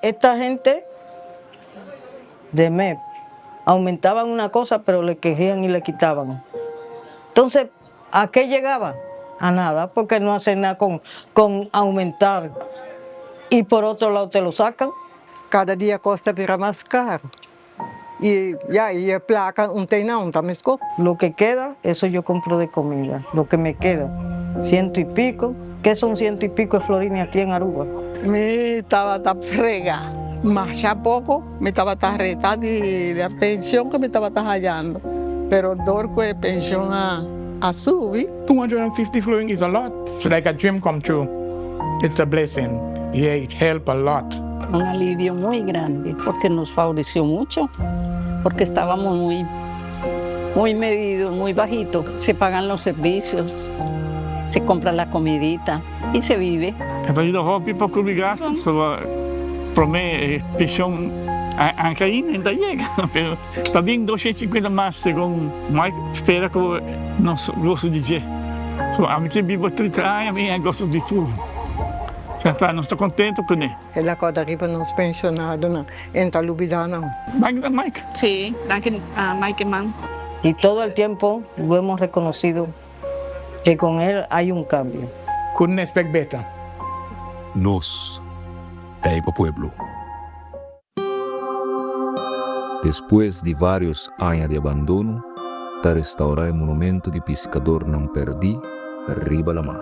esta gente de MEP aumentaban una cosa, pero le quejían y le quitaban. Entonces, ¿a qué llegaba? A nada, porque no hacen nada con aumentar. Y por otro lado te lo sacan. Cada dia custa virar mais caro. E a placa não tem não, tá mesmo? Lo que queda, eso yo compro de comida. Lo que me queda, 100 y pico. ¿Qué son 100 y pico de florines aquí en Aruba? Me estava a fregar. Mas já pouco me estava a retar de pensão que me estava ralhando. Pero dor com a pensão a subir. 250 florins is a lot. It's like a dream come true. It's a blessing. Yeah, it helps a lot. Un alivio muy grande porque nos favoreció mucho, porque estábamos muy medidos, muy bajitos. Se pagan los servicios, se compra la comidita y se vive. Het is nog people que gastam, so para mí pensão anche ainda chega, está bem 250 mais segundo, mas espera que não gosto de dizer. So a mim que vivo 30 anos, a mim gosto de tudo. Não estou contente com ele. Ela quando arriba nos pensionados não, entra lubida não. Mike. Sí, danke Mike Man. Y todo el tiempo lo hemos reconocido que con él hay un cambio. Couldn't expect better. Nos, Taipa Pueblo. Después de varios años de abandono, está restaurado el monumento de pescador não perdi, Riba la Mar.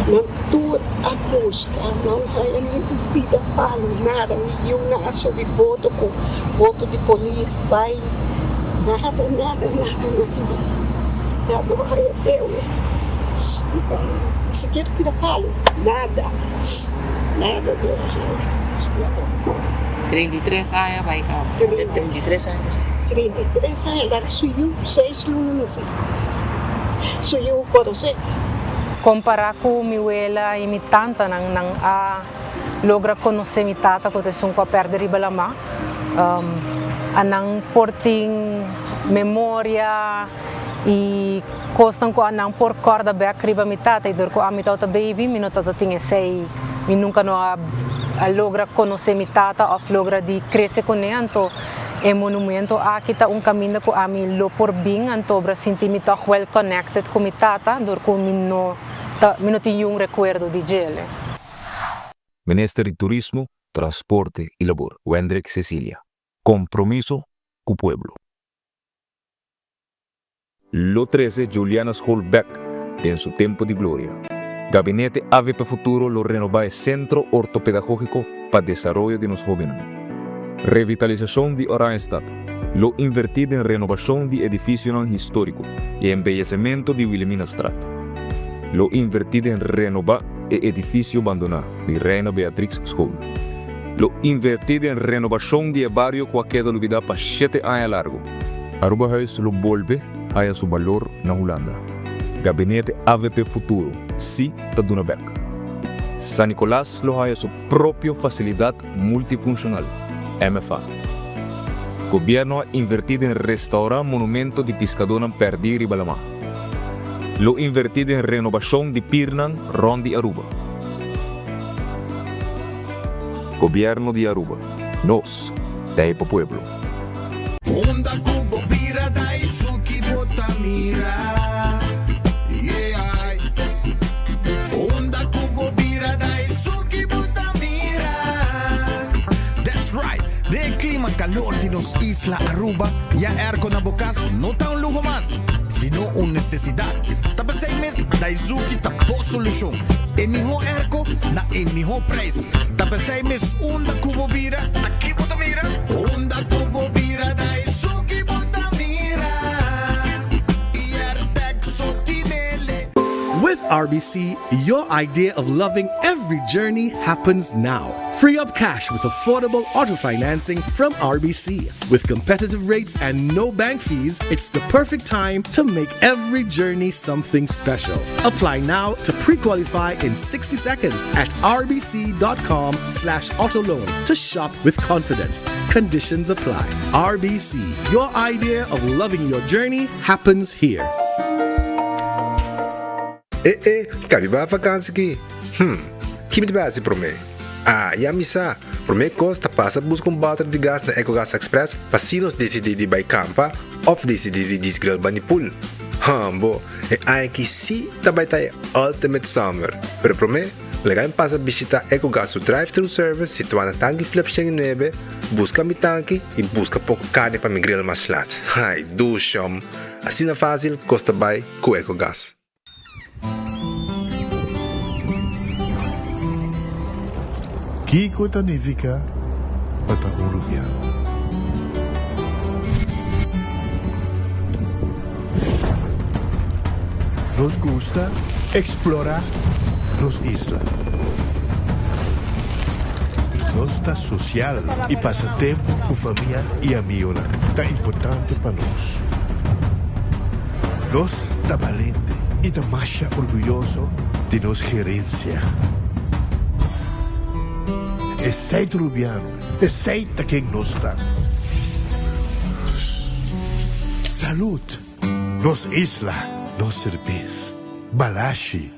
Nagtuot ako sa nang kaya ni bida palo nada yung naso di boto ko boto di police bay nada kaya teo sequer pida palo nada do 33 años vai cá. 33 años. 33 años dar suyo 6 lunas suyo corose. Comparar com minha abuela e minha tanta não logra conhecer minha tata que são com a perda de Ribalama, não portem memória e costam com não por corda bem riba minha tata e dor com a minha tata baby minha tata tinha 6 e nunca não logra conhecer minha tata ou logra de crescer com ela então é monumento aqui está caminho com a minha lo por bem então para sentir me tá well connected com minha tata dor com não tinha recuerdo de ele. Ministro de Turismo, Transporte y Labor, Wendrick Cecilia. Compromiso con pueblo. Lo 13, Juliana Holbeck, en su tiempo de gloria. Gabinete AVP Futuro lo renova el Centro Ortopedagógico para Desarrollo de los Jóvenes. Revitalización de Oranjestad. Lo invertido en renovación de edificio histórico y embellecimiento de Wilhelminastraat. Lo invertido en renovar el edificio abandonado de Reina Beatrix School. Lo invertido en renovación de barrio que queda olvidado para 7 años largo. Aruba House lo vuelve a su valor na Holanda. Gabinete AVP Futuro, sí, está de una beca. San Nicolás lo hay su propia facilidad multifuncional, MFA. Gobierno ha invertido en restaurar monumento de pescador perdido en Ribalama. Lo invertido en renovación de Pirnan, Ron de Aruba. Gobierno de Aruba. Nos, Taipa Pueblo. That's right. De clima calor de nos Isla Aruba, ya airco na bocas no está un lujo más, sino una necesidad. Tapa 6 meses, Daisuki tapo solución. En mejor airco, na en mejor precio. Tapa 6 meses, onda cubo vira, aquí bota mira. Onda cubo vira, Daisuki bota mira. Y Artexo Tinele. With RBC, your idea of loving every journey happens now. Free up cash with affordable auto financing from RBC. With competitive rates and no bank fees, it's the perfect time to make every journey something special. Apply now to pre-qualify in 60 seconds at rbc.com/autoloan to shop with confidence. Conditions apply. RBC, your idea of loving your journey happens here. Kami ba vakansie ki? Kimi de base pro me. Ja misa, por mim costa passa busca balde de gas na EcoGas Express para se nos decidir de by campa ou decidir de desgrill banipul. Bo, aqui sim também tá Ultimate Summer, pero por mim legal passa visitar EcoGas o drive-thru service situado na tanque flip 9, busca mi tanque e busca pouco carne para me grill mais lat. Ai, dushom. Assim na fácil, costa by com EcoGas. Kiko Tanifica Patahurubiano. Nos gusta explorar las islas. Nos está social y pasatiempo con familia y amigos tan importante para nos. Nos está valiente y está más orgulloso de nos gerencia. Es seito rubiano, es seita quien nos está. Salud, nos isla, nos cerveza, balashi.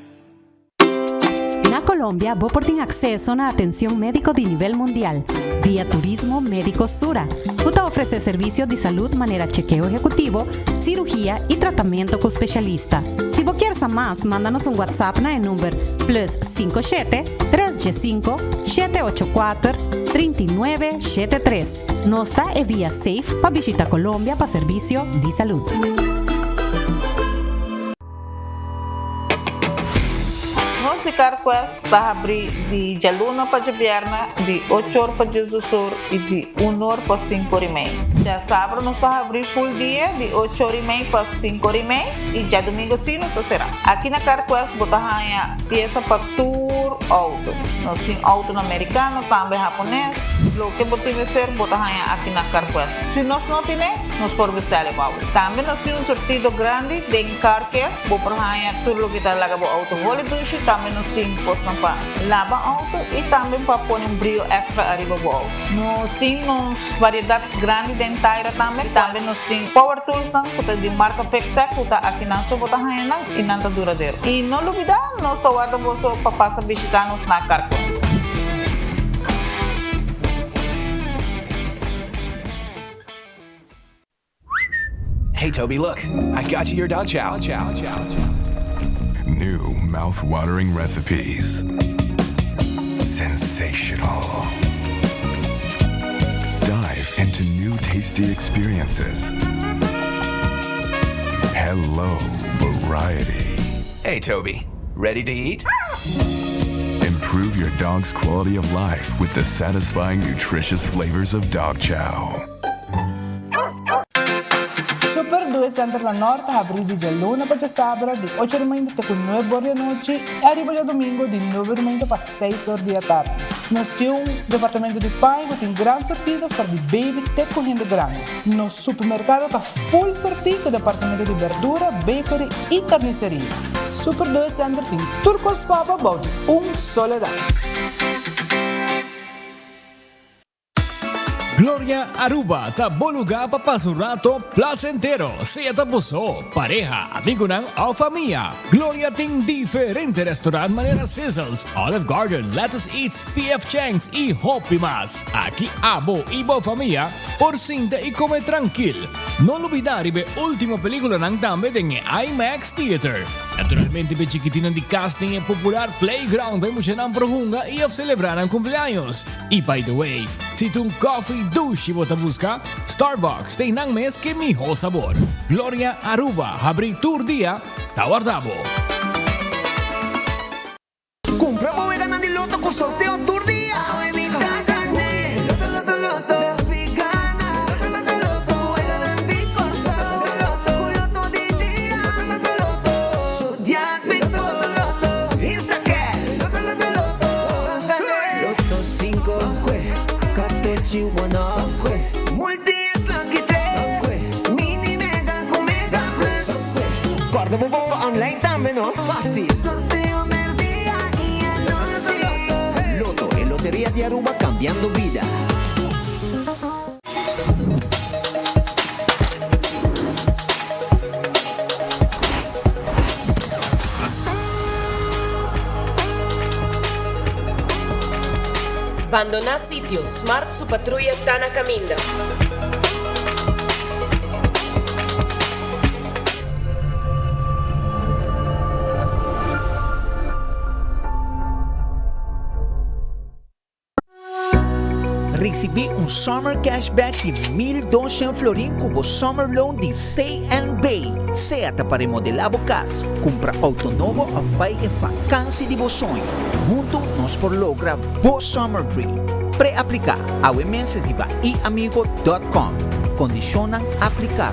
Na Colombia, vos tiene acceso a atención médico de nivel mundial vía Turismo Médico Sura. Uta ofrece servicios de salud de manera chequeo ejecutivo, cirugía y tratamiento con especialista. Si vos quieres más, mándanos un WhatsApp na el número +57 3G5 784 3973. Nosta é via Safe para visitar Colombia para servicio de salud. Nós de Carquest está a abrir de Jaluna para Jabierna, de 8 horas para Jus do Sur e de 1 hora para 5 horas e meia. Já sábado nós está a abrir full dia, de 8 horas e meia para 5 horas e meia e já domingo sim nós está será. Aqui na Carquest botar a peça para tour auto. Nós temos auto americano, também japonês. Lo que botar vestir botar aqui na Carquest. Se nós não temos, nós por vestir o auto. Também nós temos um sortido grande de car care, botar tudo que está lá o auto vole duche. Também nós temos posto para lavar auto e também para pôr brilho extra arriba do auto. Nós temos variedade grande de inteira também. Também nós temos power tools de marca Fextec, que aqui não só botar e não está duradouro. E não olvidar, nós estamos guardando para passar visitar-nos na Carquest. Hey, Toby, look. I got you your dog chow. New mouth-watering recipes. Sensational. Dive into new tasty experiences. Hello, variety. Hey, Toby. Ready to eat? Improve your dog's quality of life with the satisfying, nutritious flavors of dog chow. Super 2 Center da Norte abre de Jaluna para sábado de 8h até 9h da noite e arriba de domingo de 9h para 6h da tarde. Nós temos um departamento de pão que tem grande sortido para de baby até correndo grande. Nosso supermercado está full sortido com departamento de verdura, bakery e carniceria. Super 2 Center tem turcos papa about soledad. Gloria Aruba, ta bom lugar para passar um rato placentero. Seja tapuso, pareja, amigo ou família. Gloria tem diferentes restaurantes maneira Sizzles, Olive Garden, Lettuce Eats, PF Chang's e Hopi Mas. Aqui abo e boa família, por cinta e comer tranquilo. Não olvidar a última película nang também em IMAX Theater. Naturalmente, be chiquitina de casting e popular playground para emocionar prohunga e celebrar ang cumpleaños. E by the way, se tu coffee douche bota busca, Starbucks tem nang mes que mijo sabor. Gloria Aruba, abrir tour dia, tawardabo. Compra y gana de loto con sorteo tour día. Online también, ¿no? Fácil. Sorteo del día y anoche. Loto, en Lotería de Aruba, cambiando vida. Abandonar sitios, Mark su patrulla Tana Caminda. Recebi summer cashback de 1.200 florin cubo summer loan de C&B. Seata para remodelar a casa, compra autonomo ou vai em vacância de vosso sonho. Junto nós por lograr o summer dream. Pré-aplicar ao e-mail riba iamigo.com. Condicionam aplicar.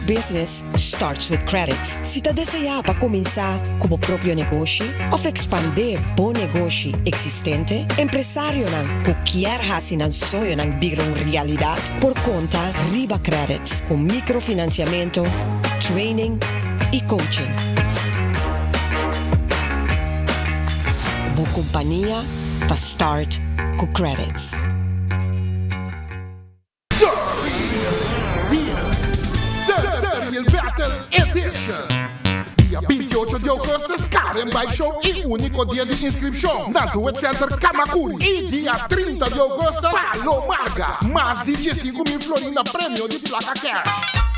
Business starts with credit. Se você deseja para começar como próprio negócio ou expandir bom negócio existente, empresário não quer fazer um sonho não virar uma realidade por conta Riba Credit com microfinanciamento, training e coaching. Boa companhia para start com credits. Il Battle Edition. Dia 28 de agosto, Karen Bike Show e único dia de inscrição na Duet Center Kamakuri. E dia 30 de agosto, Palomarga. Mais de 15.000 florina prêmio de placa cash.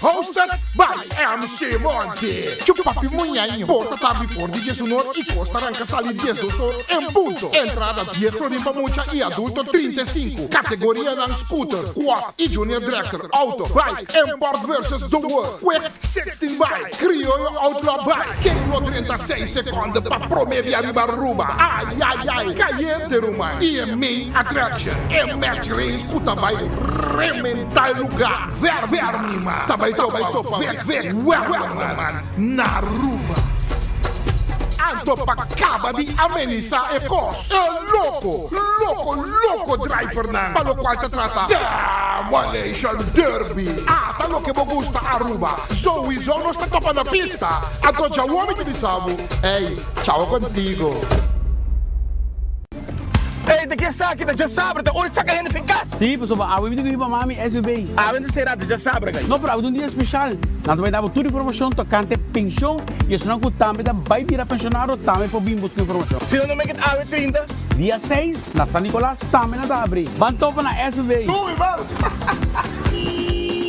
Hosted by MC Monte. Chupapi Munhainho. Porta tabi for DJ Sonor e Costa Ranca Sali 10 do Sol em ponto. Entrada 10 florin para mucha e adulto 35. Categoria ng scooter, quad e junior director, auto, bike, import versus the world. Quick 16 bike, criollo outlaw bike. Kenglo 36 segundos para prometer arriba Aruba. Ai, ai, ai, caliente rumah. E main attraction, match race, kuta bike, remental lugar. Ver, mima. Tabay topa, ver, man, na Aruba. Anto acaba de amenizar e cos. Louco driver nan. Para lo qual te trata Malaysian Derby. Tá lo que me gusta Aruba. Zoe não está topa na pista. Anto já o homem que sabe. Ei, tchau contigo. Hey, de que sabe, de já sabe, de onde saca gente ficar? Sim, pessoal, a vida que mami é bem. A venda será de já sabe, gai. Não, para um dia especial. Nós vamos dar toda a informação tocante pensão e isso não também vai virar pensionário também para vir buscar informação. Se não me quer a 30, dia 6 na San Nicolás também na abre. Van topa na SB.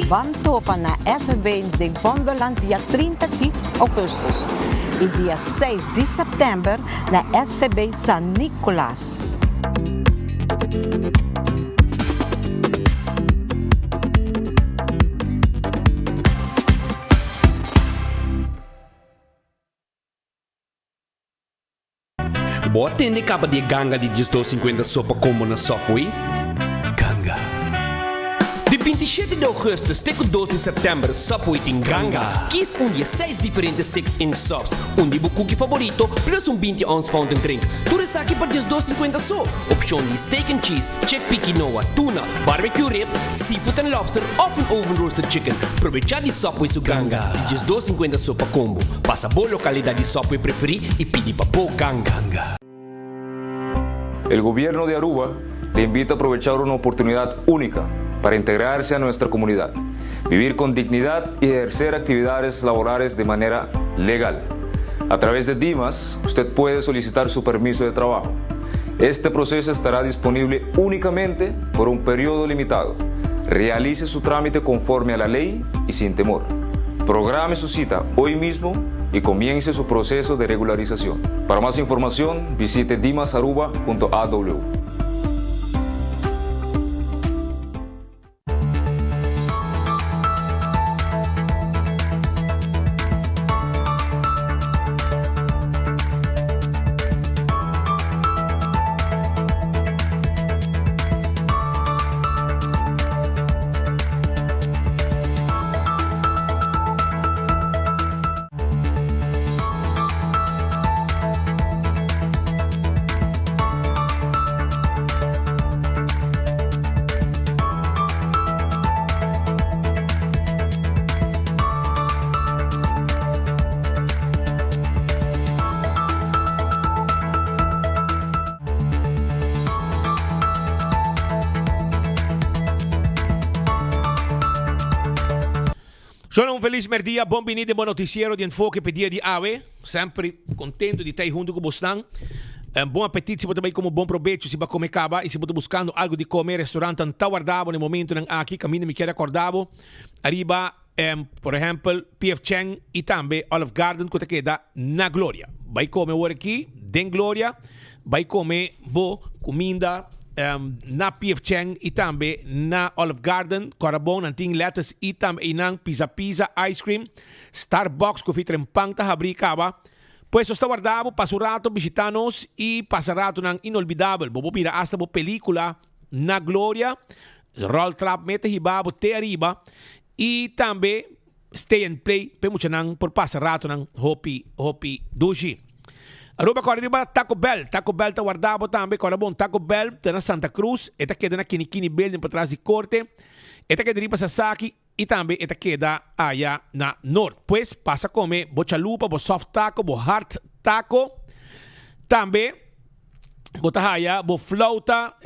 Van topa na SB de Bonderland dia 30 de agosto e dia 6 de setembro na SVB San Nicolás. Bota em capa de ganga de 250 sopa como na Subway? Ganga. De 27 de agosto até 12 de setembro, Subway tem ganga. Quis dia 6 diferentes 6-inch subs. De cookie favorito, plus 20 ounce fountain drink. Tudo isso aqui para 250 só. Opção de steak and cheese, chickpea quinoa, tuna, barbecue rib, seafood and lobster, ou oven roasted chicken. Aproveitar de Subway su ganga. 250 só para combo. Passa boa localidade de Subway preferir e pedir para pôr ganga. El gobierno de Aruba le invita a aprovechar una oportunidad única para integrarse a nuestra comunidad, vivir con dignidad y ejercer actividades laborales de manera legal. A través de Dimas, usted puede solicitar su permiso de trabajo. Este proceso estará disponible únicamente por un periodo limitado. Realice su trámite conforme a la ley y sin temor. Programe su cita hoy mismo y comience su proceso de regularización. Para más información, visite dimasaruba.aw. Sono un feliz merdia, bom venite, bom noticiero di Enfoque Pedia di Ave. Sempre contento de estar junto com vocês. Bom apetite, se você também como bom proveito, se vai comer caba e se você buscando algo de comer, restaurante tá guardado no momento aqui, caminho me quer acordado. Arriba, por exemplo, P.F. Chang e também Olive Garden, que queda na Glória. Vai comer hoje aqui, den Glória, vai comer boa comida na P.F. Chang e também na Olive Garden, corabon, nanting lettuce e também nang pizza ice cream, Starbucks, coffee trempang ta habri caba. Pues está guardado, pasa un rato, visitanos y pasa rato nang inolvidable. Bobo mira hasta bo película na Gloria, roll trap, mete hibabo te arriba y también stay and play, pe mucha nang por pasa rato nang hopi dushi. Aruba ko arriba Taco Bell ta guardado también, corabon Taco Bell, na Santa Cruz, esta queda na Kinikini Building por atrás de corte, esta queda arriba Sasaki, y también esta queda allá na norte. Pues pasa a comer bo chalupa, bo soft taco, bo hard taco. También bota allá bo flauta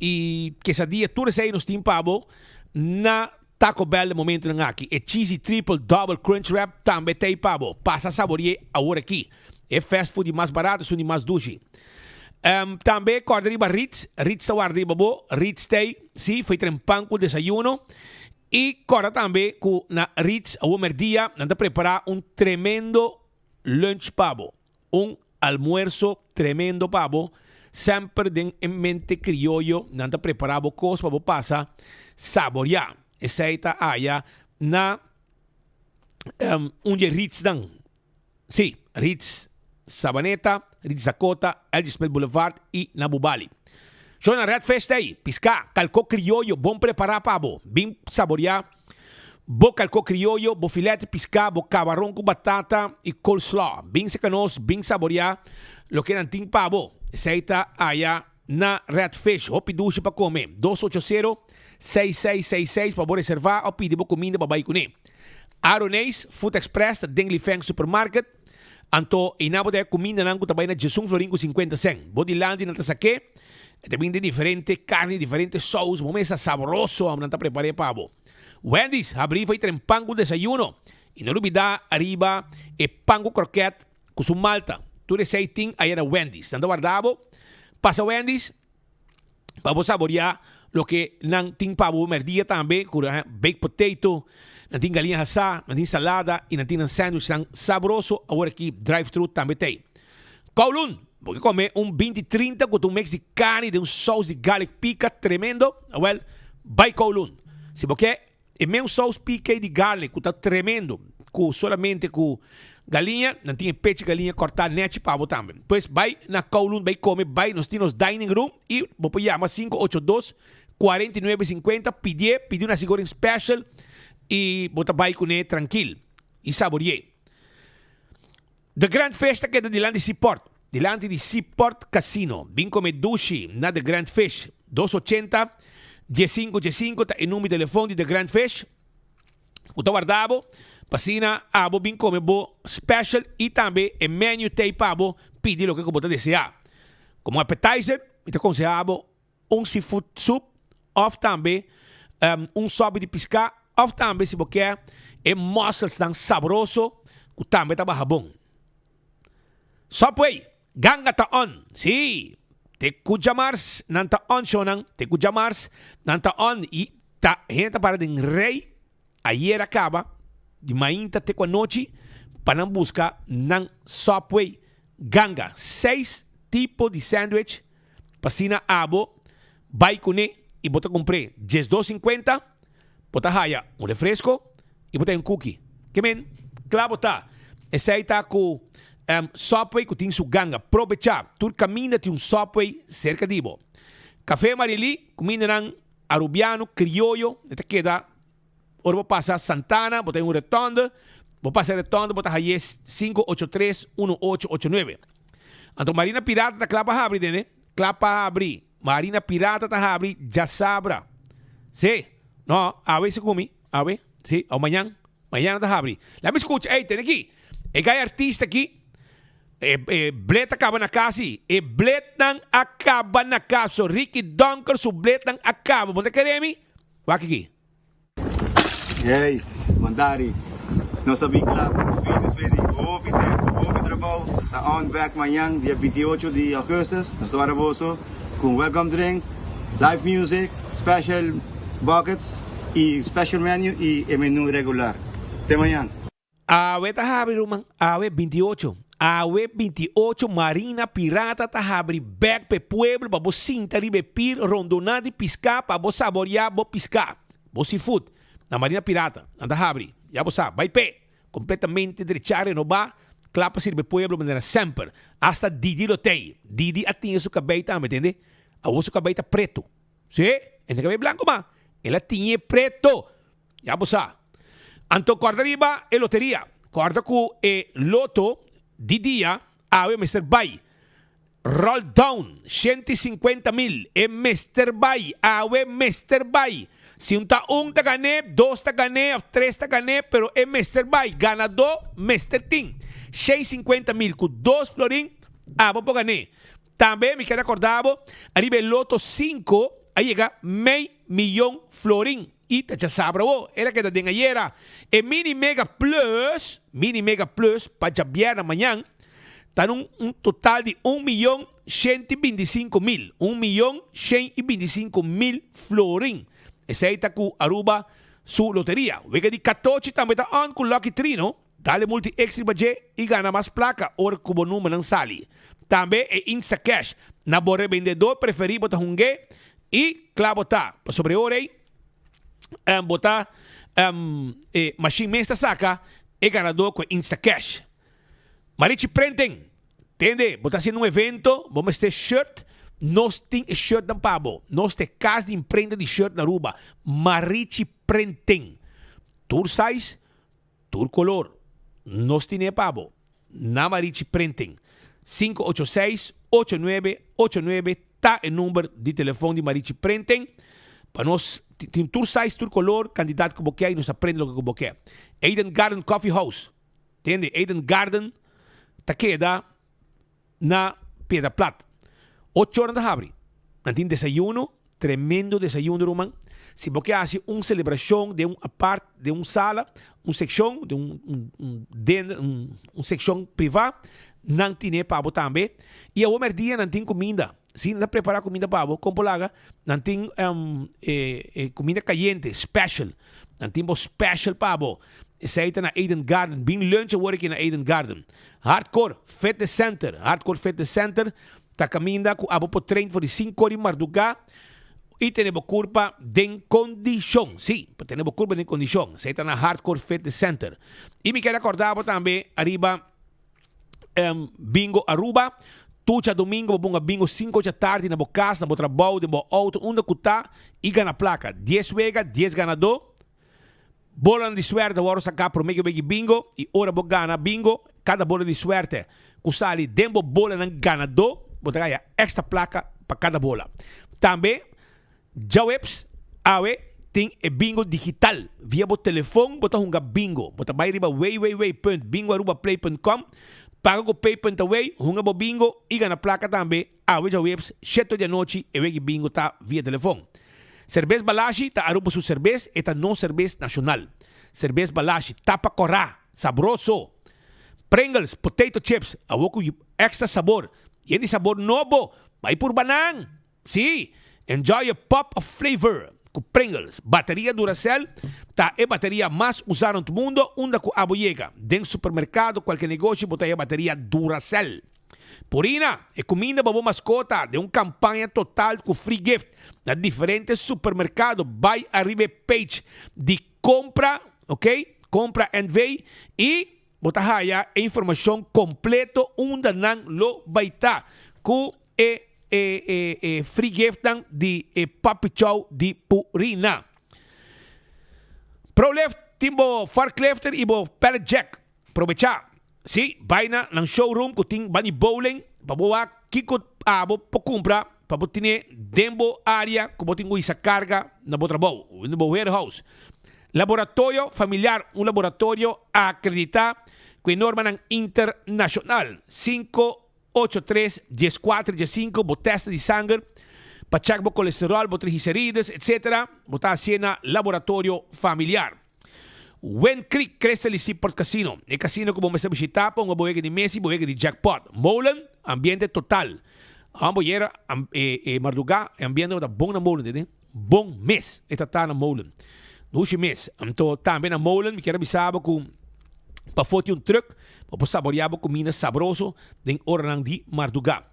y quesadilla. Tú recibes nos timpabo na Taco Bell de momento en aquí. E cheesy triple double crunch wrap también te pabo. Pasa a saborear ahora aquí. É fast food mais barato, são mais dushi. Também corda riba Ritz está guarda bo, Ritz Stay, sim, foi trempão com desayuno. E corda também com na Ritz, a merdia, anda preparar tremendo lunch pavo, almuerzo tremendo pavo, sempre em mente criollo, anda preparar coisa para passa saborear. Essa está aí na onde Ritz dan. Sim, Ritz Sabaneta, Ritz Dakota, Elgisbeth Boulevard e Nabubali. Yo na Red Fest aí, piscar, calco criollo, bom preparar pavo, bem saborear, bo calco criollo, bo filete piscar, bo camarão com batata e coleslaw, bem secanos, bem saborear, lo que não tem pavo, aceita allá na Red Fish, o piduche para comer, 280-6666 para reservar, o pedir comida para baicune. Aronês, Food Express, Dengli Feng Supermarket, anto inabo de comida nango tabay na Jesung Florin 50 cent. Bodilandi na tasake, também de diferente carne, diferente sauce, uma mesa saboroso, am nanta prepare pavo. Wendy's, abri foi trempango desayuno. E não olvidar arriba e pango croquete com su malta. Tudo esse ting aí na Wendy's. Tanto guardado, passa Wendy's, para saborear lo que nang ting pavo merdia também, com baked potato, nanti galinha assada, nanti salada e nanti sandwich nang saboroso. Agora aqui drive-thru também tem. Kowloon, porque comer 20-30 com mexicano de sauce de garlic pica tremendo. Well, vai Kowloon. Se você é mesmo sauce pica de garlic, que tá tremendo, com solamente com galinha, nanti peixe galinha cortar net pavo também. Pois vai na Kowloon, vai comer, vai nos tinos dining room e vou chamar 582-4950, pedir uma segura special e botar vai com ele tranquilo e saborear. The Grand Festa que é delante de Seaport. Delante de Seaport Casino. Vim comer dushi na The Grand Fish. 280-1515 tá em número de telefone de The Grand Fish. O tá guardado. Passina, abo vim comer bo special e também o menu tem para pedir o que você desejar. Como appetizer, eu te aconselho seafood soup, ou também sobe de piscar, ou também se você quer mussels tão saboroso, que também tá bom. Subway, ganga ta on. Si, te kujamars, nan ta on shonan, te kujamars, nan ta on, e ta gente para den rei, ayer acaba, de mainta te noite, para não buscar nan Subway, ganga, 6 tipos de sandwich, passina abo, vai com e bota comprei, $2.50, bota haya, refresco, e bota cookie. Que men, claro tá, esse aí tá com Subway que tem sua ganga. Aproveitar, tu caminha tem Subway cerca de bo. Café Marili, comida nang arubiano, criollo, esta queda, ora vou passar Santana, botar retonda, vou passar retonda, botar Hayes 583-1889. Então Marina Pirata tá clapa abrir, né? Clapa abrir. Marina Pirata tá abrir, já sabra. Sim, não, a ver se comi, a ver, sim, amanhã tá abrir. Lá me escute, ei, tem aqui, é gai artista aqui. Blet acaba na casa e Blet nang acaba na casa. So Ricky Donker su Blet nang acaba. Monta queremi? Waki aqui. Ei, Mandari, Nossa Big Club, feliz pedi, ouve trabalho, está on back amanhã, dia 28 de agosto, nós estamos araboso, com welcome drinks, live music, special buckets, e special menu e menu regular. Até amanhã. Awe tahabri rumang, awe 28. Awe 28 Marina Pirata tahabri back pe pueblo pa bo sinta ribe pir rondonadi pisca pa bo saborear bo pisca. Bo seafood na Marina Pirata. Anda habri. Ya bo sa, vai pe. Completamente derechare no ba. Klapa sirbe pueblo manera sempre. Hasta Didi lotei. Didi atinha su cabeita, me entende? Awo su cabeita preto. Sí? Ente cabelo blanco ma. Ela tinha preto. Ya bo sa. Anto corda riba e loteria. Corda ku e loto di dia awe Mr. Bay. Roll down 150,000 e Mr. Bay awe Mr. Bay. Si un ta gane, dos ta gane, tres ta gane, pero é Mr. Bay ganador Mr. Ting 650,000 com 2 florin abo po gane. Também me quero acordar arriba loto 5 aí chega meio milhão florin. Ita já sabe, era que da den ayer. E Mini Mega Plus para jabiar amanhã, está um total de 1.125.000. 1.125.000 florin. Essa aí está com Aruba su loteria. Vega de 14 também está on com Lucky Trino. Dale multi extra budget e gana mais placa. Ora cubo número não sali. Também é Insta Cash. Na bore vendedor preferido para hungue. E claro tá. Sobre hora aí. Botar machine mesta saca é ganador com Insta Cash. Marichi Printing, entende? Botar assim num evento, vamos ter shirt, nós temos shirt na pabo, nós temos casa de empresa de shirt na Aruba. Marichi Printing, tour size, tour color, nós temos pabo, na Marichi Printing, 586-8989, tá o número de telefone de Marichi Printing, para nós tem tour size, tour color, candidato que você nos aprende o que você. Eden Garden Coffee House. Entende? Eden Garden ta queda na Piedra Plata. 8 horas da abre. Tem desayuno, tremendo desayuno, Roman. Se você hace uma celebração de uma sala, uma secção, de uma secção privada, não tem para também. E a outra dia não tem comida. Se não preparar comida para você, como lá, não tem comida caliente, special. Não tem special para você. Essa aí está na Eden Garden. Bem lunch agora aqui na Eden Garden. Hardcore Fitness Center. Hardcore Fitness Center. Está caminhando com a você treino por 5 horas de madrugada. E temos curva de condição. Sim, temos curva de condição. Essa aí está na Hardcore Fitness Center. E me quero acordar também, arriba, bingo Aruba. Tucha domingo, bunga bingo 5 da tarde na boa casa, na boa trabalho, na boa auto, onde cutar e ganha placa. 10 vega, 10 ganador. Bola de suerte, agora sacar para o meio bingo e ora boa gana bingo. Cada bola de suerte, kusali dembo bola ng ganador, botar ganha extra placa para cada bola. Também, Jawebs, awe, tem bingo digital. Via bo telefone, botar um bingo. Botar vai riba bingoarubaplay.com. Paga com PayPal, hunga bo bingo e ganha placa também. Awe Jawebs, 7 da noite e wegi bingo tá via telefone. Cerveza Balashi tá Aruba su cerveza e tá não cerveza nacional. Cerveza Balashi, tapa corá, sabroso. Pringles, potato chips, awo com extra sabor. E esse sabor novo, vai por banana. Sim, enjoy a pop of flavor com Pringles. Bateria Duracell, tá é bateria mais usada no mundo, onde com abo llega. Dentro do supermercado, qualquer negócio, botar a bateria Duracell. Purina é comida para mascota de uma campanha total com free gift na diferentes supermercados. Vai arriba page de compra, ok? Compra and vei e botar aí a informação completa onde não lo vai estar com free gift de Papi Chow de Purina. Pro left timbo Farklefter e bo Pellet Jack. Aprovechar. Sí, vaina ng showroom ko ting bani bowling, pabuwa kiko abo po compra, pabutine dembo área ko boting isa carga na botrabaho, no warehouse. Laboratorio familiar, un laboratorio acreditado com norma ng internacional 583-14-15, botesta de sangue, pachak bo colesterol, bo triglicérides, etc. Bota na laboratorio familiar. Wen Creek Crystal Seaport Casino. E casino que vamos a visitar, um boega de Messi, boega de jackpot. Molen, ambiente total. A boiera, Mardugá, ambiente da bom na Molen, entende? Bom mês, tá na Molen. Duas mês. Então, também na Molen, me quero avisar com para foto truck, para saborear comida sabroso, den orang di Mardugá.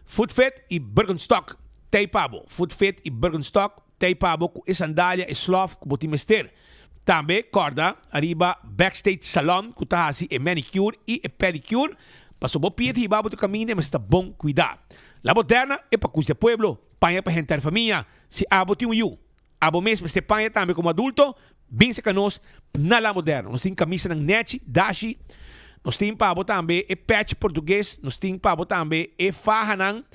Foodfet e Bergenstock, Teipabo. Foodfet e Bergenstock, Teipabo, com sandália e slof, com botimester. Também, corda, arriba Backstage Salon, com tahasi e manicure e pedicure. Passou bo piet hibabo do caminho, mas está bom cuidar. La Moderna é para cuidar pueblo, panha para gente família. Se abo tem abo mesmo este panha também como adulto, bem se canos na La Moderna. Nós temos camisa ng Nechi, Dashi, nós temos pabo também e patch português, nós temos pabo também e faja ng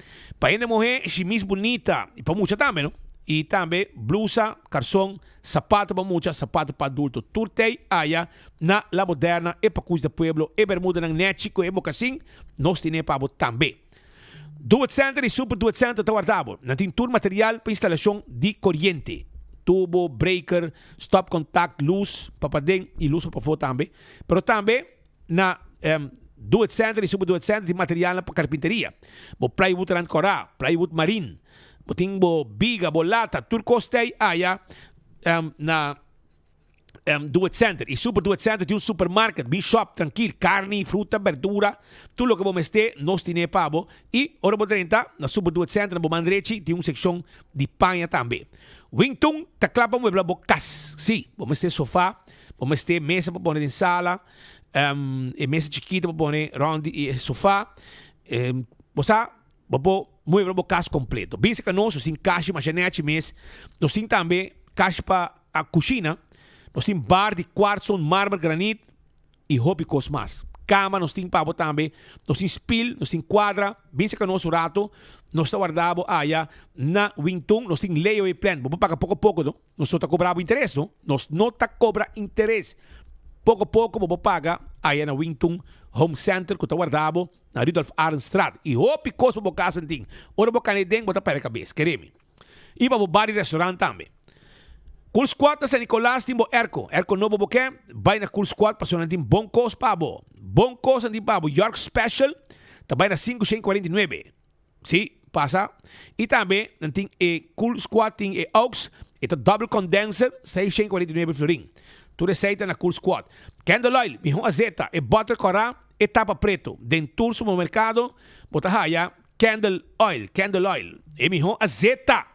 paine morrer chemise bonita e para muita também, não? E também blusa, calção, sapato para muita, sapato para adulto. Turtei aya na La Moderna e para cuidar pueblo e bermuda ng Nechi com e mocassin, nós temos pabo também. Do It Center e Super Do It Center tawardabo. Natin tour material para instalação de corrente. Tubo, breaker, stop contact, luz, papadeng e luz para fora também. Pero também na Do It Center e Super Do It Center de material para carpinteria. Bo plywood rancora, plywood marine. Bo ting bo biga, bo lata, turcostei aya na Do It Center. E Super Do It Center tem supermarket, bem shop, tranquilo, carne, fruta, verdura, tudo o que vamos ter, nós temos pabo. E, hora por 30, na Super Do It Center, na Bomandrechi, tem uma seção de panha também. Wingtung, taklapa mo blabo kas. Sim, vamos ter sofá, vamos ter mesa para pôr em sala, e mesa chiquita para pôr round e sofá. Você, vamos mover blabo kas completo. Bem se que nós temos caixa, machinete mês, nós temos também caixa para a cozinha. Nós temos bar de quartzo, mármore, granito e hobby mais. Cama, nós temos pabo também. Nós temos spill, nós temos quadra. Bem se que nós rato, nós estamos guardando aí na Wingtung, nós temos lei e plan. Vamos pagar pouco a pouco, não? Nós não cobramos interesse, não? Nós não cobra interesse. Pouco a pouco, vamos pagar aí na Wingtung Home Center, que está guardado na Rudolf Arnstraat. E hobby coisa para casa, não tem. Ora, para canedem, bota para a cabeça, queremos. E para o bar e restaurante também. Cool Squad na San Nicolas timbo Erco novo boke, vai na Cool Squad para sonar tim bom cos pabo. Bom cos tim pabo York Special, também na 549. Sim, passa. E também nanting Cool Squad ting Oaks, ito double condenser, 649 florin. Tu receita na Cool Squad. Candle oil, miho azeta e butter cora e tapa preto. Dentro do mercado, botahaya candle oil. E miho azeta.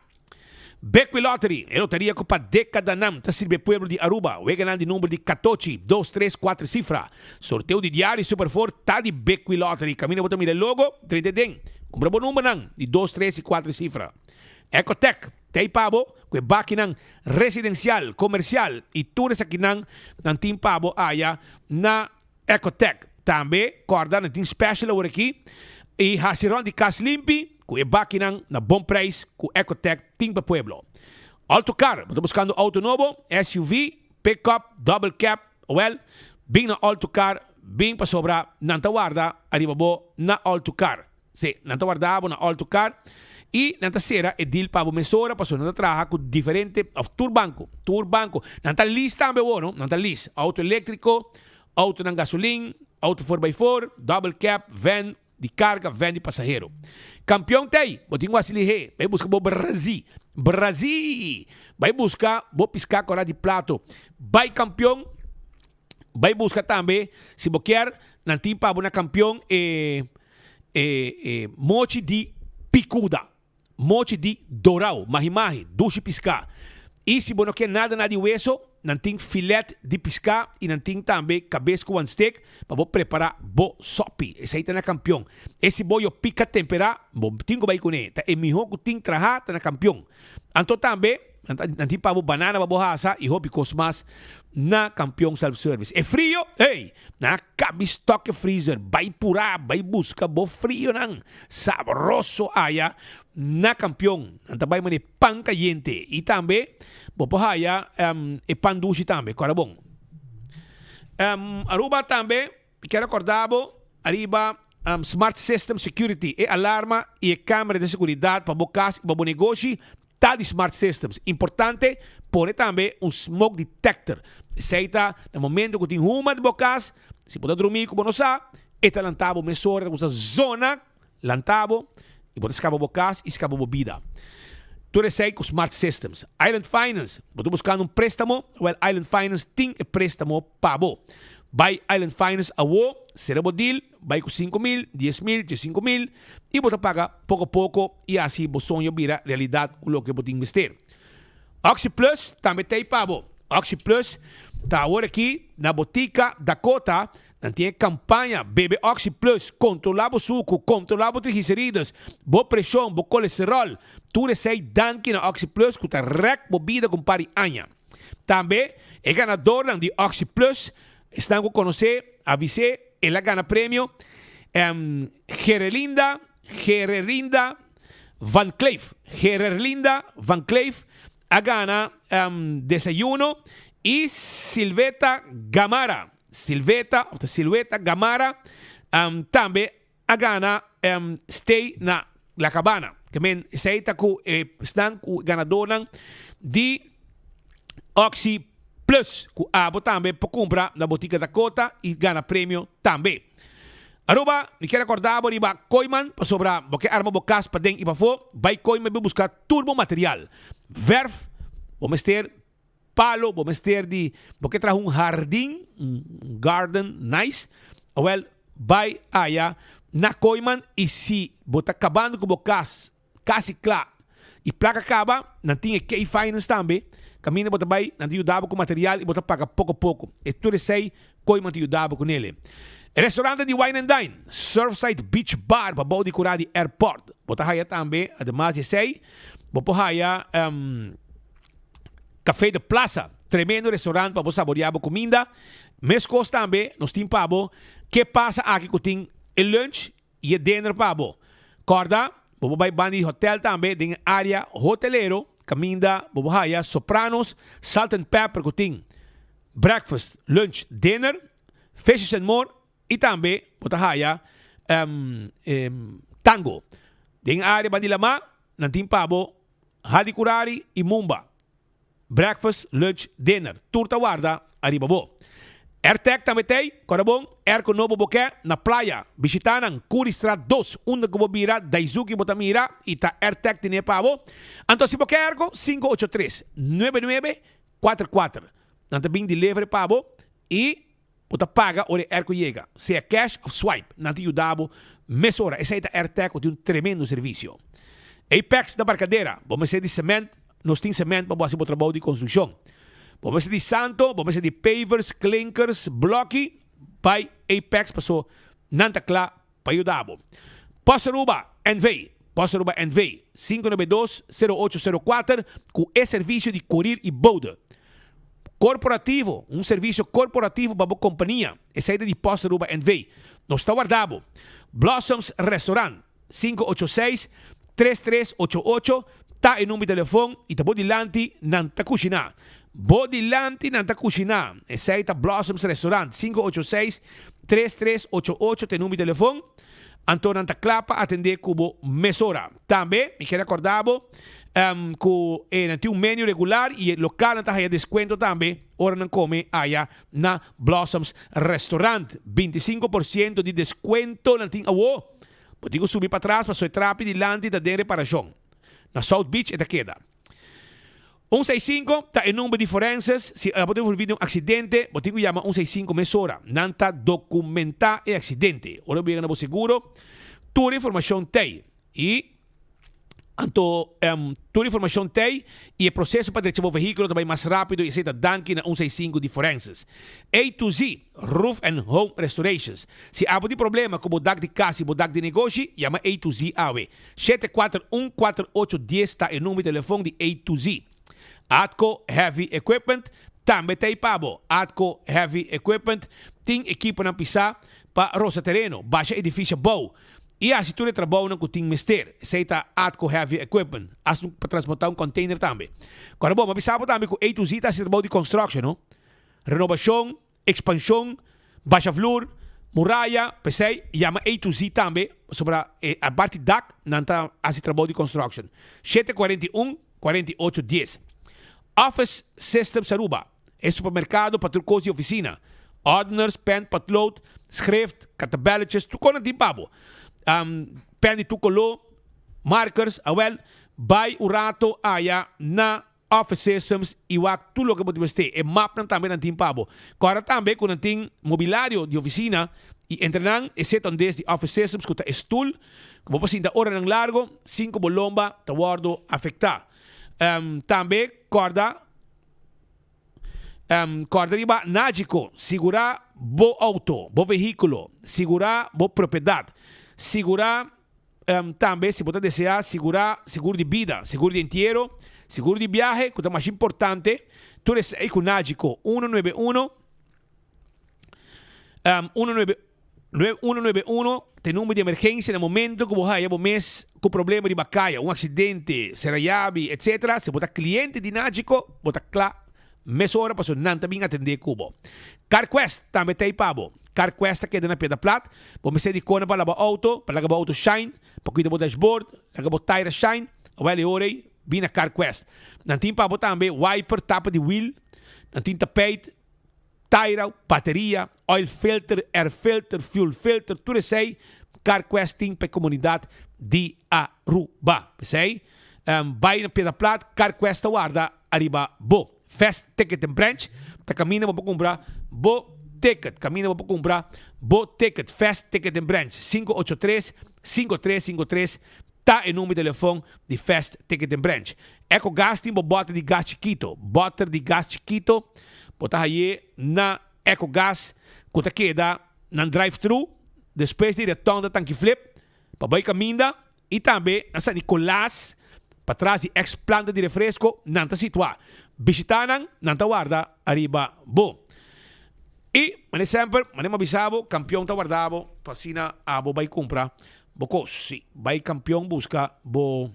Beckwith Lottery, a loteria com a década nam, tá sirve pueblo de Aruba, o ganhando de número de 14, 2, 3, 4 cifra. Sorteio de diário super forte, tá de Beckwith Lottery. Camina botar mira logo, 30 den. Compra bom número nam, de 2, 3 e 4 cifra. Ecotech, tem pabo, que baki nang residencial, comercial, e tudo isso aqui nang tim pabo aya na Ecotech. Também, corda, nantim special over aqui, e hasiron de cas limpi, com e bakinang na bom preço com Ecotech Timba Pueblo. Autocar, estou buscando auto novo, SUV, pickup, double cab, well, bem na Autocar, bem para sobrar, não tá guarda, arriba bo na Autocar. Sim, não tá guardado na Autocar, e não tá sera e deal para mesora, para não trabalhar com diferente, tour banco, não tá lista também bueno, não tá lista, auto elétrico, auto ng gasolina, auto 4x4, double cab, van, de carga, van de passageiro. Campeão tem, botinho asilihe, vai buscar bo Brasil, vai buscar bo piscar cora de plato, vai campeão, vai buscar também, se bo quer, nantim pa bo na campeão mochi de picuda, mochi de dorau, mahi, dushi piscar. E se bo não quer nada de hueso, nanting filete de piscar e nanting também cabeça com steak para vou preparar bo sopi. Esse aí tá na campeão. Esse boio pica temperar, bom tingo vai com ele. É melhor que ting traha tá na campeão. Então também nanting para bo banana para bo hasa e hobby cosmas na campeão self-service. É frio? Ei, na cabe stock freezer, vai purar, vai buscar bo frio nang saboroso aya na campeão. Então vai mane pan caliente e também bopohaya e pan doce também, cara bom. Aruba também, quero acordar arriba smart system security e alarma e câmera de segurança para bocas e para negócio. Tá de smart systems. Importante, pone também smoke detector. seita, no momento que tem uma de bocas, se pode dormir como não sabe, eta lantabo mesora, usa zona, lantabo, e pode escapar bocas e escapar bebida. Tudo sei com Smart Systems. Island Finance, pode buscar préstamo, well, Island Finance tem préstamo pabo. By Island Finance awo, será deal, vai com 5,000, 10,000, 15,000 e você paga pouco a pouco e assim o sonho vira realidade com o que você investir. Oxy Plus também tem pabo. Oxy Plus está agora aqui na botica Dakota, não tem campanha Bebe Oxy Plus, controlar o suco, controlar as triglicéridas, boa pressão, bom colesterol, tudo isso aí danke na Oxy Plus que está rec bebida com pari anha. Também é ganador de Oxy Plus. Estão a conhecer, avisei, ela ganha prêmio. Gererlinda Van Cleef. Gererlinda Van Cleef a gana desayuno. E Silveta Gamara. Silveta Gamara também a gana stay na La Cabana. Que men seita ku estão com ganador de Oxy Plus, que abo também para comprar na botica Dakota e ganha prêmio também. Aruba, me quero acordar para ir Koiman, para sobrar, porque arma bocas para dentro e para fora, vai Koiman para buscar turbo material. Verf, vamos ter palo, vamos ter de, porque traz jardim, garden nice, well, vai aí na Koiman e se botar acabando com bocas, quase claro, e placa acaba, não tinha K-Finance também, caminha bota vai, não te ajudava com material e bota paga pouco a pouco. E tudo sei, coi não te ajudava com ele. Restaurante de Wine and Dine, Surfside Beach Bar, para bom decorar de airport. Bota aí também, además de sei, bota aí Café de Plaza, tremendo restaurante para você saborear a comida. Mescos também, nós temos para bom, que passa aqui que tem o lunch e o dinner para bom. Corda, vamos vai bandi hotel também, tem área hotelero. Caminda, bobohaya, Sopranos, Salt and Pepper, que tem breakfast, lunch, dinner, fishes and more, e também, botahaya, tango. Tem área bandilama, nantim pabo, hadikurari e mumba. Breakfast, lunch, dinner. Turta guarda, arribabo. Airtech também tem, corabong, Airco Novo Boqué, na praia, visitanan, Curistrat 2, onde que bobira, Daisuki Botamira, e tá Airtech tem pavo. Então, se você Airco, 583-9944. Não tem bem de livre pavo, e você paga, ou Airco chega. Se é cash ou swipe, não te ajudava, mesora. Essa é a Airtech, tem tremendo serviço. Apex da Barcadeira, vamos ser de cimento, nós temos cimento para fazer o trabalho de construção. Vamos ser de santo, vamos ser de pavers, clinkers, blocky, by Apex, passou nanta clá para ajudar. Passaruba NV, 592-0804, com esse serviço de courier e boda. Corporativo, serviço corporativo para a companhia. Essa é de Passaruba NV. Nós está guardado. Blossoms Restaurant, 586-3388, tá em número de telefone e tá bodilante nanta cucina. Bodilante nanta cucina. Essa é Blossoms Restaurant, 586-3388, tem número de telefone. Então, nanta clapa atender como mesora. Também, me quero acordar, que tem menu regular e local nanta haya descuento também. Ora não come aí na Blossoms Restaurant. 25% de descuento. Vou ter que subir para trás para sua trapa de lante da reparação. Na South Beach, esta queda. 165, está em número de forenses. Se você envolvido em um acidente, você tem que chamar 165 mesora. Nanta documentar o acidente. Ora, bem, no seguro, toda informação tem. E, então, toda informação tem. E o processo para deixar o veículo também mais rápido. E aceita danke na 165 de forenses. A to Z, Roof and Home Restorations. Se há algum problema com o DAC de casa e o DAC de negócio, chama A to Z AWE. 741-4810 está em número de telefone de A to Z. Atco Heavy Equipment, também tem pabo. Atco Heavy Equipment tem equipa na pisar para roça terreno, baixa edifício bom. E a situação de trabalho não tem mister. Aceita Atco Heavy Equipment. Assim para transportar container também. Agora, bom, mas pisar também com A to Z está trabalho de construction, não? Renovação, expansão, baixa flor, muralha, pensei, chama A to Z também, sobre a parte DAC, não está assim trabalho de construction. 741-4810. Office Systems Aruba. é supermercado para trucos de oficina. Ordners, pen, potlood, schrift, katabelletjes, tu kon het pabo. Pen de tucolo, markers, by urato aya na office systems iwak tulo que pode vestir. E map nan também nan pabo. Agora também com nan mobiliário de oficina e entrenan e setan des de office systems com ta stool, como assim da hora nan largo, 5 bolomba ta guardo afectar. Também corda riba nágico, segurar bo auto, bo veículo, segurar bo propriedade, segurar também, se você desejar, segurar seguro de vida, seguro de entierro, seguro de viaje, que é mais importante, tu recebes com nágico 191 191 tem número de emergência no momento que você tem um mês com problema de bacaia, um acidente, serayave, etc. Se você é cliente de nágico, você claro, mês hora para não também atender cubo. CarQuest também tem pabo. CarQuest que é na Pedra Plata, você de cona para lavar auto, para lavar auto shine, para cuidar do dashboard, lavar o tire shine, vai orei, bem na CarQuest. Não tem pabo também wiper, tapa de wheel, não tem tapete, tire, bateria, oil filter, air filter, fuel filter, tudo isso aí, CarQuest tem para a comunidade de Aruba. Sei? Vai na Pedra Plata, CarQuest guarda arriba bo. Fast Ticket and Branch, tá caminha para comprar bo ticket, caminha para comprar bo ticket, Fast Ticket and Branch, 583-5353, tá em número de telefone de Fast Ticket and Branch. Eco gas tem bota de gás chiquito, bota de gás chiquito, botar aí na Eco Gas, que queda na drive-thru, depois de retorno da tanque flip, para vai caminha, e também nessa Nicolás, para trás de ex-planta de refresco, não está situado. Visitanan, não está guarda, arriba, bo. E, mas sempre, mas avisado, campeão está guardado, para a bo vai comprar, bo sim, vai campeão busca, bo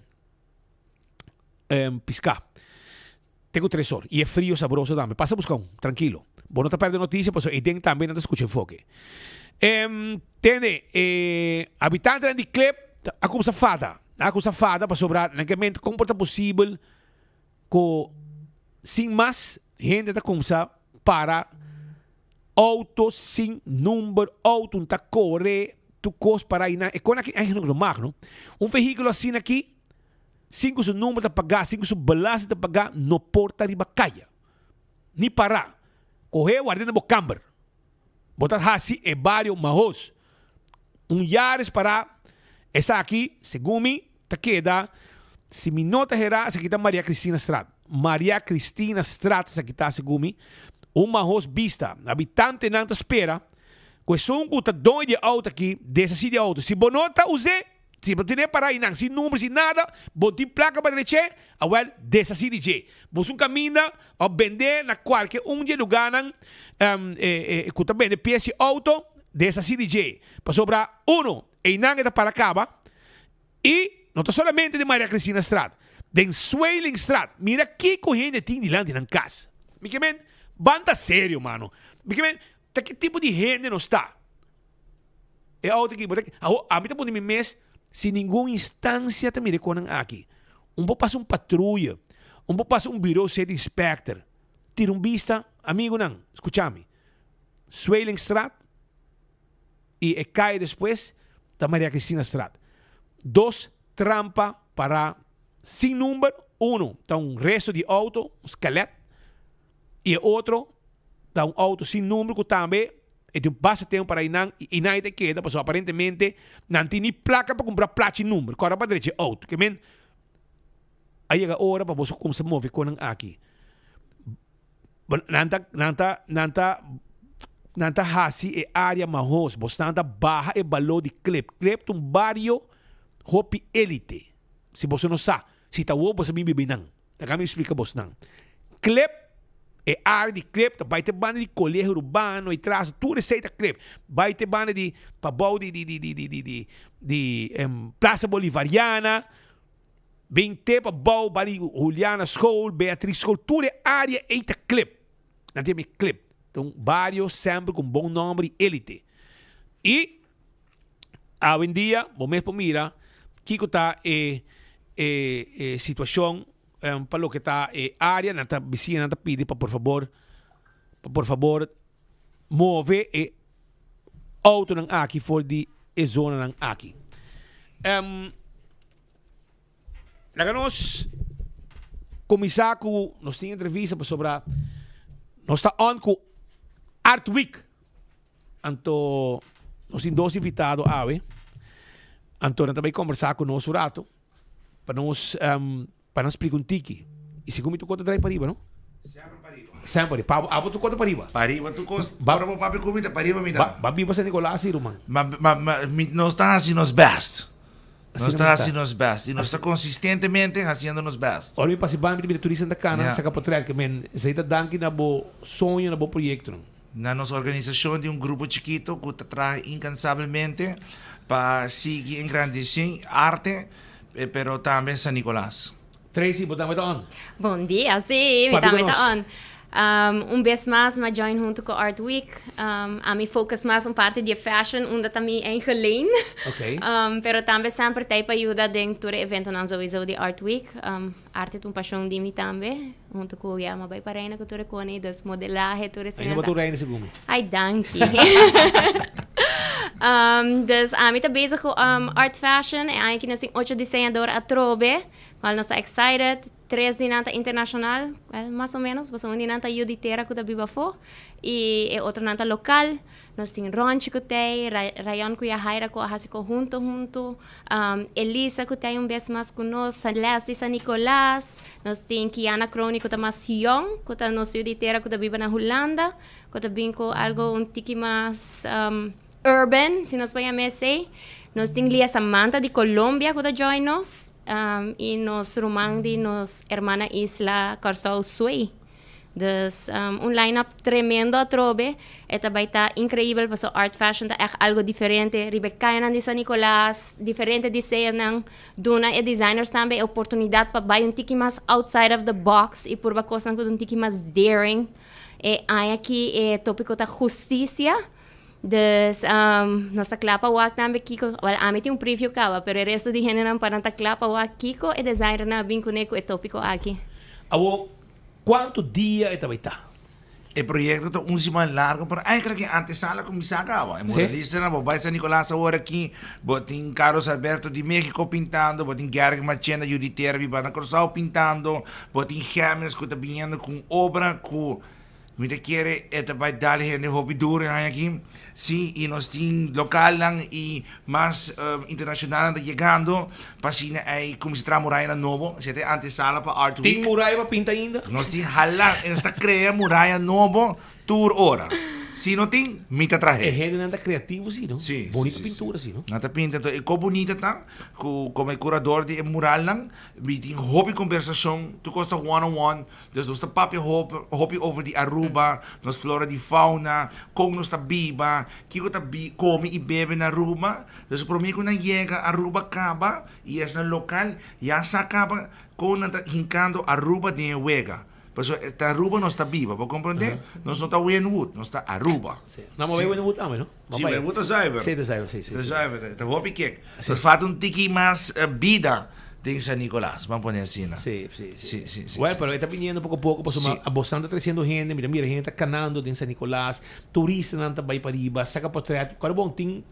piscar. Tengo 3 horas, e é frio, saboroso também. Passa a buscar tranquilo. Bo não está perdendo notícia, pues, e tem também, não escucha enfoque. Entende, habitante de clip, a coisa fada para sobrar, naquele como é possível que sem mais gente da começar para auto sem número, auto não tá correr, tu cos para aí na, e quando aqui não magno, veículo assim aqui, 5 su número de pagar, 5 su balança de pagar, no porta de bacaia, ni parar, correr guardando bo camber, botar assim é barrio mahos, Yaris para essa aqui, segundo mim, tá queda, se me nota era, essa aqui tá Maria Cristina Strat. Maria Cristina Strat, essa aqui tá, segundo mim, uma host vista, habitante não espera, que são que tá doido de auto aqui, dessa de auto. Se bonota, use, se não tem para aí, não, sem número, sem nada, botem placa para direita, dessa de J. Você um caminho, a vender na qualquer dia lugar, que tá vende peça de auto, dessa de J. Para sobrar e não é para acaba, e não está somente de Maria Cristina Strat, de Swelling Strat. Mira que corrente tem de lá na casa. Mique men, banda sério, mano. Mique men, que tipo de gente não está? É auto aqui, a mim tá por mês, sem nenhuma instância tá me reconhecendo aqui. Pouco passa patrulha, pouco passa bureau de inspector. Tira vista, amigo não, escute-me. Swelling Strat, e cai depois da Maria Cristina Strat. 2 trampa para sem número, 1 tá resto de auto, esqueleto, e outro tá auto sem número que também é de base tempo para inang e não te queda, porque aparentemente não tem nem placa para comprar placa e número, agora para direita auto, que men aí chega a hora para você como se move com aqui. Nanta hasi e área mahos, bostanta barra e balô de clip. Clip tum barrio hopi elite. Se você não sabe, se tá o você me bebe não. Tá me explica você não. Clip e área de clip, vai ter banda de colégio urbano e traz tudo receita clip. Vai ter banda de pabau de Praça Bolivariana. Bem ter pabau bari Juliana School, Beatriz School, tudo é área eita clip. Não tem clip. Então, vários sempre com bom nome elite. E, hoje em dia, vamos mira, que está situação para o que está área, não está vizinha, não está pedindo para, por favor, por favor, move e auto ng aki for di e zona ng aki. Naganos komisaku nos tinha entrevista pa sobra nos ta on ku Art Week. Anto nos indos invitado awe. Anto na também conversar com nós rato para nos explicar um tiki. E se como tu conta para riba, não? Sempre para riba. Abo tu conta para riba. Para riba tu costa. Para mo papi comida para riba me dá. Babi ba sa Nicolás irmão? Nós está assim nos best. Nós está assim nos best. E nós está consistentemente fazendo nos best. Olha para se bam de turista da cana, sa capotrel que men saída danki na bo sonho na bo projeto. Na nossa organização de grupo chiquito que trabalha incansavelmente para seguir engrandecer arte, pero também San Nicolás. Tracy, botamos on. Bom dia, sim, me on. Vez mais, me join junto com Art Week. A me focus mais parte de fashion, onde também é em Ok. Pero também sempre tem para ajudar dentro do evento não sowieso de Art Week. Arte é uma paixão de mim também. Junto com a minha parceira que tu reconhece, das modelagens, tu reconhece. Ainda botou reina segundo. Ai, danke. Dus a mim tá bezig com art fashion. E aí que nós temos 8 desenhadores a trobe. Qual nós está excited. 3 dinanta internacional, mais ou menos, mas um dinanta yuditera que da biba fo e outro nanta local. Nós tem Ronchi que tem, Rayon que Haira que hasi junto, Elisa que tem vez mais com nós, Celeste de San Nicolás. Nós tem Kiana Crony que tá mais young, que tá nos yuditera que da biba na Holanda, que tá bem com algo tiki mais urban, se nós vamos say. Nós tem Lia Samantha de Colômbia que tá join nós. E nos romang de nos hermana Isla Carsao Sui. Dus line-up tremendo a trobe. Esta vai estar incrível, porque art fashion é algo diferente. Rebecca de San Nicolás, diferente desenho ng Duna e designers também. Oportunidade para vai tiki mais outside of the box e por coisa um tiki mais daring. E aí aqui é tópico da justiça. Dus, nasa klapa wak namin Kiko, well, amit yung preview kawa, pero el resto di generan parang taklapa wak Kiko, e designer na bincune ko etopiko aqui. Awo, quanto dia esta vai estar? O projeto está semana largo, pero eigenlijk que antesala comisagawa. É moralista na Bobay San Nicolás agora aqui, botin Carlos Alberto de México pintando, botin Gary Machena Juditera viva na Corsao pintando, botin James que está vindo com obra com mira quiere esta vai dar gente hobby duro aqui. Sim, e nós temos local lang e mais internacional anda chegando. Passina aí como se trata muralha novo, se tem antesala para Art Week. Tem muralha para pintar ainda? Nós temos halang, nós está criando muralha novo tour hora. Se não tem, mita traje. É gente anda criativo, sim, não? Sim. Bonita pintura, sim, não? Nada pinta, então, é como bonita tá, como é curador de mural lang, we tem hobby conversação, tu costa one-on-one, dus nós tá papi hobby over de Aruba, nós flora de fauna, como nós tá biba, kiko tá come e bebe na Aruba, dus prometo na chega Aruba caba, e é na local, já sacaba, com na hincando Aruba de Wega. Pues esta Aruba no está viva, ¿puedo comprender? No está Wynwood, no está Aruba. No, maar Wynwood también, ¿no? Sí, Wynwood es zuiver. Sí, es zuiver, sí. Es zuiver, te hoop ik. Dus falta un tiki más vida de San Nicolás, vamos a poner así, ¿no? Sí. Bueno, pero está viniendo poco a poco, pues bastante creciendo gente, mira, gente está canando de San Nicolás, turistas nanta vai para arriba, saca por trás, claro, bom, tem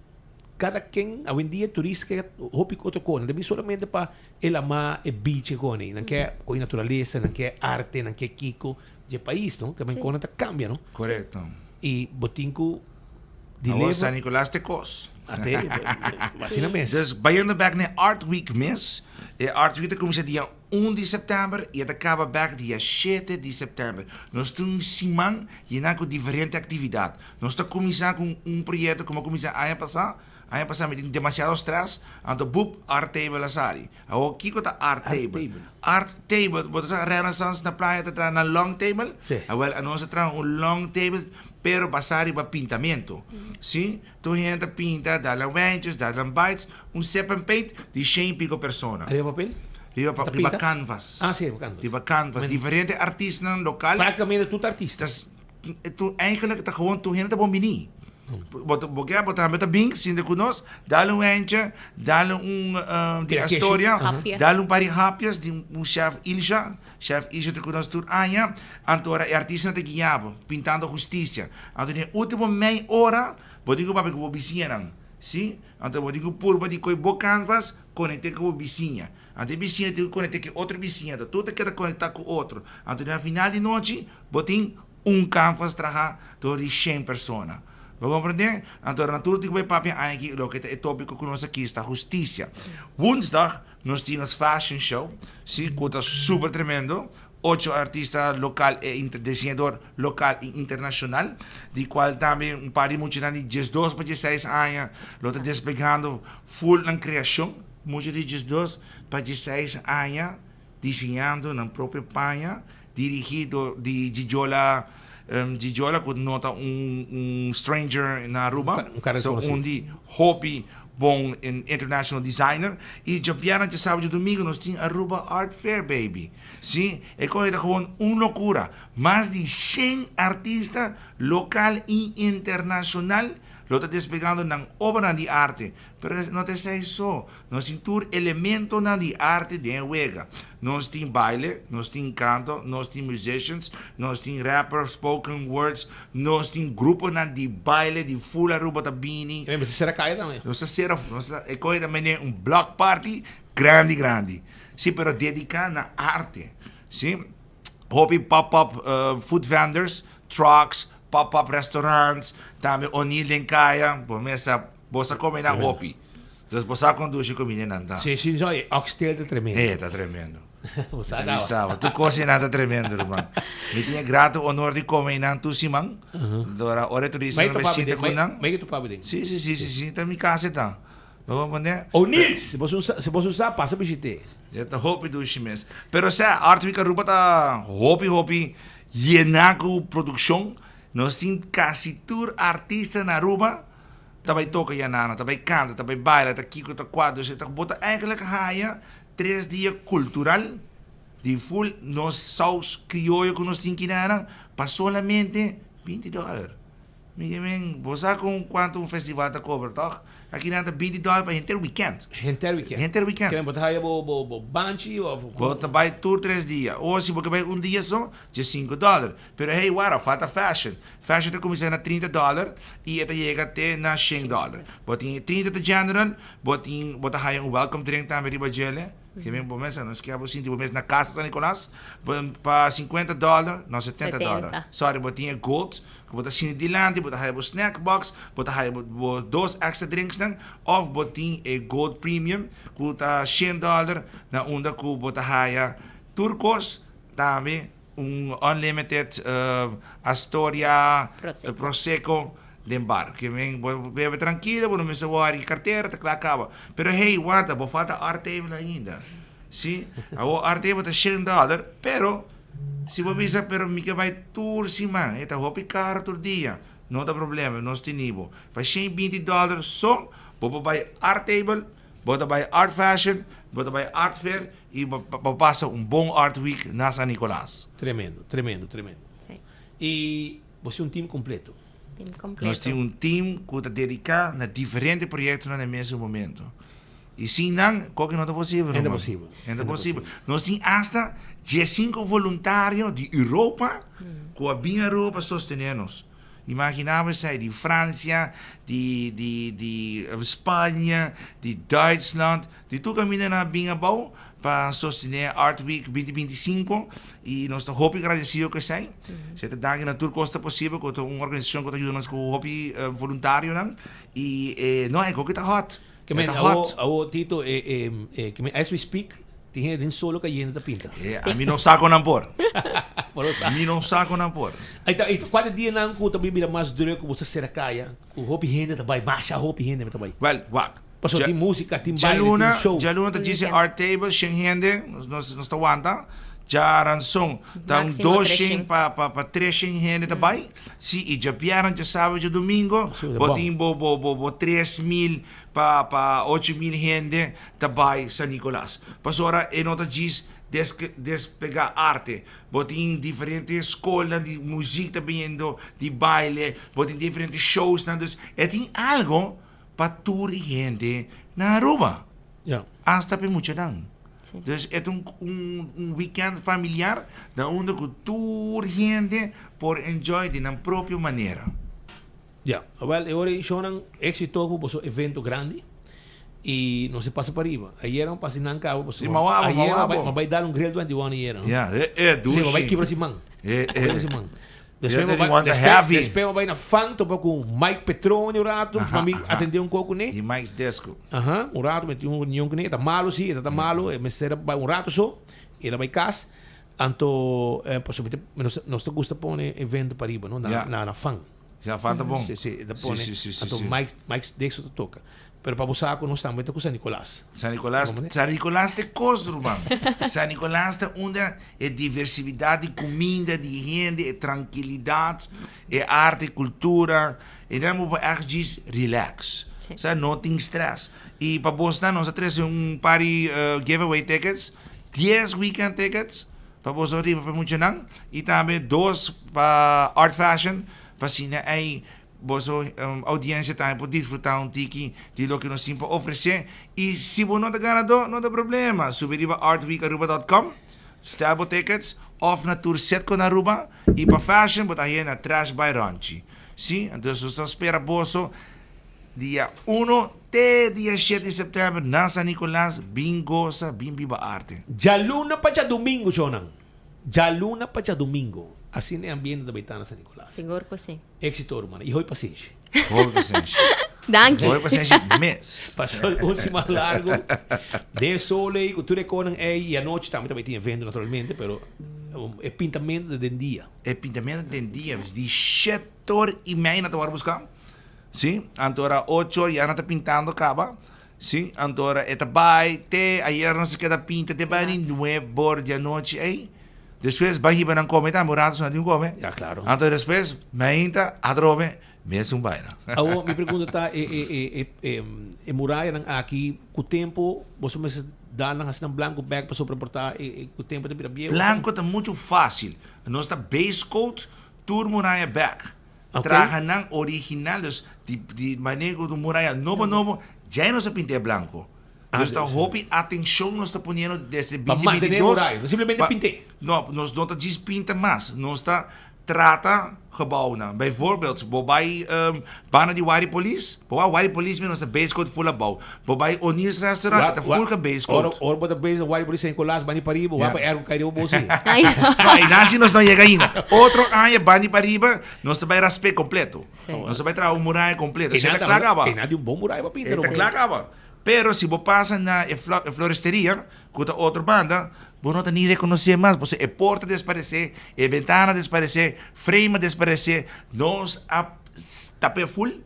cada quem, hoje em dia, turista que hopi outra coisa, não é solamente para ele amar o beach não quer com natureza, não quer arte, não quer kiko de país, não? Que a coisa cambia, não? Correto. E botinco de leva San Nicolás de Cos. Até, vacina mesmo. Dus baiando back na Art Week mês, Art Week começa dia 1 de setembro e acaba back dia 7 de setembro. Nós temos semana e com diferente atividade. Nós estamos começando com projeto como começamos a ano passado met demasiado stress aan de boep art table asari. Ako kiko ta art table. Art table, boto sa renaissance na playa ta na long table. Well, ano sa tra un long table pero basari ba pintamento. Sim? Tu gente pinta, dá wenches, dá bites, sip and paint di 100 pico persona. Arriba papel? Riba canvas. Ah, sim, canvas. Riba canvas. Diferente artiesten local. Praticamente tudo artistas. Tu eigenlijk ta gewoon tu gente bombini. Botar met bing, sin de kunos, dale um ente, dale de Queijo. Astoria, Hapje. dale um pari hapjes, die chef Ilja de kunos tur anya, antora artista te guiabo, pintando justicia. Antora último meia hora, bodigo papi com bicinan, sim? Antora bodigo purba de coi bo canvas, conecte com vizinha. Antes vizinha te conecte com outra vizinha, tu te quer conectar com outro. Antora na final de noite, botin canvas traha door 100 personas. Vamos compreender? Então, natuurlijk bij papi eigenlijk ook het tópico que nós aqui está justiça. Woensdag nós tínhamos fashion show, sim, que está super tremendo. 8 artistas local e desenhador local e internacional, de qual também par de muitos de 12 para 16 anos, lo está desplegando full na criação, muitos de 12 para 16 anos, desenhando na própria panha, dirigido de Gigiola que nota stranger na Aruba, so onde hobby bom international designer e Jabiana de sábado e domingo nós temos Aruba Art Fair, baby. Sim, é coisa gewoon loucura. Mais de 100 artistas local e internacional lo está despegando na obra de arte. Pero não te sei só, nós temos elemento na de arte de wega. Nós temos baile, nós temos canto, nós temos musicians, nós temos rappers, spoken words, nós temos grupo na de baile de full Aruba tabini. Mas será caia também? Nós será, é coisa também block party grande. Sim, pero dedicado na arte. Sim, hobby pop-up food vendors, trucks, pop-up restaurants, também onilin kaya, bosa come na hopi. Dus bosa conduz comida nanda. Sim, oxtail tá tremendo. Tá tremendo. Bosa avisava. Tu cozinha tá tremendo, irmão. Me tinha grato honor de comer na tu simang. Dora ora turista na visita com nang. Mas que tu papo dele? Sim, tá me casa tá. Vamos ver. O Nils, se você usar, passa visite. Ja, tá hopi do chimes. Pero sa arte fica rupa tá hopi yenaku produção. Nós temos quase tour artista na Aruba. Também toca Yanana, também canta, também baila, tá kiko, tá quadro. Tá bota eigenlijk haia 3 dias cultural de full nos saus criollo que nós temos que dar para solamente $20. Miguel, você com quanto festival tá cobra, tá? Aqui nada $20 para inteiro weekend. Inteiro weekend. Que botar aí bo banchi ou bota vai tour 3 dias. Ou se você vai dia só, de $5. Pero hey, wara, falta fashion. Fashion tá começando a $30 e esta chega até na $100. Botin 30 de general, bota aí welcome drink também riba gele. Que vem por mês, nós queremos sim, tipo mês na casa San Nicolás, para $50, não $70. Sorry, botinha gold, bota assim de lande, bota aí snack box, bota aí 2 extra drinks nang, of botin gold premium, que tá $100 na onda que bota aí turcos, também unlimited Astoria Prosecco. De bar, que vem bebe tranquilo, vou me soar e carteira, tá claro acaba. Pero hey, wanta, vou falta arte ainda. Sim, a arte tá $100, pero se vou pensar, pero me que vai tour cima, eta hopi caro todo dia. Não dá problema, nós temos. Para $120 só, vou vai art table, vou vai art fashion, vou vai art fair e vou passar bom art week na San Nicolás. Tremendo. Sim. E você é time completo. Nós temos team que está dedicado a diferentes projetos no mesmo momento. E se não, qualquer não é possível. É possível. Nós temos até 15 voluntários de Europa que vêm a Europa sostener-nos. Imaginava-se de França, de Espanha, de Duitsland, de todo caminho na Bingabau para sostener Art Week 2025 e nós estamos muito agradecidos que sei. Se te dá na tudo custa possível com uma organização que está ajudando com o hobby voluntário e não é que está hot. Que men, o Tito, que as we speak, tinha din solo cayendo da pinta. A mim não saco não por. A mim não saco não por. Aí quando dia não que também vira mais duro que você será caia, o hobby rende também, baixa hobby rende também. Well, what? Passou tem música, tem baile, tem show. Já Luna diz art table, sem rende, nós está aguenta. Já ransom, então 2 para 3 rende também. Se e já vieram já sábado e domingo, botim 3,000 para 8,000 rende também San Nicolás. Passou hora e nota diz despegar arte. Botin diferentes escolas de música também, de baile, botin diferentes shows. Dus het is algo para toda gente na Aruba. Ja. Hasta pe mucho dan. Dus het is un weekend familiar onde toda gente por enjoy de una propia manera. Ja, well, agora show ng exitoso po so evento grande e não se passa para arriba. Ayer não passa nang cabo, Sim, mawabo. Vai dar grade 21 ayer. Yeah, Sim, vai quebrar si man. Simang. Después vai na fang to com Mike Petroni o rato, mami atendeu pouco né. E Mike Desco. O rato met um reunião com né, tá malo sim, tá malo, mesera vai rato só, ele vai cas. Anto possivelmente nós gusta pôr evento para arriba, não na fang. Já falta bom. Sim, então Mike Dexo toca. Pero para buscar com nós também com San Nicolás. San Nicolás te Cosruban. San Nicolás te onde é diversidade de comida, de gente, é tranquilidade, é arte, cultura. E dan moet echt relax. Não tem stress. E para Boston nós temos party giveaway tickets, 10 weekend tickets para Boston River para muito não. E também 2 para Art Fashion. Pasina ay boso audiência tá por desfrutar tiki de lo que nós temos para oferecer e se você não tá ganhando não tem problema subir para artweekaruba.com stable tickets off na tour set com Aruba e para fashion botar aí na Trash by Ronchi sim então nós espera boso dia 1 até dia 7 de setembro na San Nicolás bingosa bimbiba arte já luna para domingo Jonan já luna para domingo. Assim é o ambiente da Baitana San Nicolás. Seguro que sim. Éxito, mano. E hoje paciência. Danke. Hoje paciência mês. Passou o mais largo. De sole, cultura econômica e a noite também tem evento naturalmente, pero é pintamento de dia. É pintamento de dia. De 7h30 na tua buscar. Sim. Antora 8h já não está pintando acaba. Sim. Antora é tabay, te ayer não se queda pinta, te vai em 9h da noite aí. Después va a ir a comer, está morando, no tiene come. Ya, claro. Entonces después, me entra, adrobe, me es un vaina. Mi pregunta está, muralla aqui, com o tempo, você me dá assim um blanco bag para sobreportar, com o tempo tem bien. Blanco está muito fácil. Nós está base coat, tour muralla bag. Okay. Traga ng original, de manejo do muralla novo, já não se pinte blanco. Dus dan hoop je atenção nós está poniendo desde 2022. Simplesmente pinte. Não, nós não está pinta mais. Nós está trata gebouw na. Bijvoorbeeld, bobay bana di Wari Police. Wari Police men nós base code full bouw. Bobay Onis restaurant het full base code. Or the base Wari Police em Colas bani paribo, wapa ergo kairo bosi. Aí nasi nós não chega ainda. Outro aya bani pariba, nós está vai raspe completo. Nós está vai trazer muralla completo. Você tá claro, tem nada bom muralla para pintar. Tá claro. Pero si vos pasa na floristeria, com outra banda, vos não nem reconhecer mais. Você é porta desaparecer, é ventana desaparecer, frame desaparecer. Nós tapé full,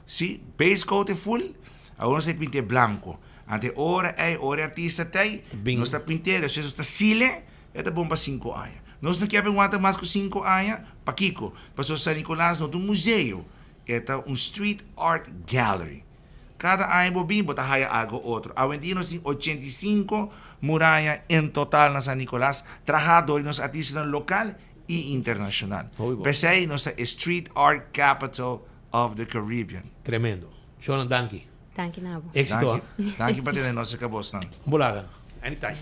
sim, base coat é full, agora você pinte branco. Ante hora artista tem, nós está pinte, depois está sile, é bom para 5 anos. Nós não queremos aguentar mais com 5 anos, para Kiko, para San Nicolás, não tem museu, é street art gallery. Cada ano bobin bota haya algo outro. Awendi nos 85 murallas em total na San Nicolás, trabajadores nos artistas local e internacional. Pensei nos street art capital of the Caribbean. Tremendo. Shonan danki. Danki nabo. Éxito. Danki para ter nossa caboça. Bulaga. Anytime.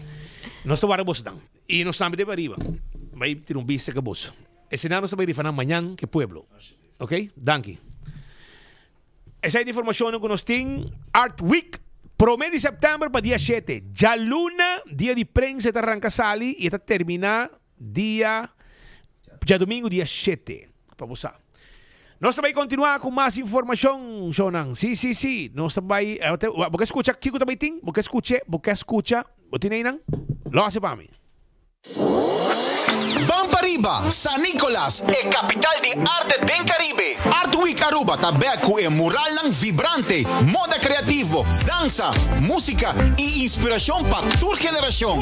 Nós estamos bos dan. E nós estamos de arriba. Vai ter bice caboça. Esse nada nós vai rifar amanhã que pueblo. Ok? Danki. Essa é a informação que nós temos. Art Week, 1 de setembro para dia 7. Já luna, dia de prensa, arranca sali e termina dia domingo, dia 7. Para você. Nós vamos continuar com mais informação, Shonan. Sim. Nós vamos... Você escuta aqui que também tem? Você escuta? Você tem aí, não? Logo se para mim. Bampariba, San Nicolas, e capital di arte del Caribe. Art Week Aruba tabeco e mural ng vibrante, moda creativo, danza, música e inspiración para tu generación.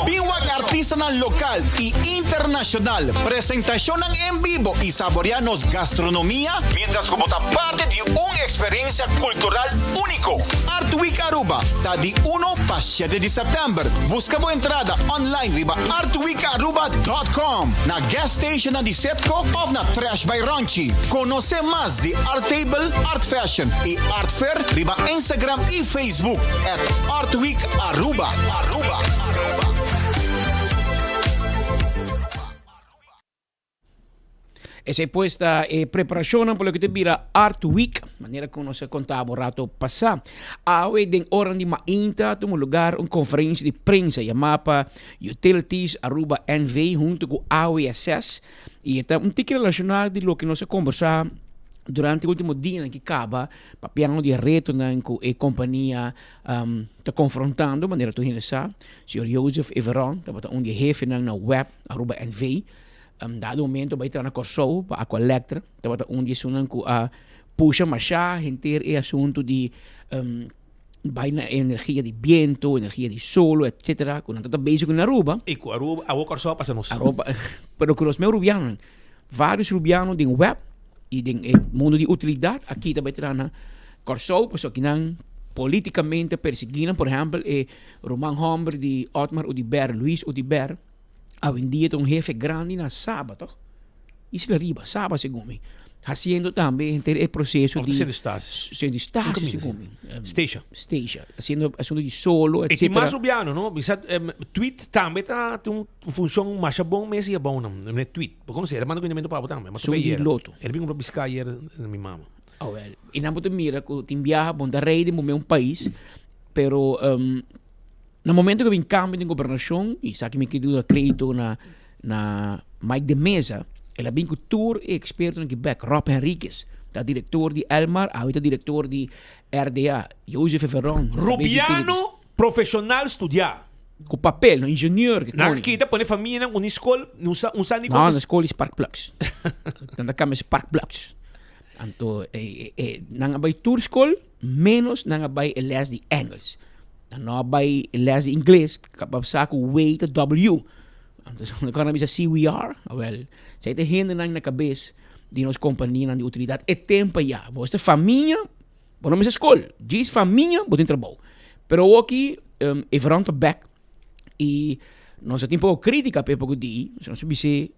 Biwag artisanal local y internacional, presentación en vivo y saboreanos gastronomía mientras como parte de una experiencia cultural único. Art Week Aruba, ta di 1 pa 7 de september. Busca mo entrada online riba artweekaruba.com, na gas station na di Setco of na Trash by Ronchi. Conoce más de Art Table, Art Fashion y Art Fair riba Instagram y Facebook at Art Week Aruba. Esa puesta preparación por lo que te vira Art Week, manera que nos contaba rato pasado. Hoy den hora de mainta, tuvo lugar una conferencia de prensa llamada Utilities Aruba NV junto con AWSS. Y está un tique relacionado de lo que nos conversado durante el último día en que acaba, papiando de reto en que companhia está confrontando, manera que tú sabes, señor Joseph Everon, está un jefe na web Aruba NV. Dado momento vai entrar na Corso para a collector, estava onde isso não puxa mais gente é assunto de vai na energia de vento, energia de solo, etc. Quando está basic na Aruba. E com a Aruba, a Corso passa nos. Aruba, pero com os meus rubianos, vários rubianos de web e de mundo de utilidade aqui também entrar na Corso, pessoas que não politicamente perseguiram, por exemplo, Roman Homber de Otmar Udiber, Luis Udiber. Hoy en día un jefe grande na sábado. Y se le arriba, sábado según haciendo también el proceso de Station, según Station, haciendo de solo, etc. E mais rubiano, no? Tweet também tá tem função mais bom, mas é bom não é tweet. Porque não sei, manda conhecimento para também, mas sobre loto. Ele vem para buscar ayer minha mama. Oh well, e não pode mira que tem viaja bom da rei de um país, pero no momento que vem cambio de governação, e sabe que me quedo acredito na Mike de Mesa, ele vem com tour e experto no Quebec, Rob Henriquez, da diretor de Elmar, ahorita diretor de RDA, Joseph Ferron. Rubiano, profissional estudar. Com papel, engenheiro. Na kita põe família na escola, não sabe nem como. Não, na escola é Spark Plugs. Tanta cama é Spark Plugs. Então, não abay tour school, menos não abay les de Engels. Não abay les de inglês, kapag sa ko way to W. Então, quando nós CWR, well, sa ite hindi na cabeça de nos companhia de utilidade é tempo já. Você família, bom nome é escola. Diz família, botem trabalho. Pero aqui, everante back e nós temos pouco crítica para pouco de, nós sabemos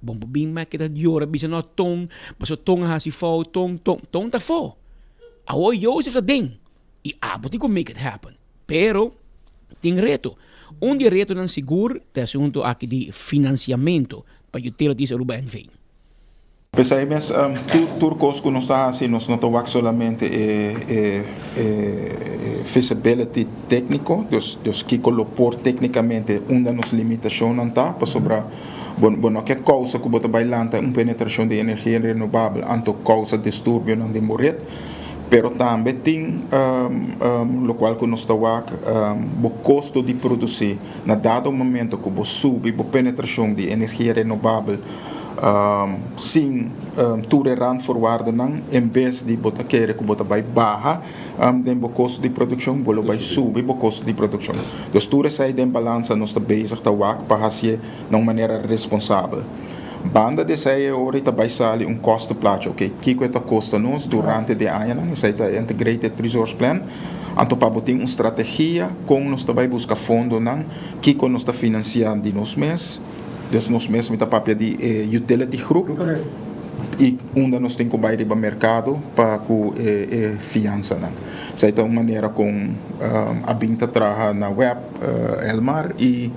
bom bem mais que tá de hora, bisa no tong, paso tong ha si fo, tong tá fo. Awo Joseph tá den. E botem como make it happen. Pero tem reto. De reto não seguro é assunto aqui de financiamento para utilities Aruba NV. Pensei mesmo, turcos que nós está assim, nós não estamos solamente feasibility técnico, dus que colocou tecnicamente uma das limitações não está para sobrar. Bom, que causa que bota bailanta penetração de energia renovável, anto causa distúrbio não demorar. Pero também tem o qual que nós estamos o custo de produzir na dado momento que você sube a penetração de energia renovável sem tolerante forward em vez de botar querer que botar vai barra o custo de produção bolo vai subir o custo de produção. Dus tudo sai de balança nós estamos bezig te werk para fazer de uma maneira responsável. Banda de sei ahorita vai sair custo plaatje. Ok, kiko ita custa nós durante de ano, isso é integrated resource plan. Anto para botar uma estratégia com nós também buscar fundo não, kiko nós está financiando de nós mês. Dus nós mesmo está papel de utility group. E nós tem que ir para o mercado para com fiança não. Isso é uma maneira com a binta traga na web Elmar e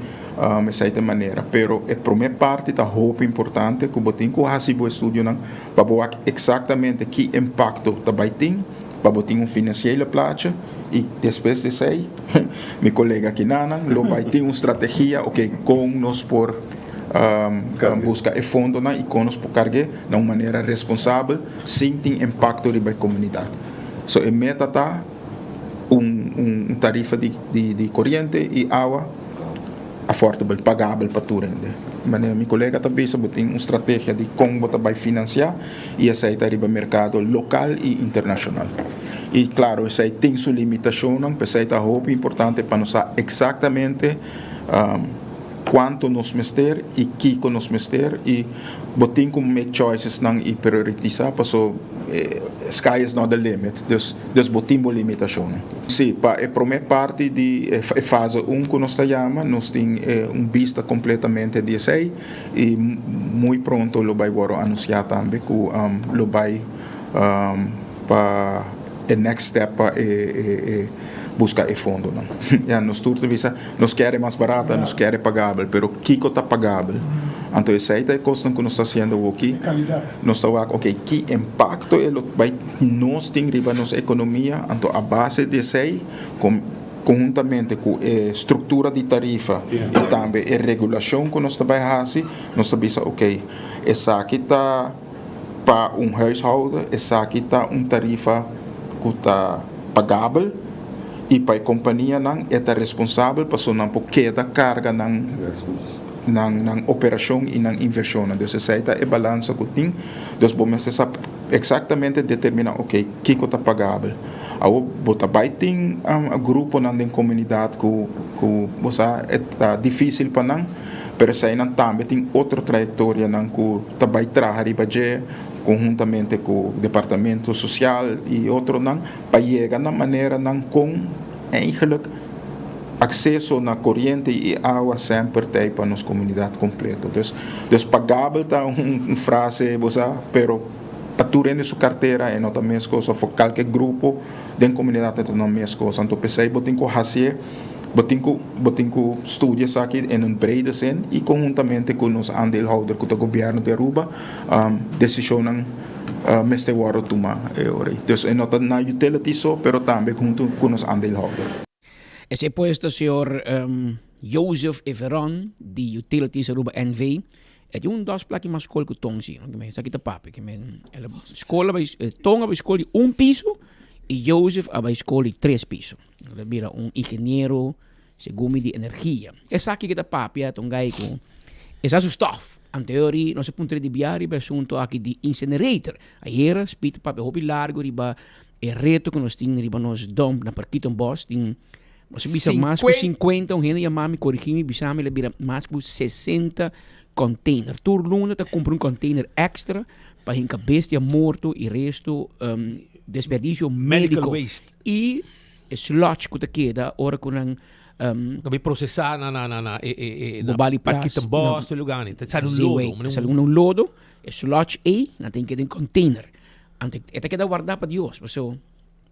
essa é a maneira, pero a primeira parte da roupa importante que botem com o estudo não para ver exatamente que impacto também tem, para botar financeiro plaatje e depois de sei, meu colega aqui não, vai ter uma estratégia, ok, com nós por buscar fundo e com nós por carregar de uma maneira responsável, sem ter impacto na comunidade. So a meta tá tarifa de corrente e água affordable, pagável para tudo. Meu colega também tem uma estratégia de como vai financiar e aceitar o mercado local e internacional. E claro, isso aí tem sua limitação, mas é muito importante para nós saber exatamente quanto nos mester e que nos mester e botem como make choices e priorizar, porque sky is not the limit, dus botem uma limitação. Sim, para a primeira parte de fase 1 que nós chamamos, nós temos vista completamente de SEI e muito pronto lo vai anunciar também que lo vai para o next step buscar o fundo. Nós nós queremos mais barato, nós queremos pagável, mas Kiko está pagável. Então, essa é a coisa que nós estamos fazendo aqui. Nós estamos ok, que impacto ele vai nós ter na nossa economia, então a base desse aí, conjuntamente com a estrutura de tarifa e também a regulação que nós estamos fazendo, nós estamos ok, essa aqui está para huishouden, essa aqui está tarifa que está pagável, e para a companhia não é responsável para não porque da carga na operação e na inversão. Então, essa é a balança que tem. Então, você sabe exatamente determinar, ok, que está pagável. Você vai ter um grupo na comunidade que é difícil para não, mas também tem outra trajetória que vai trazer conjuntamente com o departamento social e outro para chegar na maneira com eigenlijk acesso na corrente e água sempre tem para nossa comunidade completa. Dus pagável está uma frase, pero para tu render sua carteira é não a mesma coisa, for qualquer grupo da comunidade é não a mesma coisa. Então pensei botem com fazer botem com estudos aqui em brede zin e conjuntamente com os aandeelhouder com o governo de Aruba decisão meste worden tomar. Dus não na utility só, pero também junto com os aandeelhouder. Esse puesto, senhor Joseph Everon, de Utilities Aruba NV, é de dos plaques mais escola que o Tom sim, que isso aqui tá papo, que ela escola vai Tom vai escolher piso e Joseph vai escolher 3 pisos. Ele vira engenheiro segundo de energia. Essa aqui que tá papo, é um gai com essa stuff. Em teoria, nós ponto de biari assunto aqui de incinerator. Aí era spit papo hobby largo riba é reto que nós temos riba nos dump na Parquito Boss tem você bisa mais que 50, gente e mami corrigir bisa me vira mais que 60 container. Turluna tá compra container extra para hinca bestia morto e resto desperdício médico waste. E slot que te queda ora com Kami processar na Bali Parquito Boss, no lugar. Sai um lodo, slot A, na tem que ter container. Ante eta queda guardar para Dios, so um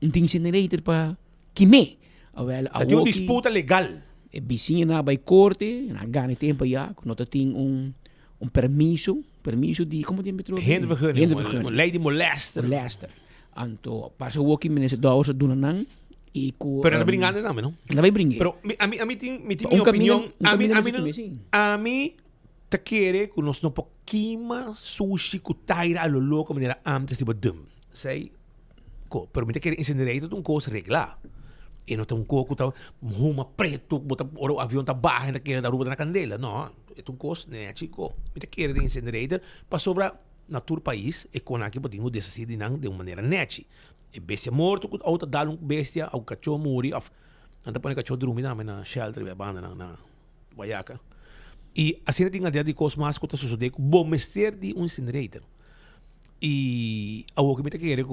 incinerator para queimar. Tem uma disputa legal. E vizinha na vai corte, na gane tempo já, quando tem permiso de como tem metro. Hendervergunning, lei de molester. Anto para o que menese doos do nan e ku pero na bringando namin no na vai bringue pero a mim tem minha opinião a mim te quere que nós não pouquinho sushi ku taira a lo louco maneira antes de badum sei ko pero me te quere incinerator coisa reglar e não tem coco tá uma preto bota o avião tá barra ainda quer dar ruba na candela não é coisa né chico me te quere de incinerator para sobra na tur país e com aqui podemos decidir não de uma maneira neti e bestia morto com outra dar bestia ao cachorro morrer of anda põe cachorro dormir na shelter e banda na Guaiaca e assim tem a ideia de coisas mais que está sucedendo com bom mestre de incinerator e ao que me quer que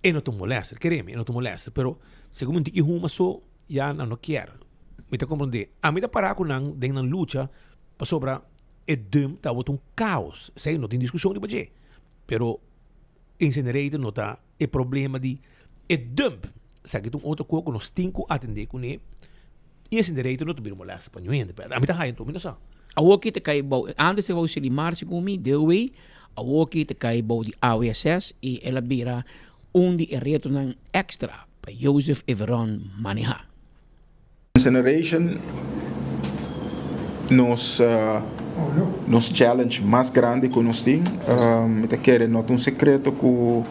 e não te molesta queremos e não te molesta pero segundo me que uma só já não quer me te compreender a mim tá parar com não de na luta para sobra e dum tá caos sei não tem discussão de budget pero incinerator não tá é problema de e dump sabe que outro coco nós cinco atender com ele e incinerator não te vira molesta para ninguém a mim tá aí então me não sabe a woki te cai bom antes eu vou se limar se comi deu way a woki te cai bom de AWSS e ela vira de retorno extra para Joseph Everon manejar incineration nos challenge mais grande que nós temos me quer não secreto que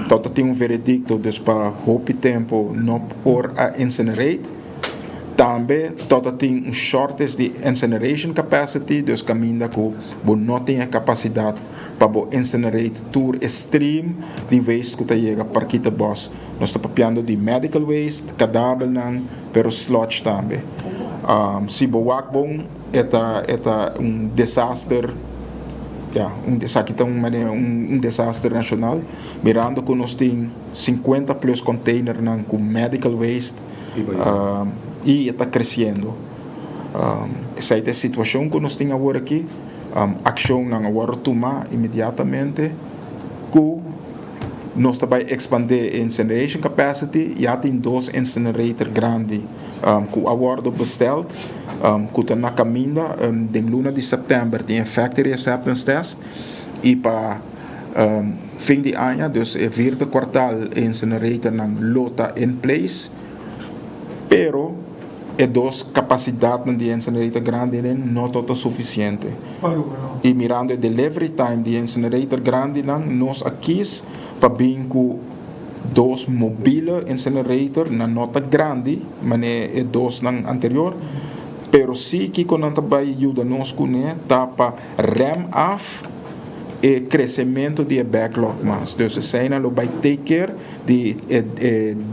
todo tem veredicto para pouco tempo não por a incinerate Também tot tem shortage de incineration capacity, dus caminda que não tem a capacidade para incinerate tour extreme de waste que chega para aqui bos. Nós estamos papiando de medical waste, cadáver não, pero sludge também. Se boak bom, é desastre. Um desastre nacional, mirando que nós temos 50 plus containers com medical waste e está crescendo. Essa é a situação que nós temos agora aqui. Ação não agora tomar imediatamente que nós também expandir a incineration capacity. Já tem 2 incinerators grandes que agora besteld. Que está na caminho, de luna de setembro, tem a factory acceptance test. E para fim de ano, dus é vierde quartal, incinerator na lota in place. Pero, é 2 capacidades de incinerator grande não total suficiente. E mirando o delivery time de incinerator grande, nós aqui para bem com 2 mobile incinerator na nota grande, mas é 2 na anterior. Pero sim que quando também ajuda nós com tá para ram off e crescimento de backlog mas então se não vai take care de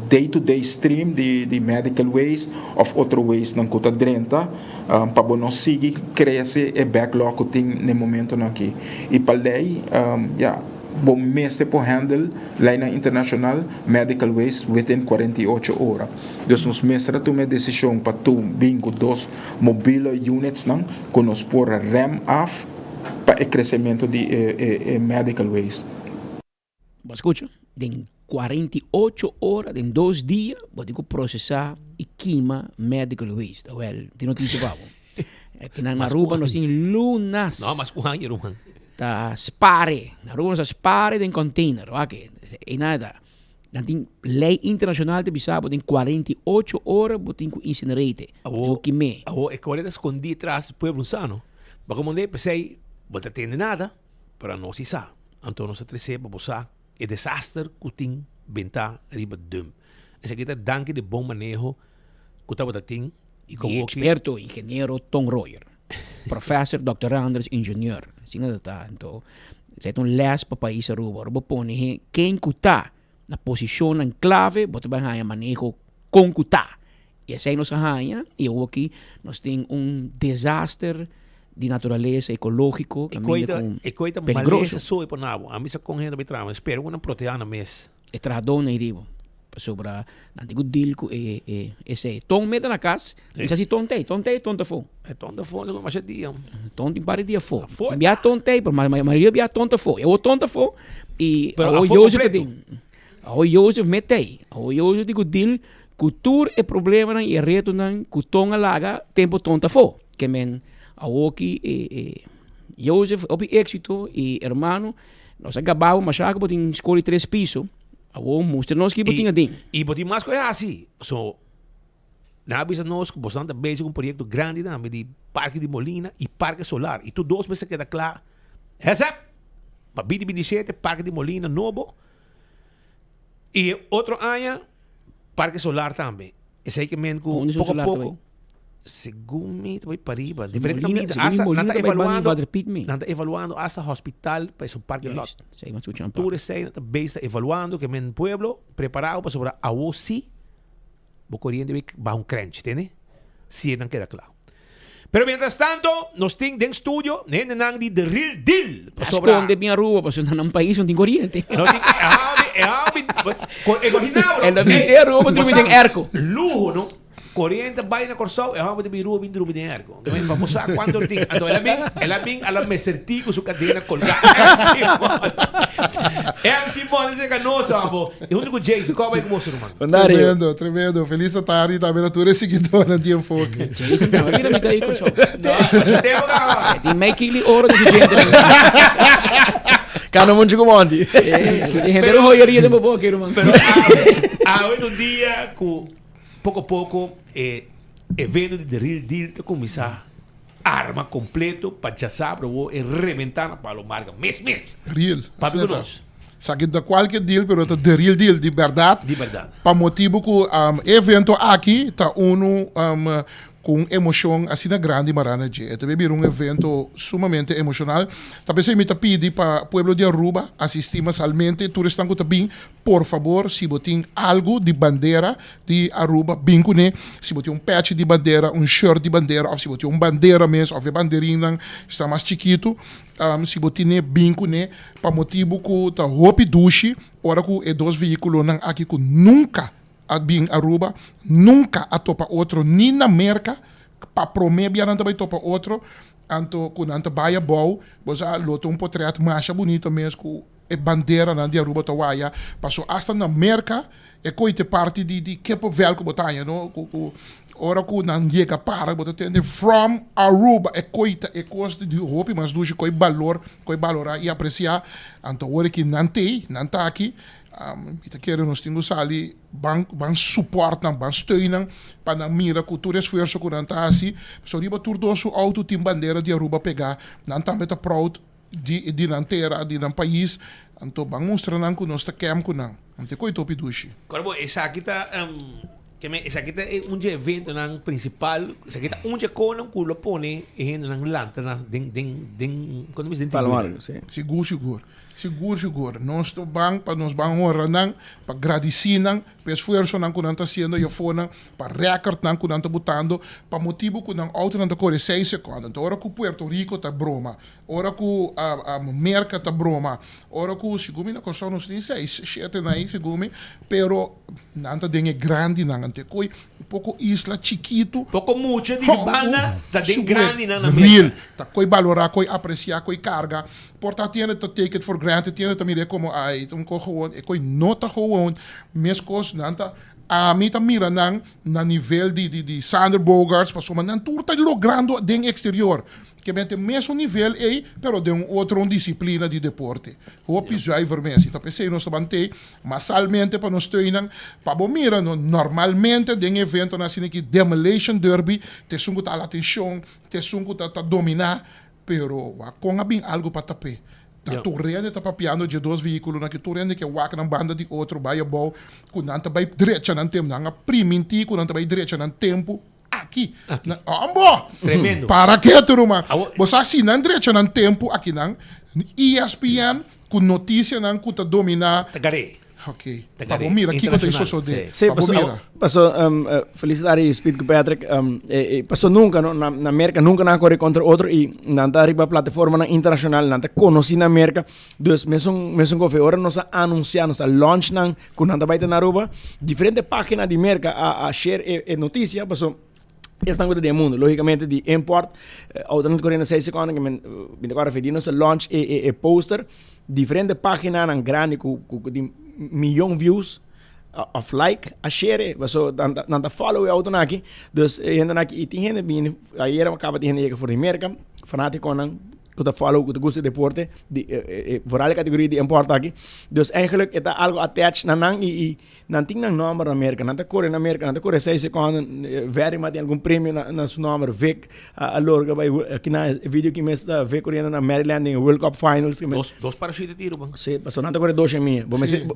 day-to-day stream de medical waste of outro waste não conta drenta para não seguir crescer e backlog que tem no momento aqui e para lei bom mês por handle lei internacional medical waste within 48 horas. Então nós mestra tomar decisão para tu bem com 2 mobile units não que nós por ram off para o crescimento de medical waste. Mas escucha, em 48 horas, em 2 dias, vou ter que processar e queima medical waste. Well, tem notícia para aqui na Aruba nós temos lunas. Não, mas com hanho, Ruman. Tá spare, na Aruba nós spare de container, ok? E nada. Dan tem lei internacional de bisabo em 48 horas botem que incinerate. O que me? É que agora escondi atrás do pueblo sano. Mas como eu pensei, não tem nada, para não se sabe. Então nós recebemos para você é desastre que tem venta riba dum. Esse aqui é danke de bom manejo que tá tem e como experto engenheiro Tom Royer. Professor, doutoranders, engineer. Sino data então, é um les para país Aruba. Aruba põe quem cuta na posição em clave, bota bem a manejo com cuta. E assim nós arranha e aqui nós temos desastre de natureza ecológico e coisa peligroso. Sou por nabo. A mim se correndo bem trama. Espero uma proteína mês. É tradão na iribo. Sobre antigo deal esse tom meta na casa. Isso assim tontei fo. É tonta fo, não mais dia. Tonta para dia fo. Bia tontei, mas Maria bia tonta fo. Eu tonta fo e o Joseph tem. O Joseph metei. O Joseph digo deal cultura é problema na e reto na cutonga laga tempo tonta fo. Que men Aoki Joseph opi éxito e hermano nós acabamos mas já botin escola 3 pisos awo mostra nós que botin adin e botin mais coisa assim so na bisa nós que bastante basic um projeto grande na de parque de Molina e parque solar e tu 2 meses queda claro essa para 2027 parque de Molina novo e outro ano parque solar também esse aí que men com pouco a pouco segundo me vai para riba diferente caminho está evaluando hasta hospital para su parque lot tú está evaluando que men pueblo preparado para sobre a si bo corriente va un crunch tiene si não queda claro pero mientras tanto nos tem den estudio nang di the real deal sobre onde minha rua para não país não tem corriente não tem imaginado el inteiro não tem erco lujo não corriente vai na Corsão é uma de biru vindru de ergo também vamos a quando tem então ela bem ela me certifica sua cadeira colgada é Simone diz que não sabe é o único jeito como é que você mano tremendo feliz tarde também na tua seguidora de enfoque Jason não vai me daí Corsão tem make ele hora de gente Cano muito comande gente não jogaria de bobo quero mano pero a hoje um dia com pouco a pouco evento de real deal que começar arma completo para já sabe e reventar para o marca mês real para nós Sabe da qualquer deal, pero the real deal, de verdade. De verdade. Para motivo que evento aqui tá com emoção assim na grande marana de. Então é um evento sumamente emocional. Também se me pedi para o pueblo de Aruba assistir masalmente. Turistas que também, por favor, se botem algo de bandeira de Aruba, bem com né. Se botem patch de bandeira, shirt de bandeira, ou se botem bandeira mesmo, ou bandeirinha está mais chiquito. Se botem bem com né, para motivo que tá roupa duche, ora que é dois veículos aqui que nunca bem Aruba, nunca a topa outro, nem na América, para prometer não vai topa outro, anto quando anta baia bom, você lotou portrait mais bonito mesmo, com a bandeira de Aruba Tawaia, passou hasta na América, é coite parte de que velco botanha, não? Ora que não chega para, você tem from Aruba, é coita, é costa de roupa, mas duche coi valorar e apreciar, anto ora que não tá aqui. Kita quero nós temos ali ban suportam, ban steunen para mira cultura esforço que não tá assim, só riba turdoso auto tem bandeira de Aruba pegar, não tá meta proud de não terra, de não país, então ban mostrar não que nós tá quem que não, ante coi topi dushi. Corbo, essa aqui tá essa aqui é evento principal, essa aqui tá cono culo pone nang lanta quando me senti Palomar, sim. Seguro. Nós para nos honrar não, para agradecer não, para esforço não que não está sendo e fona, para record não que não está botando, para motivo que não auto não está correndo 6 segundos. Então, hora que Puerto Rico está broma, hora que a América está broma, hora que segumi na construção nos tem 6, 7 não segumi, pero não está dentro grande não, ante coi um pouco isla chiquito, pouco mucho de banda, está dentro grande não na real, tá coi valorar, coi apreciar, coi carga, portanto tiene to take it for granted, tiene também como ai, então gewoon, coi nota gewoon, mescos nanta a mim mira na nível de Sander Bogarts, passou mas não tudo está logrando dentro exterior. Que mente mesmo nível aí, pero de outra disciplina de deporte. Hope já é vermelho. Então pensei nós mantém, massalmente para nós treinar, para bom mira normalmente de evento na assim que demolition derby, te sungo tá atenção, te sungo tá dominar, pero com bem algo para tapar. Da torrente tá papiando de dois veículos na que torrente que wak na banda de outro baia bom, com nanta vai direita na tempo, na priminti com nanta vai direita na tempo. Aqui. Tremendo. Para que turma? Você assina direito no tempo aqui não. ESPN com notícia não que tá dominar. Tagare. Ok. Pabo mira aqui que tem só de. Sim, passou felicidade Speed com Patrick. Passou nunca na América nunca na corre contra outro e não tá arriba plataforma internacional não tá conheci na América. Dus mesmo que agora nós anunciar nós launch não com não tá vai na Aruba diferente página de América a share notícia passou. Estão com o mundo, logicamente, de import, outros correndo 6 segundos, que agora fedimos launch e poster, diferentes páginas grande com milhão views, of like, a share, so dan follow auto aqui, dus gente aqui e tem gente bem, aí era acaba de gente que for de América, fanático não, que tá follow, que gosta de deporte, de vooral categoria de import aqui, dus eigenlijk é algo attached na nang e não tem número na América, não tá corre na América, não tá corre 6 segundos, very mas tem algum prêmio na seu número, vec a lorga vai aqui na vídeo que mesmo vec correndo na Maryland em World Cup Finals, dos parachutes tiro, bang. Sim, passou não tá corre 2 em minha,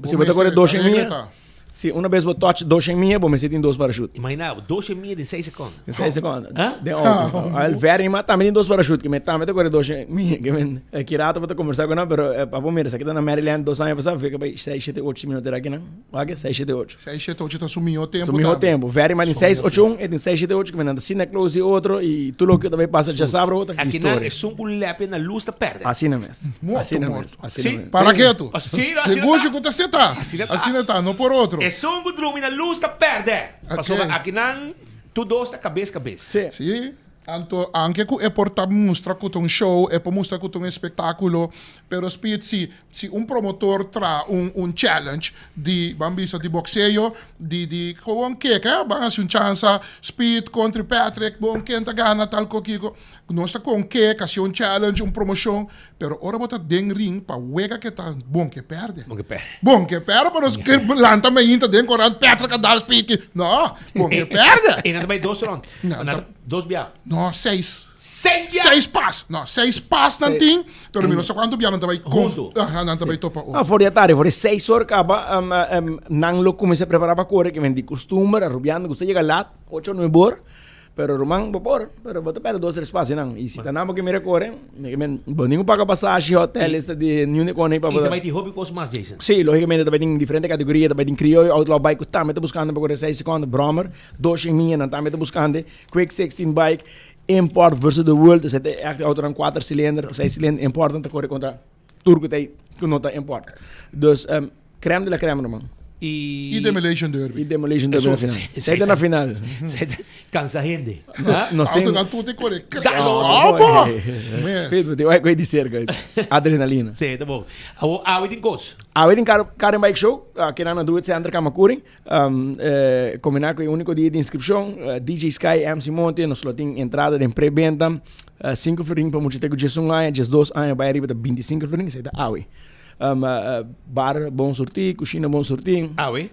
se você corre 2 em minha. Se uma vez você touch 2 em minha, você tem 2 parachutes. Imagina, 2 em minha de 6 segundos. De 6 segundos. De outro. Very mas também tem 2 parachutes, que me também corre 2 em minha, que me aqui rato para conversar com não, pero papo mira, se aqui na Maryland 2 anos passado, fica bem 6, 7, 8 minutos aqui não. Olha, 6, 7, 8. 6, 7, 8 tá sumiu o tempo. Sumiu o tempo. Very mas em 6, 8, 1, e tem 6, 7, 8 que me anda cine close outro e tudo que também passa já sabe outra história. Aqui não é só um lepe na luz da perde. Assim não mesmo. Assim não mesmo. Sim. Para quieto. Assim negócio que você tá. Assim tá, não por outro. É só um drum na luz da perde. Passou aqui não tudo está cabeça. Sim. Anto anche que é portar mostra que um show, é para mostrar que um espetáculo, pero speed se promotor tra challenge de bambisa de boxeio, de gewoon que van a chance speed contra Patrick, bom quem tá gana tal coquico, nós tá com que challenge, promoção, pero ora bota den ring para wega que tá bom que perde. Bom que perde para nós que lanta me inta den coran Patrick dar speed. Não, bom que perde. E não vai 2 rounds. 2 biar. No, 6. 6 pas. No, 6 pas nanting. Pero mira, quanto biano também não também topa. For die tarde, voor de 6 horas acaba, nang lo comecei a preparar para correr, que vem de costume, arrubiando, você chega lá, 8 ou 9 horas, pero rumang vapor, pero bota para 2 espaços nang. E se tá na que mira correr, men boninho paga passagem, hotel, esta de Unicone para. E também tem hobby com mais, Jason. Sim, logicamente também tem diferente categoria, também tem crioulo, outlaw bike, que tá buscando para correr 6 segundos, Brommer, 2 em minha, não tá buscando, quick 16 bike, import versus the world, você tem auto dan 4 cilindros, 6 cilindros, importante correr contra turco que não tá import. Dus crème de la crème, irmão. E Demolition Derby. E Demolition Derby na final. Sai na final. Cansa gente. Nós temos tudo em correr. Vai coisa de cerca. Adrenalina. Sim, tá bom. A Wedding Coast. A Wedding Car Bike Show, que na do Center Kamakuri. Combinar com o único dia de inscrição, DJ Sky, MC Monte, nós temos entrada em pré-venda, 5 florinhos para muito tempo de Jesus lá, just 2 anos vai arriba de 25 florinhos, sai da Awe. Bar bom sortir, cozinha bom sortir. Awe.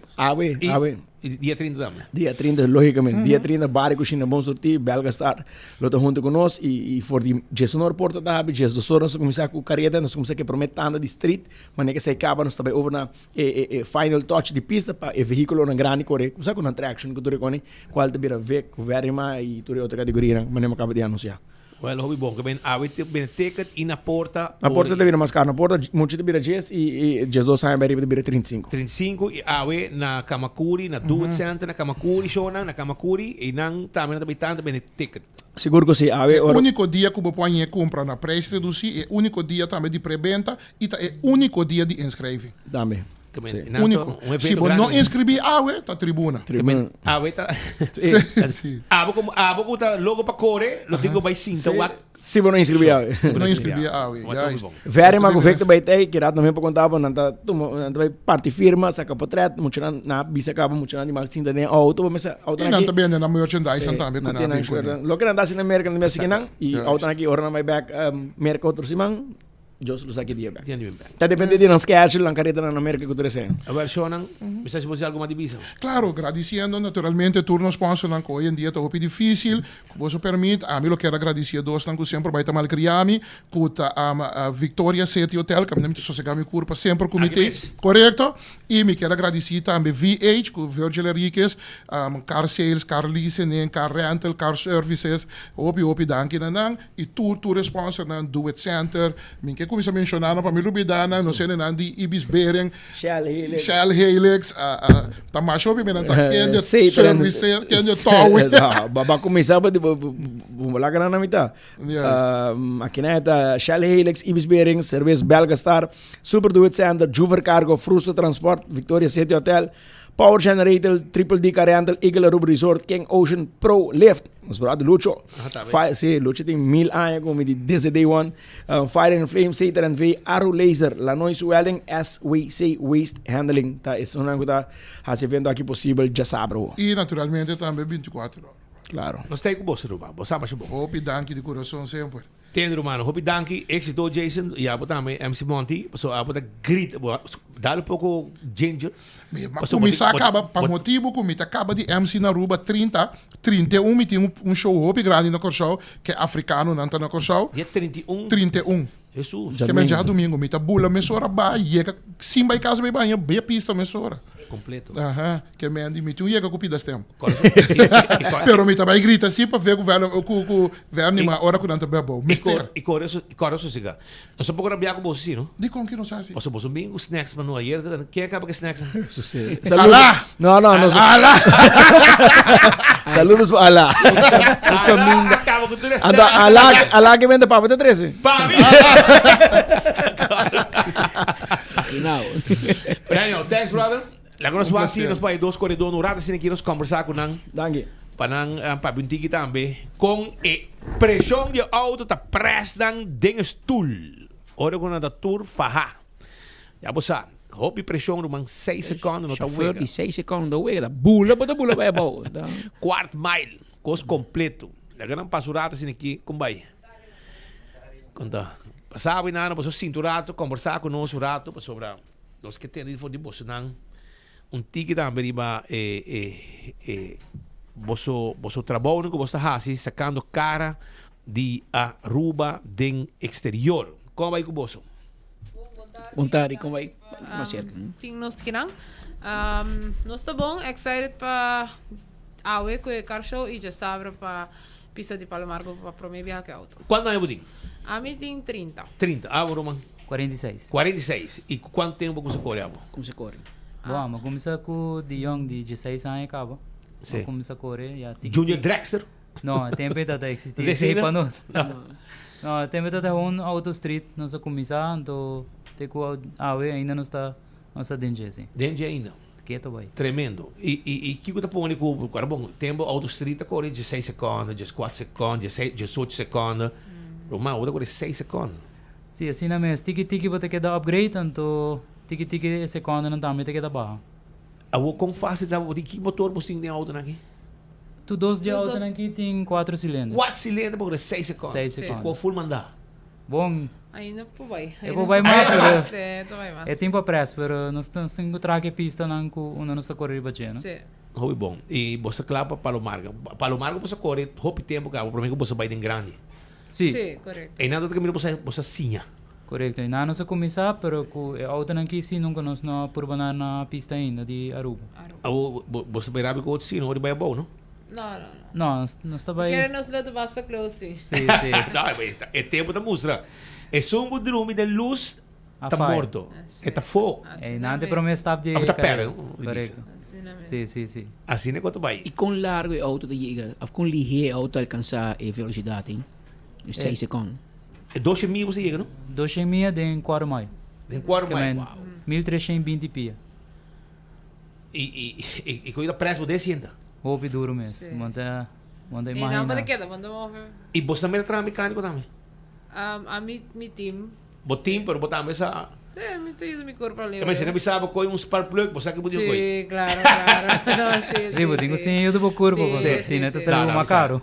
Dia 30 também. Dia 30, logicamente. Dia 30, bar e cozinha bom sortir, Belgastar. Lota junto conosco e for de Jesus Porta da Habi, Jesus nós começamos com carreta, nós começamos a prometer de street, mas nem que sai acaba, nós também over na final touch de pista para o veículo na grande correr. Começar com uma traction que tu recone, qual te vira ver, verima e tu outra categoria, mas nem acaba de anunciar. Well, hobby bom, que ben ticket e na porta. Na porta te vira mais caro, na porta muito te vira 10 e 2 anos vai te vira 35. 35 e awe na Kamakuri, na Do It Center, na Kamakuri Shona, na Kamakuri e nang também na habitante ben ticket. Seguro que sim, awe. O único dia que você pode comprar na preço reduzido, é o único dia também de pré-venda e é o único dia de inscrever. Também. Único. Se você não inscrever, tá tribuna. Awe tá. Abo tá logo para correr, lo tenho vai sim, então se você não inscrever, não inscrever, Very mas o feito vai ter que ir também para contar, não tá vai parte firma, saca portrait, muito na bisa acaba muito na de mal sim da auto, mas auto aqui. E não também na merchandise também com na. Lo que anda assim na América, na seguinte e auto aqui ora na my back, América outro simang. Jos lu sakit dia back. Tá depende de nós que acha lá careta na América que tu recém. A versão não, se você algo mais difícil. Claro, agradecendo naturalmente turno sponsor não que hoje em dia tá muito difícil, que você permite, a mim lo quero agradecer a dois não que sempre vai tomar criami, que a Victoria City Hotel, que me sossegar me curva sempre comitê, correto? E me quero agradecer também VH, com Virgil Enriquez, car sales, car leasing, car rental, car services, opi danke nanang, e tour sponsor nan Do It Center, me que começa a mencionar para mim Lubidana, não sei nem de Ibis Bering, Shell Helix, Tamasho me não tá quente services, quente tower. Baba começava de lá que na mitad. Aqui neta Shell Helix, Ibis Bering, Service Belgastar, Super Do It Center, Juver Cargo, Frusto Transport, Victoria City Hotel, Power Generator, Triple D Car Rental, Eagle Aruba Resort, King Ocean Pro Lift. Nos brado Lucho. Sim, Lucho tem 1000 anos como de desde day one. Fire and Flame, Sater and V, Arrow Laser, Lanois Welding, SWC Waste Handling. Tá, isso não é que tá fazendo aqui possível, já sabe. E naturalmente também 24 horas. Claro. Nós temos com você, Ruba. Você sabe, bom. Hope danke de coração sempre. Tendo, Romano. Hope danke. Éxito, Jason. E abo também MC Monty. So, abo da grit. Dá um pouco ginger. Mas começar acaba, para motivo, comita acaba de MC na Aruba 31, me tem um show Hope grande na Corsau, que é africano, não está na Corsau. Dia 31. 31. Jesus. Que é já domingo, me tá bula, mesora, ba, e sim, vai casa, vai banho, bem pista, mesora. Completo. Aham, que me andi, me tu ia com pidas tempo. Pero me também grita assim para ver o verno, uma hora que não tá bem bom. E com isso siga. Nós só pouco rabiar com você, não? De como que não sabe? Você botou bem os snacks para não ayer, quem acaba com snacks? Alá! Não, alá! Saludos para Alá. Acaba com tudo isso. Alá que vende papa de 13. Para mim. Não. Daniel, thanks brother. Lago nós vamos assim, nós vai 2 corredores no rato assim que nós conversar com nang. Danke. Para nang pabintigi também com pressão de auto tá prestan den stoel. Ora com nada tour faha. Já você hope pressão rumang 6 segundos no tá wega. 6 segundos da wega. Bula vai bom. Quart mile, cos completo. Lago nang pasurata assim aqui com vai. Conta. Passava e nada, passou cinturato, conversar com nós rato, sobre nós que tem de você não ticket também para você trabalho que você faz sacando cara de Aruba den exterior. Como vai com você? Vontade, como vai? Ting nos kinang. Nós tá bom, excited para awe com o car show e já sabe para pista de Palomargo para promover viajar que auto. Quanto é o budinho? A mim tem 30. 30. Ah, Roman? 46. 46. E quanto tempo você corre? Como se corre? Bom, mas começa com o de Young de 16 anos e acaba. Sim. Começa a correr. Junior Dragster? Não, tempo está existir. Desde para nós. Não, tempo está um auto street. Nós começamos, então tem que ainda não está dentro assim. Dentro ainda? Quieto vai. Tremendo. E que você põe com o bom tempo auto street a correr 16 segundos, 14 segundos, 18 segundos. Romano, você corre 6 segundos. Sim, assim na mesma. Tiki você quer dar upgrade, então tiki segundo não também tem que dar barra. Como fácil tá? Que motor você tem auto aqui? Tu dois de auto aqui tem 4 cilindros. 4 cilindros para 6 segundos. 6 segundos. Com full mandar. Bom. Ainda por vai. Vai mais, é tempo a pressa, mas nós temos que trazer a pista não com o nosso correr bacana. Sim. Muito bom. E você clava para Palomargo. Palomargo você corre hope tempo que para mim você vai em grande. Sim, correto. E nada caminho você sinha. Correto. E não nós começar, pero com o auto aqui sim nunca nós não purbanar na pista ainda de Aruba. Você vai rápido com o outro sim, não vai bom, não? Não, nós está bem. Queremos lá do basta close. Sim. Não, é tempo da mostra. É só um drume de luz está morto. Está fogo. E nada promessa de after pera. Correto. Sim. Assim é quanto vai. E com largo o auto de chega, com ligeiro auto alcançar a velocidade, 6 segundos. 12 mil você chega, não? 12 mil de 4 maio. De 4 maio, uau. 1320 pia. E coisa pressa desse ainda? Houve duro mesmo. Manda imagina. E não pode quedar, manda mover. E você também é mecânico também? A mi team. O team, pero botar essa... me tenho meu corpo ali. Mas você não precisava com um spark plug, você que podia com Sim, claro. Não, sim, tenho sim eu do corpo, sim, né? Tá sendo mais caro.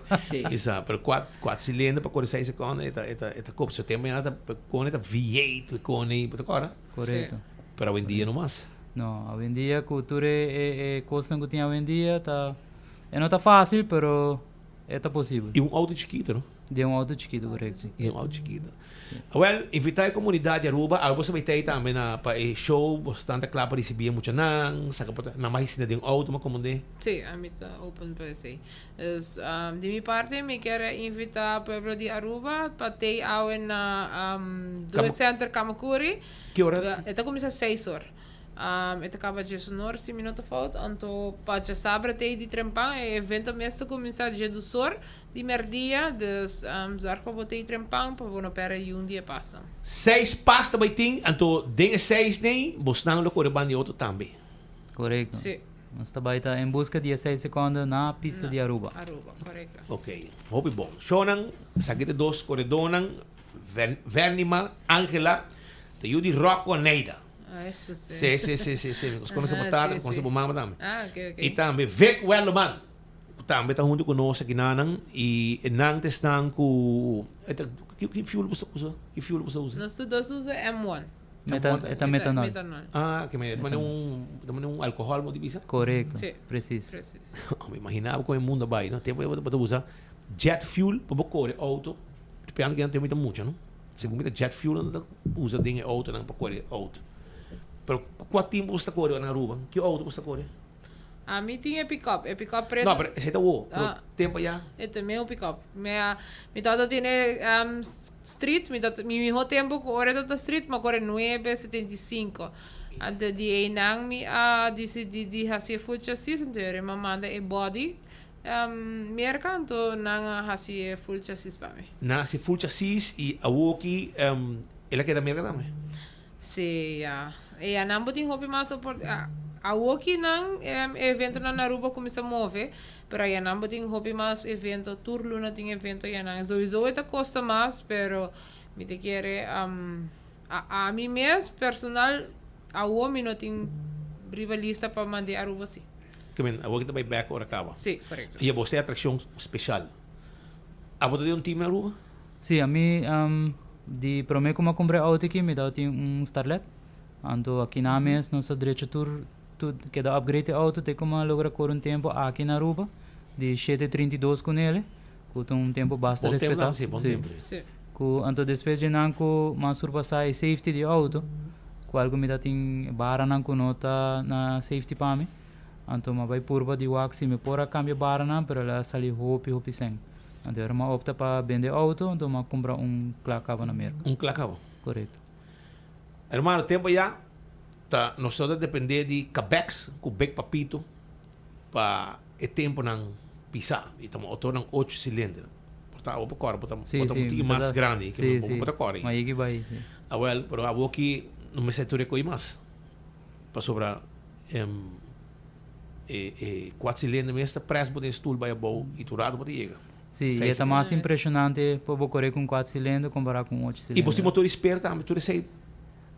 Exato, pero 4 cilindros para correr 6 segundos, eta corpo, seu tempo ainda com eta V8, com para agora. Correto. Pero hoje em dia não mais. Não, hoje em dia a cultura é coisa que tinha hoje em dia, tá não tá fácil, pero é possível. E um auto chiquito, não? De um auto chiquito, correto. E um auto chiquito. Well, invitar a comunidade de Aruba, você vai ter também para show, bastante claro para receber muito não, na mais de um auto, mas como de? Sim, a mim está open para isso. De minha parte, me quero invitar o povo de Aruba para ter aula na do Center Kamakuri. Que hora? Está começando às 6 horas. Ito acaba de 19 minutos falta, então pode saber até de trempang, o evento mesmo começa dia do sor, de merdia, dus zorg para botar trempang, para não perder dia passa. 6 pasta vai ter, então den 6 nem, você não lo corre bande outro também. Correto. Sim. Nós também está em busca de 6 segundos na pista de Aruba. Aruba, correto. Ok, hobby bom. Shonan, sakit dos corredonan, Vernima, Angela, te yudi Rocco Neida. Isso sim. Sim. Começa a botar, começa a bombar também. Ok. E também Vic Welloman. Também está junto conosco aqui nanang e nang testan com que fuel você usa? Que fuel você usa? Nós todos usa M1. Metanol. Ah, que também um álcool mo divisa? Correto. Preciso. Me imaginava com o mundo vai, não? Tempo eu vou usar jet fuel para correr auto. Depende que não tem muito, não? Segundo jet fuel não usa dinhe auto não para correr auto. Pero quanto tempo você corre na Aruba? Que auto você corre? A mim tinha pick-up preto. Não, pero esse é o tempo já. É também um pick-up. Me dá street, me ho tempo corre da street, mas corre 9:75. Antes de enang me decidi fazer full chassis, então eu manda e body. Mercanto nang fazer full chassis para mim. Na se full chassis e a walkie ela quer da merca também. Sim, e a não botin hobby mais a walkie nang evento na Aruba começa a mover, pero a não botin hobby mais evento tour luna tem evento e nang sowieso é custa mais, pero me te quer a mim mesmo personal a homem não tem rivalista para mandar Aruba sim. Que bem, a walkie também back or acaba. Sim, correto. E você é atração especial. A você tem time na Aruba? Sim, a mim de promete como comprei auto aqui me dá Starlet. Então aqui na mês nossa direito tour que dá upgrade auto tem como logra correr tempo aqui na Aruba de 7:32 com ele. Ku um tempo basta Bom tempo, respeitar. sim, bom tempo. Sim. Ku anto depois de nan ku surpassar a safety de auto, ku algo me dá tem barra nan ku nota na safety para mim. Anto ma vai purba de wax me pora cambio barra nan, pero ela sali hopi sem. Anto era ma opta para vender auto, anto ma compra clacava na merda. Clacava. Correto. Hermano, tempo já tá nós só depender de cabex, com bec papito para o tempo não pisar. E estamos autor 8 cilindros. Portanto, o corpo está muito mais grande que o bota corre. Mas aí vai. Ah, well, pero a aqui não me setor coi mais. Para sobrar 4 cilindros mesmo press por stool vai bom e turado para chegar. Sim, e é mais impressionante para correr com 4 cilindros comparar com 8 cilindros. E por si motor espera também, tu sei.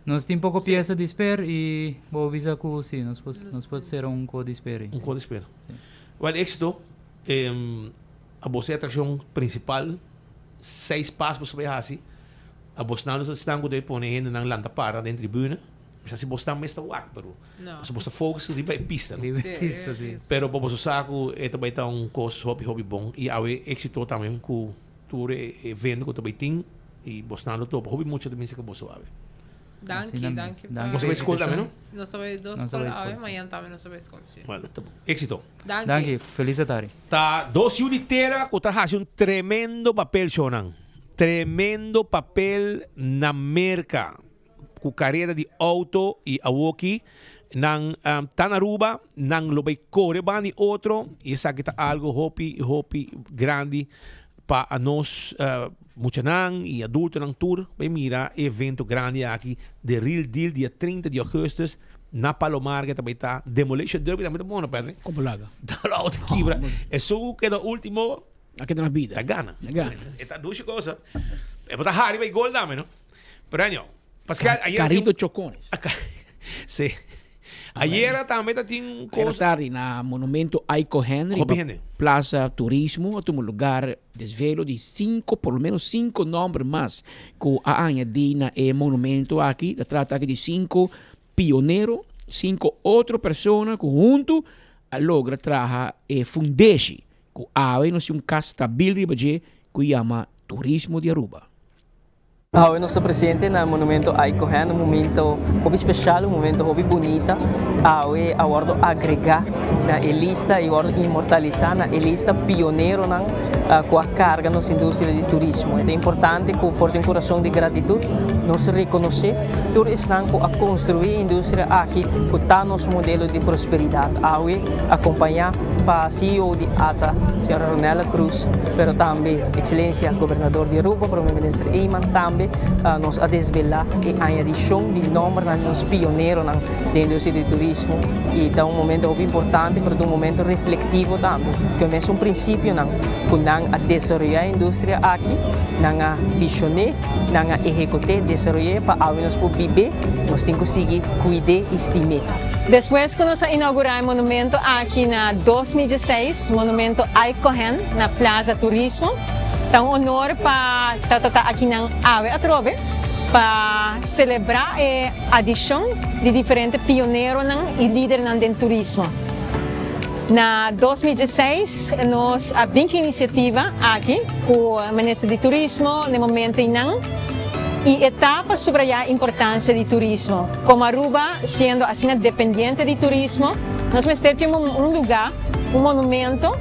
Nós temos pouco peça de espera e vou avisar que sim, nós pode ser code de espera. Code de espera. Well, éxito, a você atração principal, 6 passos sobre assim, a você não está com de pôr ainda na landa para dentro da tribuna, mas se você também está wak, pero se você foca se riba pista, pista, pero para você saco é também tá coisa hobby bom e ao éxito também com tu vendo que também tem e você não topa hobby muito também se que você vai. Danke. Você vai escola também, não? Nós sabemos duas escolas, amanhã também nós sabemos escola. Bueno, tá bom. Éxito. Danke. Feliz tarde. Tá, 2 unidades que está fazendo tremendo papel, Shonan. Tremendo papel na merca. Com carreira de auto e awoki. Nang Tanaruba, nang lobay Coreban e outro. E essa aqui tá algo hopi grande para nós. Muchanang e adulto nang tour, vai mira evento grande aqui de Real Deal dia 30 de agosto na Palomar que também tá Demolition Derby também tá bom, Pedro. Como laga. Da lá outra quebra. É só que do último aqui na vida. Da gana. Esta duas coisas. É para Harry vai gol dame, não? Pero año, Pascal, ayer Carito Chocones. Sim. Ayer também tinha coisa na Monumento Aiko Henry, Plaza Turismo, outro lugar desvelo de pelo menos 5 nomes mais que a añadir na monumento aqui. Se trata aqui de 5 pioneiros, 5 outras pessoas que junto logra trabalhar fundeshi que há não caso stabil que chama Turismo de Aruba. Eu nosso presidente no Monumento Aiko Henry, um momento muito especial, um momento muito bonito. Eu aguardo agregar na lista e imortalizar na lista pioneiro com a carga na indústria de turismo. É importante que por um coração de gratidão nós reconhecer que estão a construir a indústria aqui que está nosso modelo de prosperidade. Eu acompanhar para CEO de ATA, Sra. Ronela Cruz, mas também Excelência Governador de Aruba, Primeiro-Ministro Eyman, também nos a desvelar a adição de número dos pioneiros na indústria de turismo e é momento muito importante, mas um momento refletivo também, que é princípio que a desenvolver a indústria aqui, a visionar, a executar, desenvolver para nós viver, nós temos que seguir, cuidar e estimar. Depois que nós inauguramos o monumento aqui na 2016, monumento Aiko Henry, na Plaza Turismo, é honor para estar aqui na Ave Atrobe para celebrar a adição de diferentes pioneiros e líderes do turismo. Na 2016, nós abrimos iniciativa aqui com o Ministro de Turismo, no momento e etapa sobre a importância do turismo. Como Aruba, sendo assim dependente de turismo, nós temos lugar, monumento,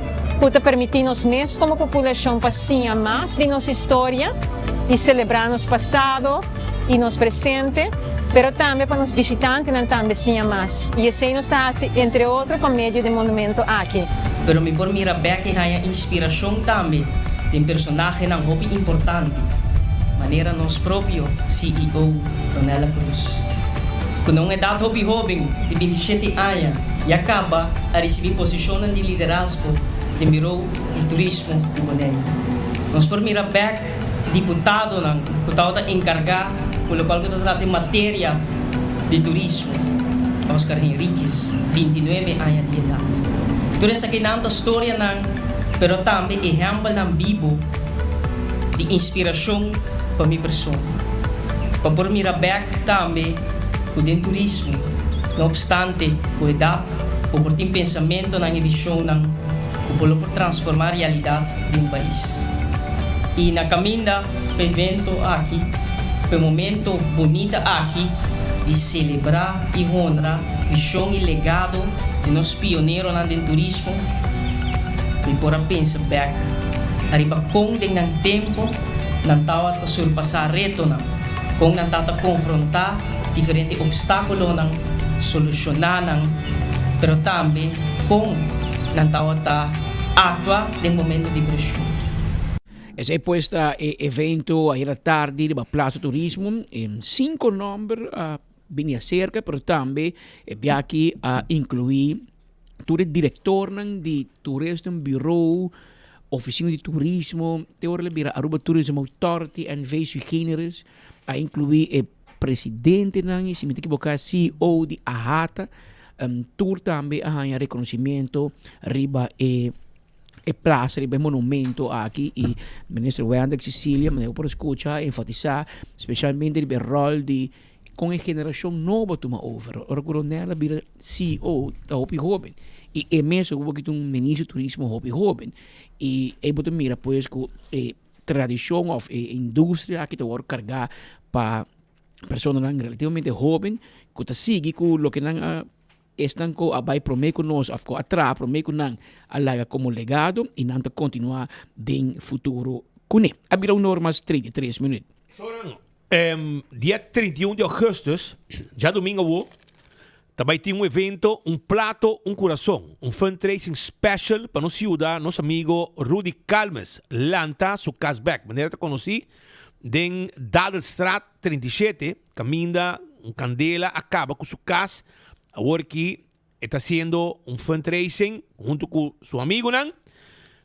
para permitir nós mesmos, como população, passear mais de nossa história e celebrar nosso passado e nosso presente, mas também para os visitantes também passear mais. E assim nós estamos, entre outros, por meio do monumento aqui. Pero me por mira que há inspiração também de personagem muito importante, maneira nós próprio CEO Ronela Cruz. Quando uma idade jovem de 27 anos e acaba a receber posição de liderazgo de Biro de Turismo do Boném. Nós por mira deputado que está encarregado pelo qual está tratando matéria de turismo, Oscar Henriquez, 29 anos de idade. Tudo isso aqui não é história, pero também exemplo vivo de inspiração para minha pessoa. Para por mira também o de turismo, não obstante a idade, ou por ter pensamento na visão por transformar a realidade de país. E na caminda, para evento aqui, para momento bonito aqui, de celebrar e honrar a visão e legado de nossos pioneiros no turismo, e por pensar back, arriba com o tempo, não estava a surpassar reto, com não estava a confrontar diferentes obstáculos, solucionar, pero também com não estava a atuar no momento de pressão. Esse evento aí à tarde na Plaza Turismo, 5 números bem cerca, pero também é aqui a incluir todo diretor de turismo, bureau, oficina de turismo, teoria Aruba Tourism Authority en vez de géneros, a incluir o presidente, se me equivocar, CEO de AHATA, tour também a reconhecimento, riba e praça, riba monumento aqui, e o ministro Wander Cecília, mas eu por escutar, enfatizar, especialmente o rol de com a geração nova toma over. O coronel vira CEO da Hopi Jovem. E é mesmo que um ministro do turismo Hopi Jovem. E é bom mira pois que a tradição ou a indústria que está carregar para pessoas relativamente jovens, que está sigue com o que não estão com a vai prometer com nós, afco atrás prometer com nós alaga como legado e não continuar em futuro com ele. Abrirá normas 33 minutos. Dia 31 de agosto, já domingo, também tem um evento, um prato, um coração, um fundraising special para nos ajudar, nosso amigo Rudy Calmes, lanta su cashback. Maneira que conheci, em Dadelstraat 37, caminha, um candela, acaba com su cash, agora que está fazendo um fundraising junto com seu amigo, não?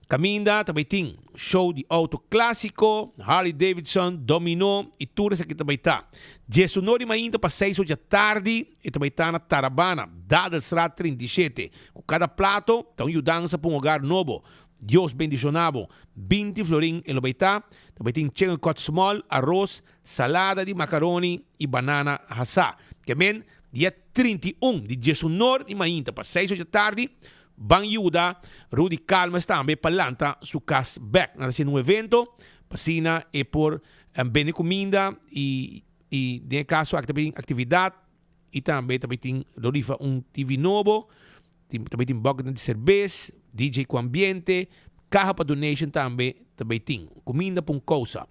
Caminda, também tem show de auto clássico, Harley Davidson, dominó e tudo isso aqui também está. 19 ainda para 6 da tarde e também está na Tarabana, Dadelstraat 37. Com cada prato, está ajudando para um lugar novo. Deus bendicionado, 20 florim em Lobeitá. Também tem chicken cut small, arroz, salada de macaroni e banana assá. Que bem, dia 31 de 19 ainda para 6 da tarde, van ayuda Rudy Calmes também para lançar su cashback. Nada sendo um evento, pasina e por bem comida e nesse caso também atividade e também tem Lorifa TV novo, também tem bucket de cerveja, DJ com ambiente, caja para donation também tem comida para causa,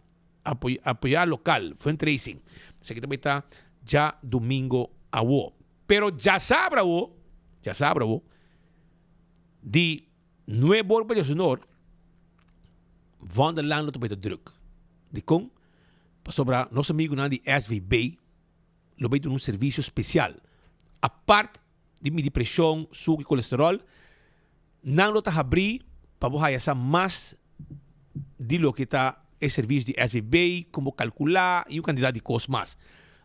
apoiar local, fundraising. Isso aqui também está já domingo a o. Pero já sabe de Nuevo Orba de Sonor, van de land também de druk. De com, para sobrar nosso amigo de SVB, lo vai ter um serviço especial. A parte de minha depressão, suco e colesterol, não lo está abrir para você mais de lo que está o serviço de SVB, como calcular e uma quantidade de coisas mais.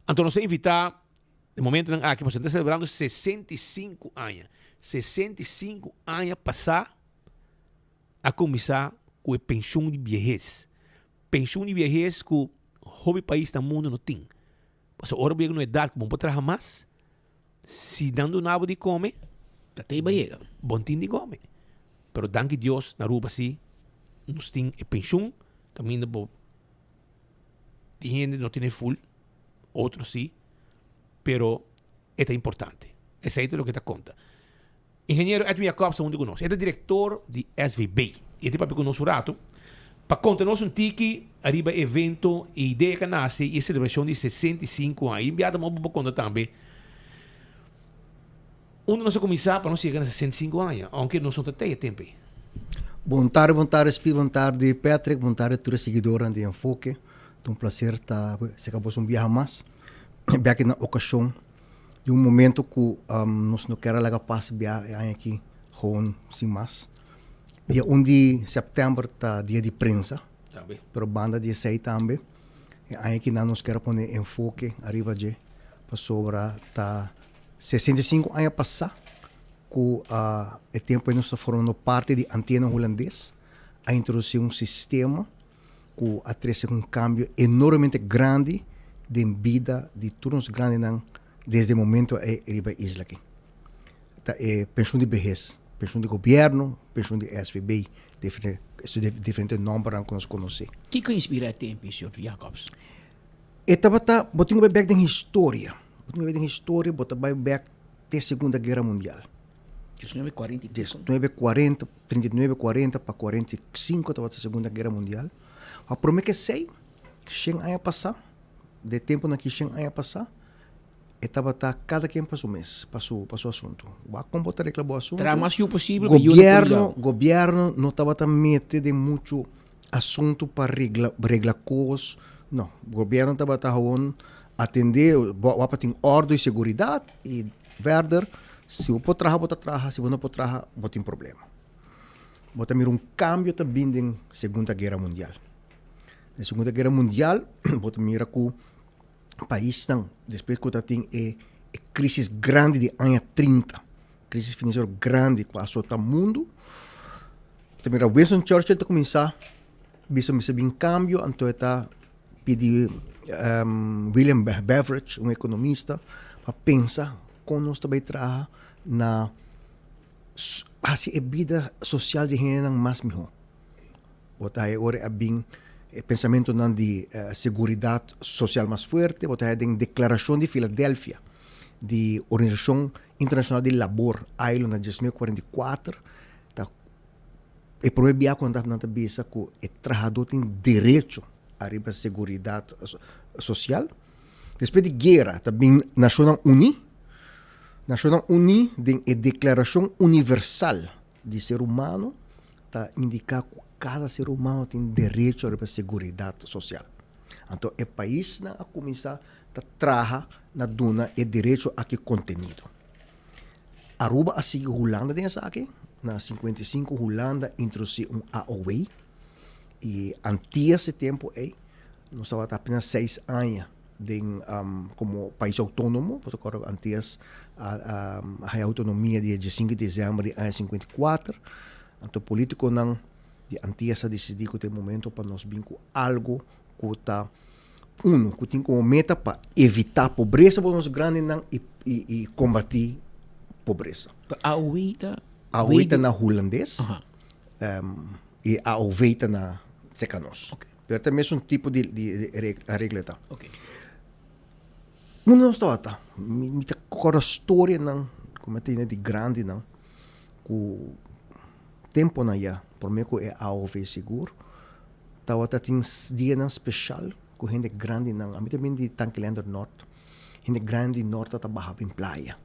Então, nós invitar, no momento que você está celebrando 65 anos. 65 anos passar a começar com a pensão de viejez. Pensão de viejez que o hobby país do mundo não tem. Porque agora chega uma idade que não pode trabalhar mais. Se dando nada de comer, até chega. Bom tem de comer. Pero danke Deus, na rua assim, nós temos a pensão, caminho por tem gente não tem full, outros sim, pero é importante. Esse é o que está conta. Engenheiro Edwin Jacobs, segundo conosco, é o diretor de SVB. Ele está conosco rato para contar-nos tiki arriba evento e ideia que nasce e celebração de 65 anos. Enviado muito para contar também. Onde nós começar para nós chegar a 65 anos, aunque nós não temos tempo. Boa tarde, Speed, boa tarde, Patrick, boa tarde a todos os seguidores de Enfoque. É um prazer estar, se acabou de viajar mais. Bem aqui na ocasião de um momento que nós não queremos largar passe aqui, com sem mais. Dia 1 de setembro está dia de prensa, pero banda dia 6 também. E aqui nós queremos pôr enfoque arriba de para sobre tá 65 anos passar que o tempo nós formando parte de antena holandês a introduzir um sistema que atrás um cambio enormemente grande de vida de todos os grandes desde o momento arriba isla aqui. Tá pensão de vejez. pensión de gobierno, pensión de SVB, diferentes nombres que nos conocemos. ¿Qué que inspira te en pensión, Jacobs? Esta bata, botinho vai back en historia. Botinho vai back en historia, bota vai back da Segunda Guerra Mundial. 1940, 39, 40 para 45, estava a Segunda Guerra Mundial. A primeira que sei, 100 anos passar, de tempo na que 100 anos passar, estava cada quem passou mês, passou assunto. Vai comportar aquele assunto. Será mais possível governo não estava a meter de muito assunto para reglar coisas. Não, o governo estava a atender, para ter ordem e segurança e verder. Se você pode trabalhar, se você não pode trabalhar, você tem problema. Você tem cambio também na Segunda Guerra Mundial. Na Segunda Guerra Mundial, você mira que o país, depois que você tem crise grande de anos 30, crise financeira grande que passou o mundo, você mira Winston Churchill começar a receber um cambio, então ele pediu William Beveridge, um economista, para pensar como nós também trabalhamos na a vida social de gente mais melhor. Bota aí agora bem pensamento de segurança social mais forte, bota aí a declaração de Filadélfia, de Organização Internacional de Labor, ILO, na 1944, e primeiro dia quando estava na cabeça que o trabalhador tem direito a a segurança social. Depois de guerra, também Nações Unidas tem a Declaração Universal de Ser Humano, está indicar que cada ser humano tem direito a segurança social. Então, o país a começar a trabalhar na duna e direito a que contenido. Aruba a seguir Holanda tem essa aqui. Na 55 Holanda introduziu AOW e antes esse tempo nós estava apenas 6 anos como país autônomo, porque agora antes a autonomia de 5 de dezembro de 54. Então, político não de antes a decidir que tem momento para nós vir com algo que está que tem como meta para evitar a pobreza para nós grandes e combater pobreza. A uita na holandês e a oveita na secanos. Pero também é um tipo de regra. Não está me a história não como tem de grande não o tempo na já por mim que é a OV seguro estava tem dia não especial com gente grande não a mim também de Tanquilender Norte gente grande norte está barra em praia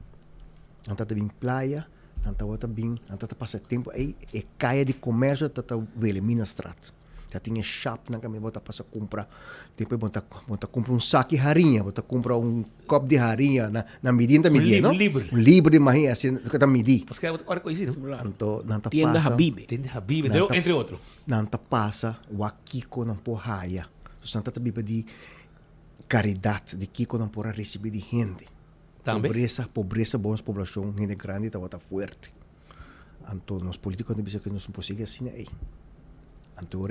não está bem praia não está bem não está passa tempo aí é caia de comércio está vele Minas Strat já tinha shop na caminho bota passa comprar depois bota comprar um saco de harinha bota comprar um copo de harinha na medida não livre mas assim que medir mas que hora coisa não tá tienda Habib entre outro não tá passa o Kiko não porraia então tá também de caridade de Kiko não porra receber de gente pobreza boas população gente grande tá forte então os políticos devem que nós não conseguimos assim aí. Então,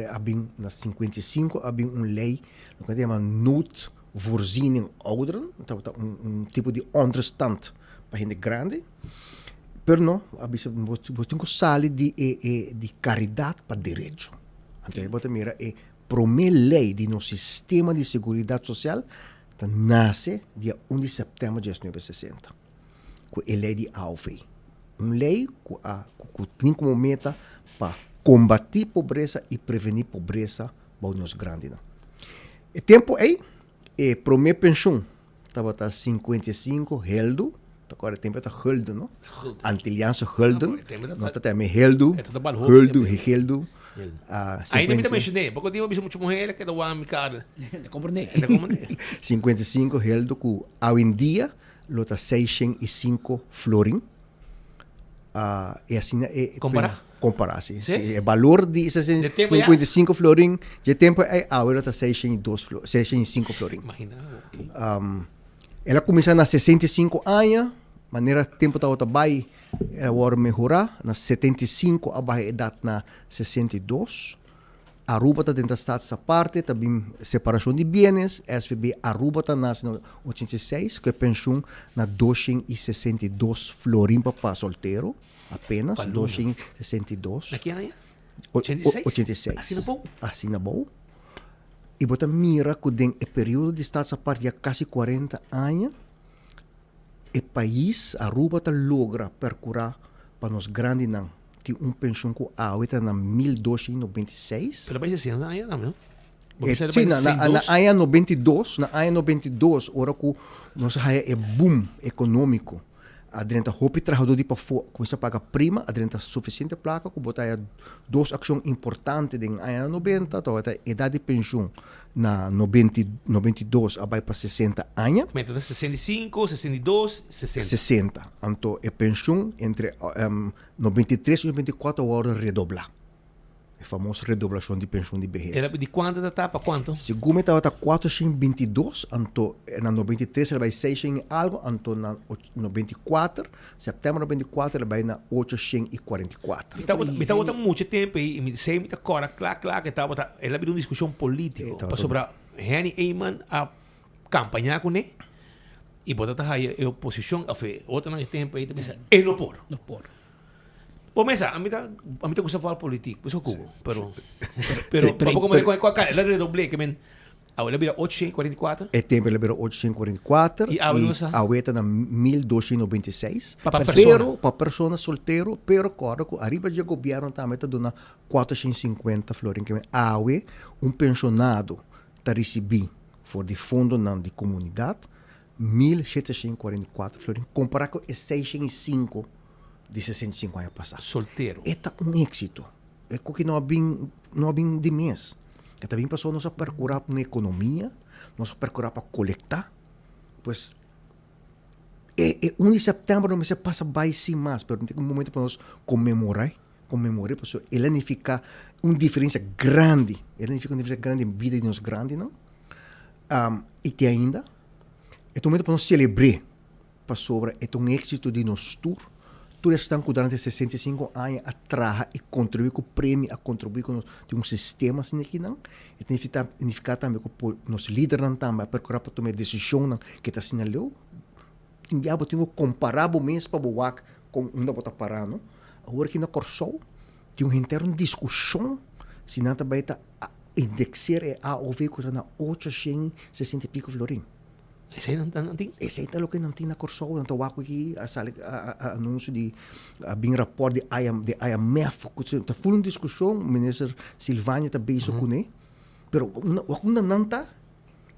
na 55 havia uma lei que se chama noodvoorziening ouderen, tipo de onderstand para gente grande. Pero não, você tem que sair de caridade para direito. Então, você mira a primeira lei de nosso sistema de segurança social nasce dia 1 de setembro de 1960, com a lei de AOV. Uma lei que tem como meta para combater pobreza e prevenir pobreza para os grandes. O tempo é primeira pensão estava 55 heldo, agora o tempo está heldo, não? Antilliaanse helden, nós estamos heldo, ainda me mencionei, porque eu tive muita mulher que não me cara. 55 heldo que hoje em dia lota 605 florin. E assim comparar sim. O valor de 55 florin de tempo agora está 605 florin. Ela começou na 65 anos, maneira tempo está vai agora melhorar na 75 a baixa idade na 62. Aruba está dentro da estado essa parte, também separação de bens, SVB Aruba está nasce no 86, que é pensão na 262 florin para solteiro. apenas, Paluna. 262. Na que ano é? 86? 86. Assim na bom? Assim na bom. E você mira que tem o período de Estado a partir de quase 40 anos, o país, Aruba, logra percurar para nós grandes não. Tem pensão que a está na 1296. Pero vai ser assim, não é não. Sim, na ano 92, ora que nós é boom econômico. Adrenta hopi trabajador de começa a pagar prima, adrenta suficiente placa, que botar duas ações importantes em ano 90, então a idade de pensão na 92 vai para 60 anos. Meta 65, 62, 60. 60. Então a pensão entre 93 e 94 agora redobla. A famosa redoblação de pensão de vejez. Era de quanto da para quanto? Segundo estava 422, então na 93 ela vai 6 em algo, então na 94, setembro de 94 ela vai na 844. Estava botando muito tempo e me sei muita cora, claro, que estava ela abriu uma discussão política para sobre Henny Eyman a campanhar com ele e botar aí a oposição, a fe, outra no tempo aí também ele não por. Bom, mas a mim tá gosta de falar político, isso é cubo, pero como com a cara, ela redoblei que men ela vira 844. É tempo ela vira 844 e a outra na 1296. Para pessoa solteiro, pero corre arriba de governo também tá dando 450 florin que awe pensionado tá receber for de fundo não de comunidade 1744 florin comparado com 605 de 65 anos passados. Solteiro. É êxito. É que não há bem de mês. É também passou nós a procurar para a economia, nós a procurar para coletar. Pois, 1 de setembro não se passa bem sem mais, mas tem um momento para nós comemorar, porque ele fica uma diferença grande. Ele fica uma diferença grande em vida de nós grandes, não? E tem ainda, é um momento para nós celebrar, para sobre, é um êxito de nosso tour. Todos estão durante 65 anos a trabalhar e contribuir com o prêmio, a contribuir com sistema assim aqui não. E tem que ficar também com os líderes também a procurar para tomar decisão que está assinalado. Tem que comparar o mês para o WAC com onde está parando. Agora que na Corsol tem uma interna discussão se não também está indexar a AOV coisa na 860 e pico florim. Esse aí não tem? Esse aí é o que não tem na Corsol. Então, aqui a anúncio de bem rapport de IMF. Está full discussão, o ministro Silvânia está bem isso com ele. Pero, não está.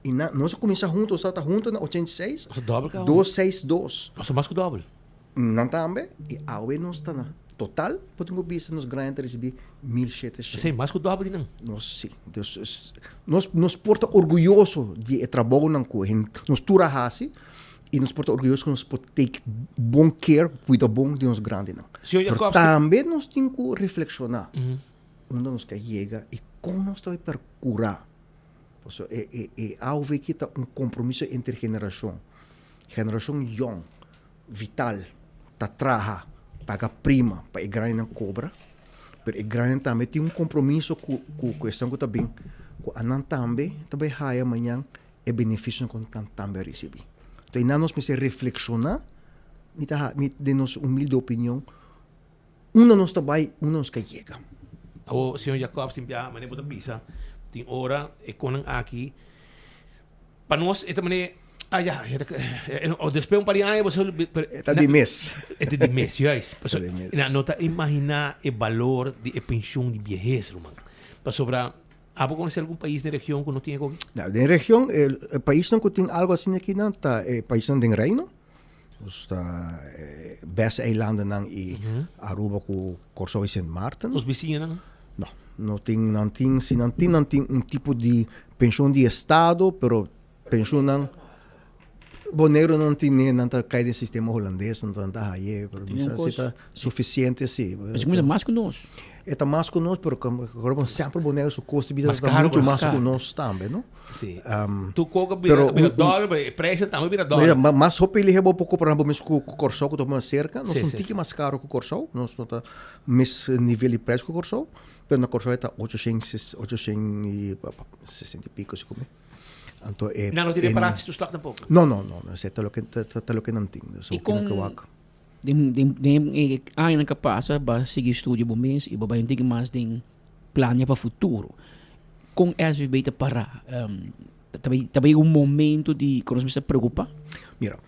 E nós começamos juntos, está junto na 86. 262. Nós mais que o dobro. Não está também. E a UE não está na. Total, podemos ver se nos grandes receber 1.700. Sim, mais que o dobro, não? Nós, sim. Nós porta orgulhoso de trabalho não com nós tura hasi e nos porta orgulhoso que nós podemos take bom care, cuida bom de nós grandes não. Mas também nós temos que reflexionar onde nós quer chegar e como nós estamos percurar. Há que está compromisso entre geração young, vital, tá traha paga prima para a grande não cobra, mas a grande também tem compromisso com a questão que também a não também vai amanhã é benefício que também receber. Então, nós precisamos reflexionar de nossa humilde opinião, nós trabalha, nós que chega. O senhor Jacob sempre maneira botar bisa, tem hora e quando aqui para nós é também o despejo para aí você está de mês. É de mês, justo. Não está imaginar o valor de pensão de vejez, mano. Para sobrar, há conhecer algum país na região que não tem aqui? Na região, o país não tem algo assim aqui não, tá, o país não tem reino. Está Bessa Eilanden não e Aruba com Corsol e Sint Maarten. Os vizinhos não? Não tem um tipo de pensão de estado, pero pensão não Boneiro não tem nem não cai do sistema holandês, não está aí, mas está suficiente assim. Mas muito mais que nós. É mais que nós, porque sempre Boneiro o custo de vida está muito mais que nós também, não? Sim. Tu coca vira dólar, preço também vira dólar. Mas roupa ele é um pouco para mesmo com o Corsol que toma cerca, nós não tem mais caro que o Corsol, nós não está mesmo nível de preço que o Corsol, mas na Corsol está 860 e pico se come. Então, não tem barato se tu slag tampouco? Não, é o que não tem. E com ano que passa, vai seguir estúdio bom mês e vai ter mais de plano para o futuro. Com SVB te parar, também momento de quando você se preocupa? Mira,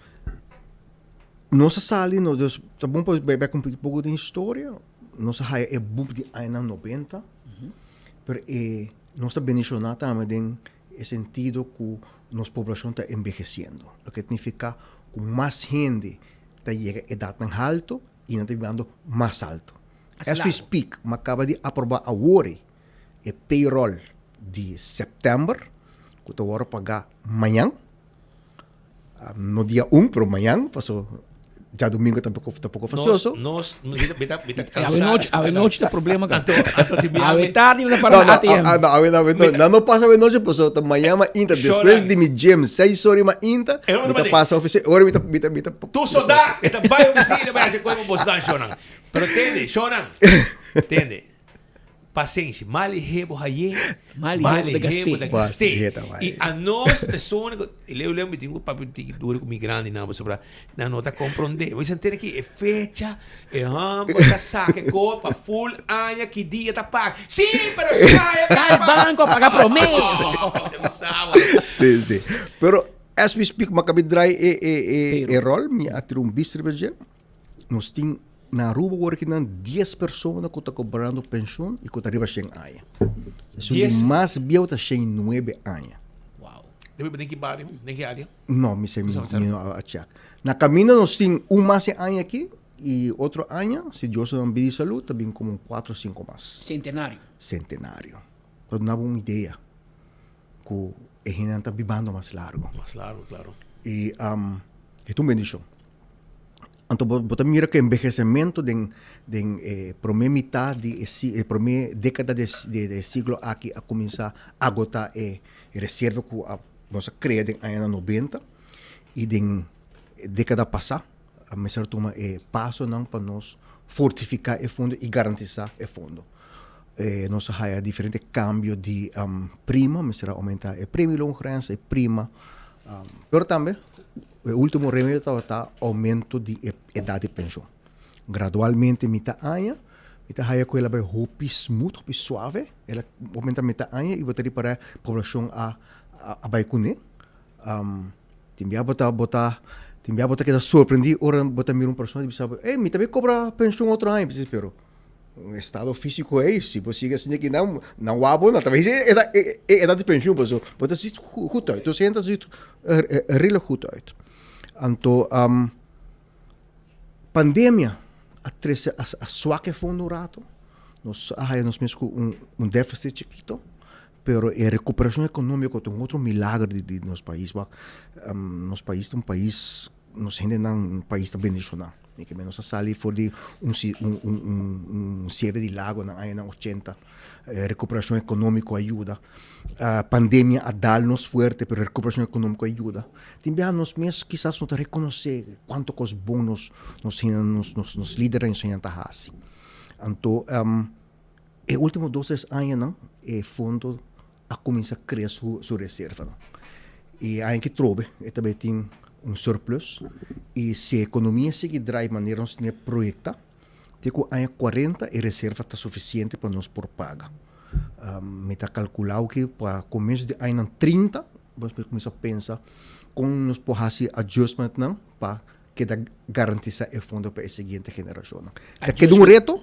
nossa sala, nós tá bom para beber um pouco de história. Nossa raia é boom de anos 90, pero nossa bendicionada também é sentido que nossa população está envelhecendo, o que significa que mais gente está chegando a idade tão alta e não está vivendo mais alto. As we speak, acaba de aprovar agora o payroll de setembro, que está agora pagar amanhã, no dia 1, pero amanhã, passou. Já domingo tá pouco fastioso. Nós a noite tem problema, cara. A tarde não para a ATM. Não passa a noite, pessoal. Amanhã, depois de me gym, 6 horas, ainda, me passa a oficina. Ora, me tu só dá, vai a oficina, vai a coisa com você, Shonan. Pero entende? Paciência, mal rebo haye, mal rebo da gastei. E a nós, pessoa, eu lembro de um papel que dura com migrante não sobre não nota compreender. Você entende que é fecha, é ramo, tá saque copa full año que dia tá pago. Sim, pero sai banco pagar prometo. Sim. Pero as we speak, makabi dry rol mi atiro distribuidor. Nós tem na Aruba working nan 10 pessoas que estão cobrando pensão e que estão arriba 100 anos. Isso é mais bem que 109 anos. Uau. Deve ter que barrio, nem que área? Não, me sei a check. Na caminho nós temos mais ano aqui e outro ano, se Deus não me dá saúde, também como 4 ou 5 mais. Centenário. Então não há uma ideia que a gente está vivendo mais largo. Claro. E é uma bendição. Então, você mira que o envelhecimento da primeira metade, primeira década do século aqui a começar a agotar a reserva que nós criamos nos anos 90 e da década passada, a começar a tomar passo para nós fortificar o fundo e garantizar o fundo. Nós temos diferentes cambios de prima, mas será aumentar o prêmio de longa e prima, mas também o último remédio está aumento de idade de pensão. Gradualmente, mitad año, mitad año que ela vai hopi smooth, hopi suave, ela aumenta mitad año e vai ter para a população a vai cune. Timbia botar que está surpreendido, ora botar mira uma pessoa e sabe, me também cobra pensão outro ano, pero o estado físico é isso. Se você siga assim aqui não abo, não talvez é idade de pensão, pessoal. Bota se justo, tu senta se rila justo. Então, pandemia, a suaque fundo rato, nós mesmos com déficit chiquito, pero a recuperação econômica é outro milagre de nosso país. Nosso país é um país, nós ainda não um país bendicionado. Que menos sali for de série de lago na anos 80. Recuperação econômica ajuda. Pandemia a dar-nos forte, pero recuperação econômica ajuda. Também nós mesmos quizás não reconhecer quanto coisa bom nos líderes nos ensinam. Então, os últimos 2 anos, o fundo a começar a criar sua reserva. E aí que trobe, também tem surplus e se a economia seguir de maneira nós temos projetar, tem que há 40 e reserva está suficiente para nós por paga. Me está calculado que para começo de ano 30, nós começamos a pensar como nós podemos fazer adjustment para que garantizar o fundo para a seguinte geração. Está um reto,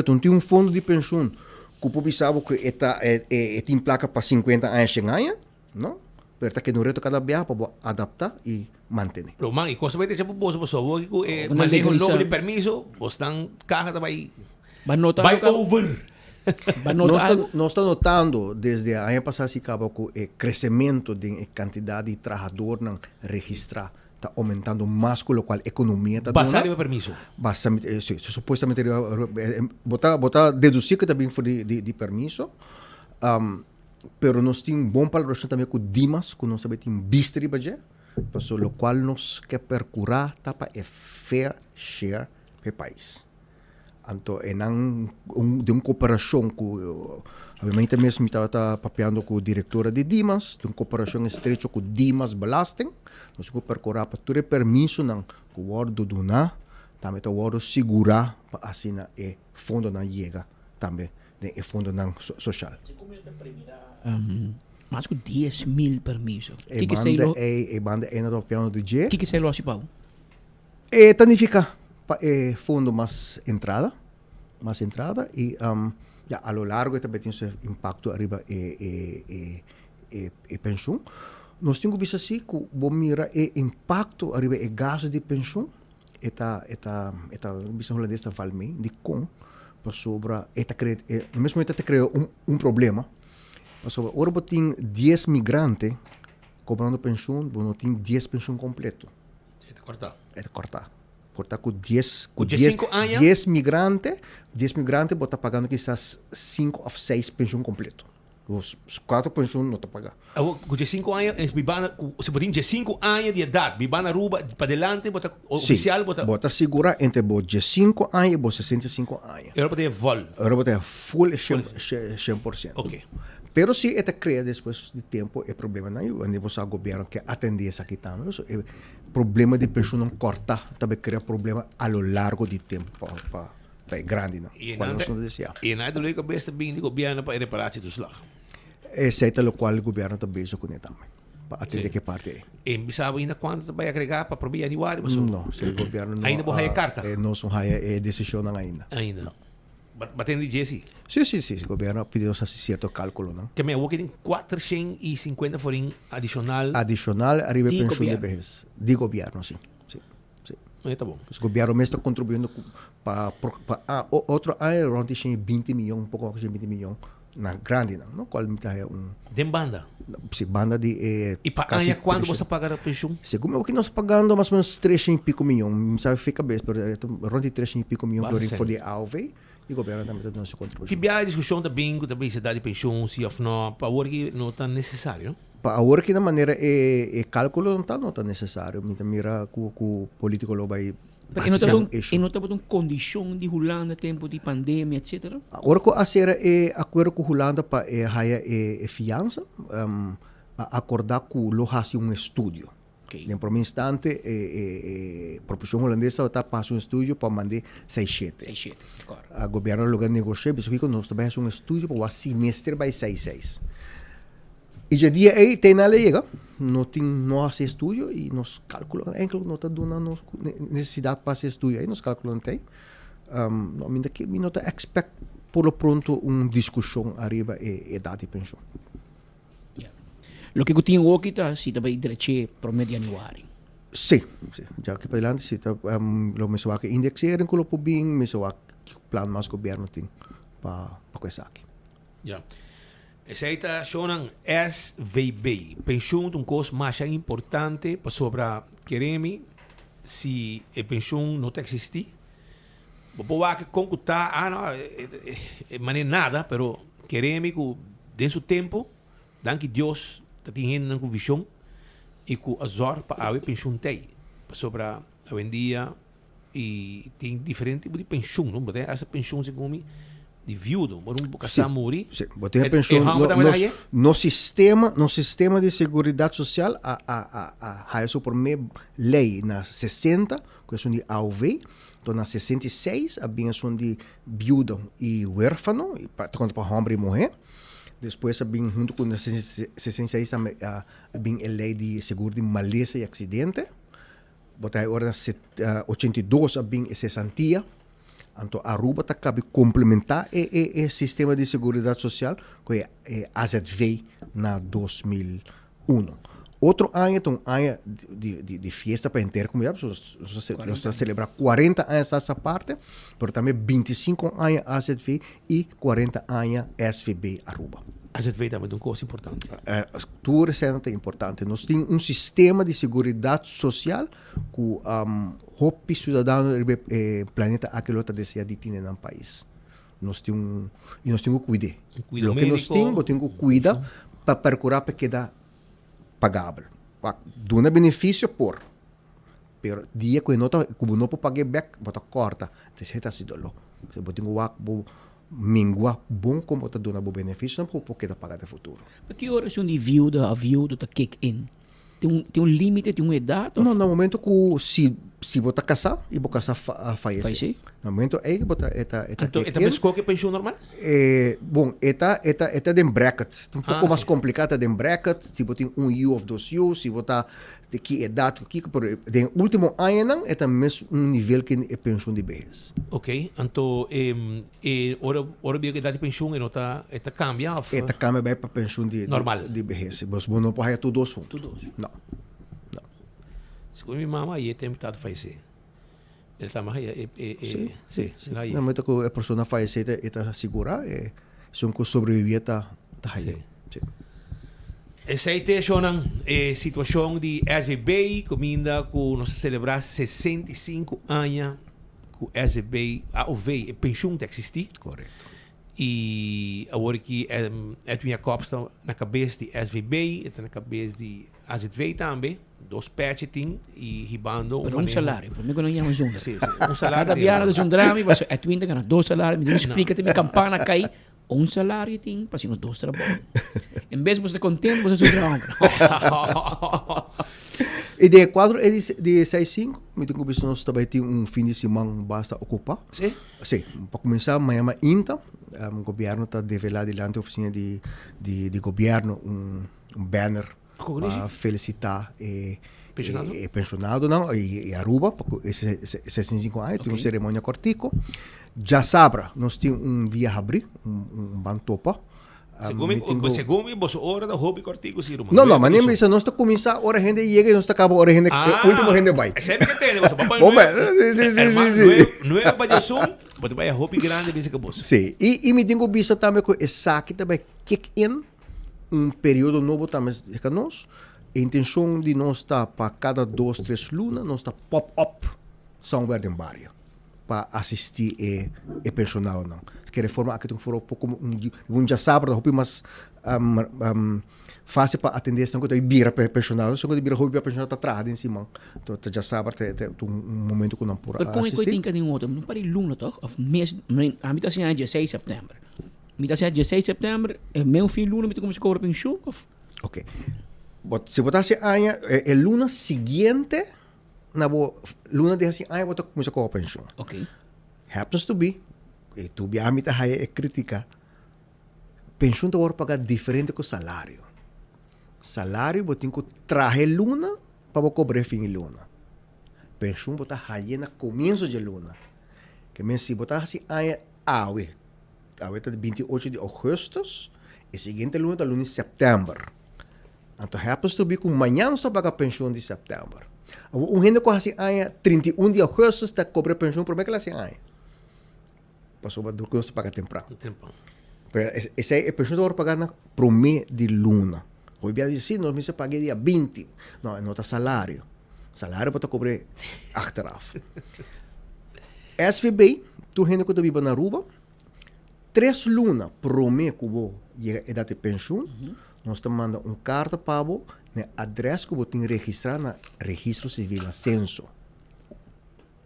não tem um fundo de pensão que o povo sabe que tem placa para 50 anos, 100 anos, não? Pero está que no reto cada viaje para adaptar e manter. Pero man, e coisa vai ter para você, pessoal, manejo logo de permiso, você estão carga vai over. Nós estamos notando desde a ano passado se acaba com o crescimento da quantidade de trabalhadores registrados está aumentando mais, com o qual a economia está basado em permiso. Supostamente botar deduzir que também foi de permiso. Pero nós temos bom colaboração também com Dimas, que nós também temos bistri budget, o qual nós quer percurar para a fair share do país. Então, é de uma cooperação com obviamente mesmo estava papeando com a diretora de Dimas, de uma cooperação estreita com Dimas Belasting, nós vamos percurar para ter permisso não com o ordo do também tá hora segurar para assim é fundo não chega também é fundo não social. Mais de 10.000 permisos. E banda é no piano do dia. O que você loja para? Tanifica fundo mais entrada e a lo largo também tem seu impacto arriba e pensão. Nós temos visto assim que bom mira impacto arriba e gasto de pensão eta bisa holandês tá falme de com para sobra no mesmo momento cria problema para sobra ora botin 10 migrantes cobrando pensão bom tem 10 pensão completo cortar com 10 migrantes bota pagando quizás 5 ou 6 pensão completo. Os 4 pensões não está pagando. Com 5 anos, se botin 5 anos de idade, bibana ruba para adelante, bota oficial, bota segura entre 5 anos e 65 anos. Agora bota vol. Agora bota full 100%. Ok. Pero se esta cria depois de tempo é problema não, onde você governo que atender essa aqui também. É problema de pensão não cortar, também cria problema a lo largo de tempo para grande não. Quando nós não desejamos. E nada do que besta bem do governo para reparar do slag. Essa é o qual o governo está bezo com ele também. Para atender que parte é. E me sabe ainda quanto vai agregar para proibir aniversário? Não, se o governo não... Ainda vou carta? Não são decisão ainda. Ainda não. Batendo de Jesse? Sim. O governo pediu esse certo cálculo, não? Que me vou querer 450 forinhos adicional. Adicional, arriba a pensão de vejez. De governo, sim. Tá bom. O governo mesmo está contribuindo para outro ano, onde tem 20 milhões, pouco mais de 20 milhões. Na grande, não? Qual é Dem banda? Sim, banda de... E para ganhar quando você pagar a pensão? Segundo o que nós pagando, mais ou menos 3 e pico milhões. Sabe, fica bem, mas de 3 e pico milhões por de AUV e o governo também está dando sua contribuição. Que a discussão da bingo, também se dá de pensão, se ou não, para o que não está necessário, não? Para o que na maneira cálculo não está necessário. Mira que o político lo vai... E não está uma condição de Holanda, tempo de pandemia, etc. Agora que a ser acordo com Holanda para fiança, acordar com lo hace estudo. En primer instante, proporção holandesa está passando estudo para mandar 6-7. O governo logo negociou, mas que nós também fazemos estudo para o semestre vai 6-6. E já dia aí tem na lei, não há estudo e nós calculamos, não está dando necessidade para esse estudo, aí nós calculamos tem. Não está expect por pronto uma discussão arriba e data de pensão. Lo que eu tinha aqui está se também direito para o mês de janeiro. Sim. Já que para lá se está lo mesmo que indexar com o pobim, mesmo que o plano mais governo tem para coisa aqui. Já. Essa está chamando SVB, pensão de coisa mais importante para sobre queremos se a pensão não existir. Vou que concutar, não é nada, mas queremos que desse tempo, danke Deus, está tendo uma visão e que a zor para a pensão tem sobre a dia e tem diferente tipo de pensão, não? Essa pensão se come de viúdo, por casar morrer. Sim, botei a pensão no sistema de seguridade social a isso por meio lei na 60, que é de AUV, então na 66 a benção de viúdo e huérfano, para homem e mulher. Depois, junto com a 66, a lei de seguro de maleza e acidente. Botei agora 82 a cesantia. Então, a Aruba cabe complementar o sistema de seguridade social que é AZV na 2001. Outro ano, então, ano de festa para a intercomunidade, nós celebrar 40 anos essa parte, mas também 25 anos AZV e 40 anos SVB Aruba. AZV também é uma coisa importante. Tudo isso é importante. Nós temos um sistema de seguridade social que o cidadão do planeta aquilo está desejando de ter no país. Nós temos que cuidar. O que nós temos que cuidar para procurar para que dá pagável. Dá benefício por. Pero dia que não pode pagar back, bota corta. Então, isso está sendo lo. Você tem que mingua bom como está dando benefício, não porque está pagando no futuro. Mas que horas de viúva está kick in? Tem um limite, tem uma idade? Não, no momento que se se você casar, e você casar falecer. No momento aí, você Então, é também qualquer pensão normal? Bom, é de brackets. Um pouco mais complicado de brackets. Se você tem 1 U ou 2 U, se você tem que idade, de último ano, é mesmo nível que é pensão de vejez. Ok, então, ora que idade de pensão é cambia? É cambia bem para pensão normal. De vejez. Você não pode fazer tudo junto. Não. Segundo minha mamãe, aí tem metade falecer. Ele está mais sim. No momento que a pessoa falece, está segura, se um sobreviver, está aí. Essa aí tem a situação de SVB, comida que nós celebramos 65 anos que o SVB, a OV, a pensão que existe. Correto. E agora que é minha copa está na cabeça de SVB, está na cabeça de AZV também. 2 patcheting e ribando pero un salario, para mí que no hay un junta. Sí, un salario. Cada viara de un drama, vas a 20 ganas 2 salarios, me explícate mi campana caí, un salario ting, para si no 2 trabajos. En vez de contento, você é trabalho. E de 4 e de 6-5, me tenho que nós também tem fim de semana basta ocupar. Sim? Sim, para começar, amanhã ainda, o governo está develando diante da oficina de governo banner para felicitar pensionado não, e Aruba, porque 65 anos, tem uma cerimônia cortico. Já sabra, nós temos dia abrir, bantopa. Segundo você hora da hobby cortico, sim, não, mas nem isso, nós está começar, hora a gente chega e nós está acabando, hora a gente, último a gente vai. É sempre que tem, você papai não é para isso, você vai a hobby grande, diz que você. Sim, e me tenho visto também que essa aqui também kick in, período novo também com nós. A intenção de nós estar para cada 2, 3 lunas, nós está pop-up somewhere em Bahia para assistir e pensional não. Que reforma aqui tem um pouco já sabe, mas fácil para atender essa coisa e vira pensional, só que vira hobby pensional está atrás em cima. Então já sabe tem momento que não pura assistir. Mas como é que tem outro, não para luna toch? Of mês, a mim está sendo 16 de setembro. Me dá 16 de setembro, é meu fim luna, me tem como se cobra pensão? Ok. Se você hace año, el lunes siguiente, na lunes de hace año, você começa com a pensão. Ok. Happens to be, e tu a mim tá aí crítica. Pensão te vai pagar diferente com salário. Salário você tem que trazer luna para você cobrar fim de luna. Pensão você aí na começo de luna. Que men se você hace año awe tá de 28 de agosto, e seguinte luna tá lunes de setembro. Então, happens to be que amanhã não paga a pensão de setembro. Gente que assim, 31 de agosto está cobrando pensão, por que ela assim, passou para dormir, não paga temprano. Essa é a pensão que eu vou pagar na primeira de luna. Hoje, eu disse, sim, nós paguei dia 20. Não, não está salário. Salário para cobrar achteraf. SVB, tu gente que vive na Aruba, 3 lunas, primeiro que eu vou chegar a idade de pensão, nós te manda carta para você, na adresse que você tem que registrar no registro civil, no censo.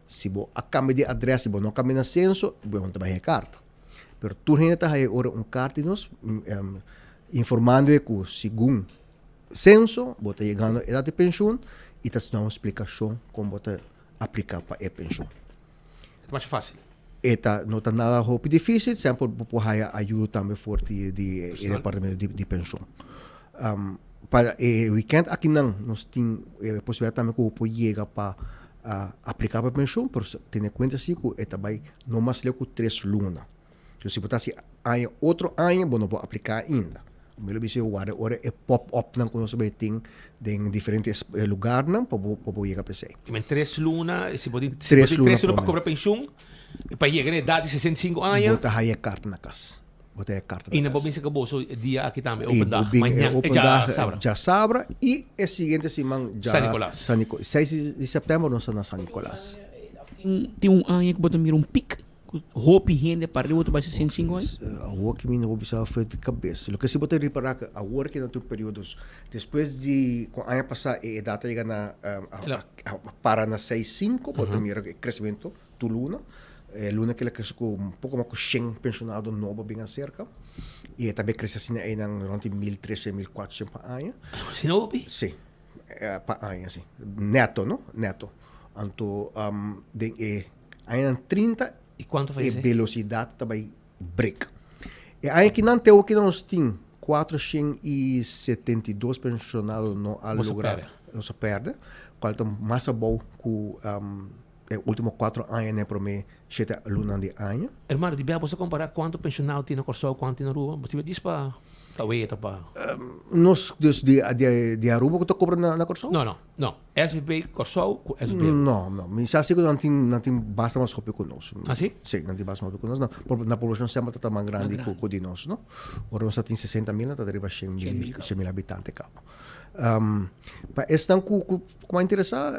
Se você cambia de adresse, se você não cambia no censo, você não vai ter carta. Mas tu está aí agora carta nos informando que, segundo censo, você está chegando a idade de pensão e está dando uma explicação como você aplicar para a pensão. É mais fácil. Não está nada difícil, sempre pode ajuda também forte do departamento de pensão. Para o weekend aqui não, nós temos a possibilidade também que pode chegar para aplicar para a pensão, mas tenha em conta assim que também não mais leu com 3 lunas. Então, se você tem outro ano, você não pode aplicar ainda. O melhor é agora é pop-up que nós temos em diferentes lugares para chegar para você. Mas 3 lunas, se você tem 3 lunas para cobrar pensão, para chegar na idade de 65 anos, você tem a carta na casa. E na província que você dia aqui também, open day, amanhã, já sabra, e a seguinte semana, já San Nicolás. 6 de setembro, nós estamos na San Nicolás. Tem ano que você mira pico, roupa e renda para o outro vai ser 65 anos? O que me não observa foi de cabeça. O que se você reparar que a work não tem períodos, depois de, com a ano passado, a data chega para na 6-5, você mira o crescimento do luna. Luna que ela cresce com pouco mais com 100 pensionados novos bem acerca e também cresce assim aí na durante 1.300, 1.400 para ano. Sinobi? Sim, para ano assim. Neto, não? Neto. Anto, aí 30 e quanto faz velocidade também break. E aí que não tem o que nós temos 472 pensionados no lugar, não se perde. Qual é mais bom que os últimos 4 anos, né, para mim, 7 alunos de ano. Hermano, de você comparar quanto pensionado tem no Corsol, quanto tem na rua? Você diz para talvez para nós de Aruba que estou cobrando na Corsol? Não. SVB Corsol, SVB. Não. Me sabe que não tem basta mais roupa conosco. Ah, sim? Sim, não tem basta mais roupa conosco. Na população sempre está mais grande que de nós, não? Agora nós temos 60 mil, está arriba 100 mil habitantes cá. Estão com mais interessante,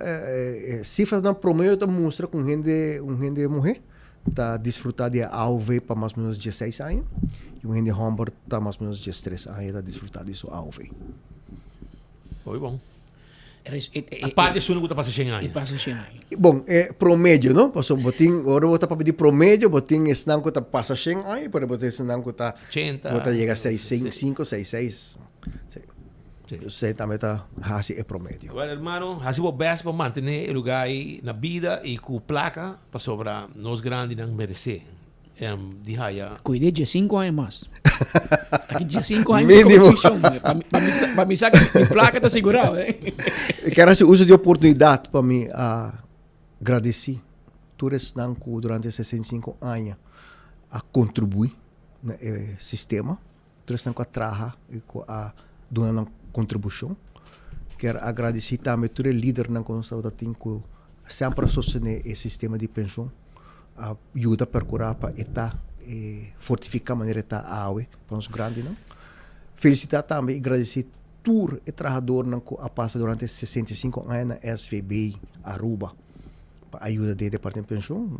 cifras da promedio da mostra com gente mulher está desfrutar de AOV para mais ou menos 16 anos e o gente Humber está mais ou menos 13 anos está desfrutar disso AOV. Foi bom. A parte de suno que passa 100 anos. Bom, promédio, não? Passou botin, agora vou para pedir promédio, botin estão que tá passa 100 anos, para botar estão que tá 80, bota chega a 65, 66. Eu sei também tá assim é promédio. Well, hermano, assim o best para manter o lugar aí na vida e com placa para sobrar nós grandes não merecer. De raia. Cuidei de 5 anos mais. Aqui de 5 anos mínimo. Para me sacar minha placa tá segurada, né? Eu quero esse uso de oportunidade para mim agradecer todos que durante esses 65 anos a contribuir no sistema, todos que trabalham e a doando contribuição. Quero agradecer também todo o líder que nós temos sempre sostener o sistema de pensão. Ajuda a procurar para fortificar a maneira de AOE para os grandes. Felicitar também e agradecer todo o trabalhador que passa durante 65 anos na SVB Aruba para ajuda do departamento de pensão.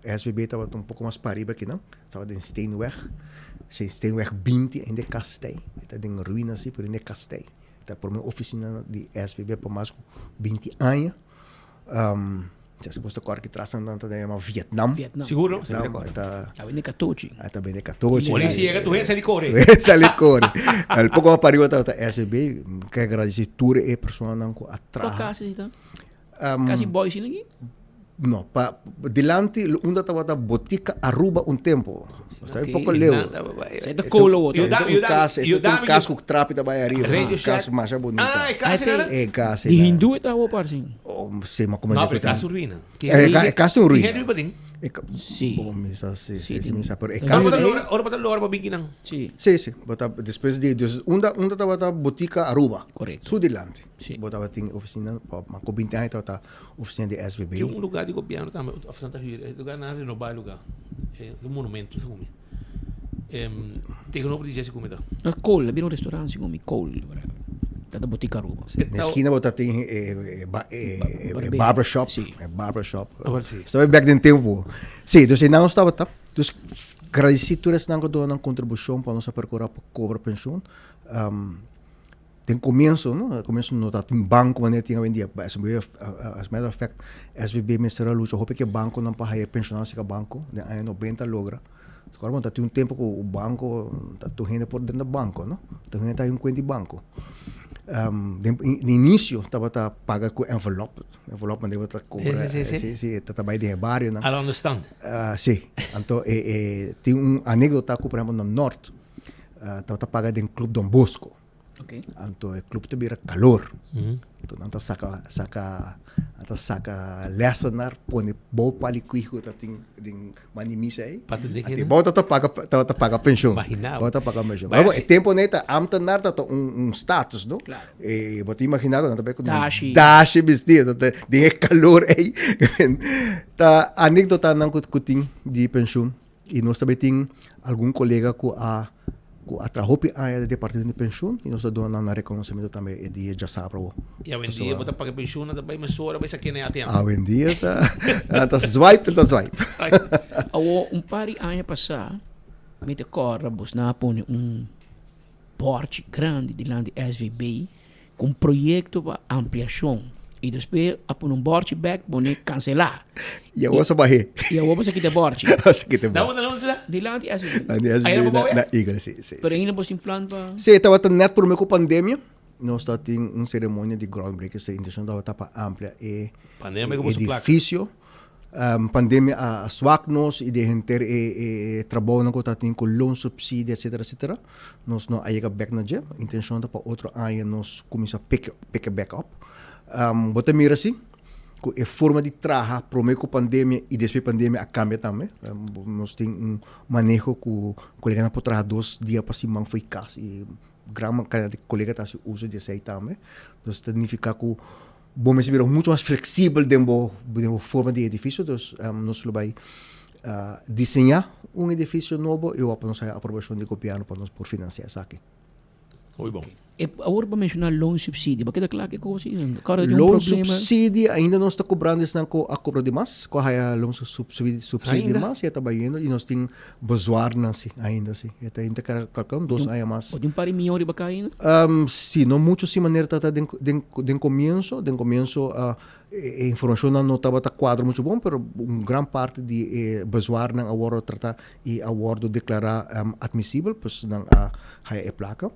A SVB estava um pouco mais para riba aqui, não? Estava em Steenweg 20 ainda Castei. Está em ruína assim, por ainda Castei. Está por minha oficina de SVB para mais de 20 anos. Se você corre que traz andando de Vietnam. Seguro? Está bem de 14. Está bem de 14. Polícia chega, tu é core. Um pouco mais para riba está SVB. Quero agradecer tudo a pessoa que atrás. Qual casa então? Casa boys aqui? Não, delante onde estava a botica Aruba tempo. Está um pouco leu. É da colo. Um casco que trape da Bahia Rio. Casa mais bonita. É casa, é casa. De hindu está o parzinho. Sei, mas como é que é casa ruína. É casa ruína. Sim. Bom, misa, sim. É casa. Ora para lora para biquinan. Sim. Depois de onde estava a botica Aruba. Correto. Sul delante. Botava tem oficina, com 20 anos estava oficina de SVB. Tem lugar de governo também, a Santa Rita, lugar na renovar lugar. Um monumento, segundo. Tem um novo DJ comida. Cole, vira restaurante como Cole. Da botica Aruba. Na esquina tem barbershop. Barbershop. Estava back in tempo. Sim, então não estava tá. Então agradeci todas as que dão contribuição para nossa procurar para cobrar pensão. Tem começo, não? Começo no tem banco, mas tinha vendia. As matter of fact, SVB ministra luta, hope que banco não para pensionar se banco, de ano 90 logra. Agora tem tempo que o banco tá tudo por dentro do banco, não? Tudo está em conta de banco. No início estava a pagar com envelope, mas deve estar cobrar. Sim, está trabalhando de herbário, não? I understand. Sim. Então tem anécdota que por exemplo no norte, estava a pagar em clube Dom Bosco. Okay. Então o clube te vira calor. Então não saca lecionar põe bom para liquido tá tem manimisa aí. Até bota tá paga pensão. Bota paga pensão. Mas tempo neta amtanar tá status, não? Claro. E bota imaginar não tá bem com dashi vestido de calor aí. Tá anedota não que tem de pensão e nós também tem algum colega que a trabalhou do departamento de pensão e nós damos um reconhecimento também de Jasabro. E a vendia bota paga pensão na também mas hora vai sair nem a tempo. A vendia tá swipe. Par de anos passar, me te corra buscar põe porte grande de lá de SVB com projeto para ampliação. E depois a pôr board back pôr cancelar. E eu vou barrer. E eu vou sair de board. Não. De lá de SVB. Na igreja, sim. Pero ainda você tem plano para. Sim, estava net por meio com pandemia. nós temos uma cerimônia de groundbreaking, a intenção da etapa ampla é Pandemia como edifício, pandemia a swak nos e de gente trabalho que está tendo com loan subsídio, etc. Nós não aí back na dia, intenção da para outro ano nós começa a pick back up. Bota mira assim, a forma de trabalhar primeiro com a pandemia e depois da pandemia a cambia também. Nós temos manejo que o colega não pode trabalhar 2 dias para cima foi casa e grande quantidade de colegas está se usa de aí também. Então significa que vamos ser muito mais flexível dentro da forma de edifício. Então nós vamos desenhar edifício novo e vamos a aprovação do governo para nós por financiar isso aqui. Muito bom. Agora para mencionar loan subsídio, porque é claro que coisa loan subsídio ainda não está cobrando isso não a cobra demais, com a loan subsídio demais e está baindo e nós temos bazuar nasi ainda assim. Está ainda calculando 2 anos mais. Pode par milhão de bacana ainda? Sim, não muito sim maneira tá de começo a informação não estava quadro muito bom, mas uma grande parte de bazuar não agora tratar e agora declarar admissível, pois não a placa.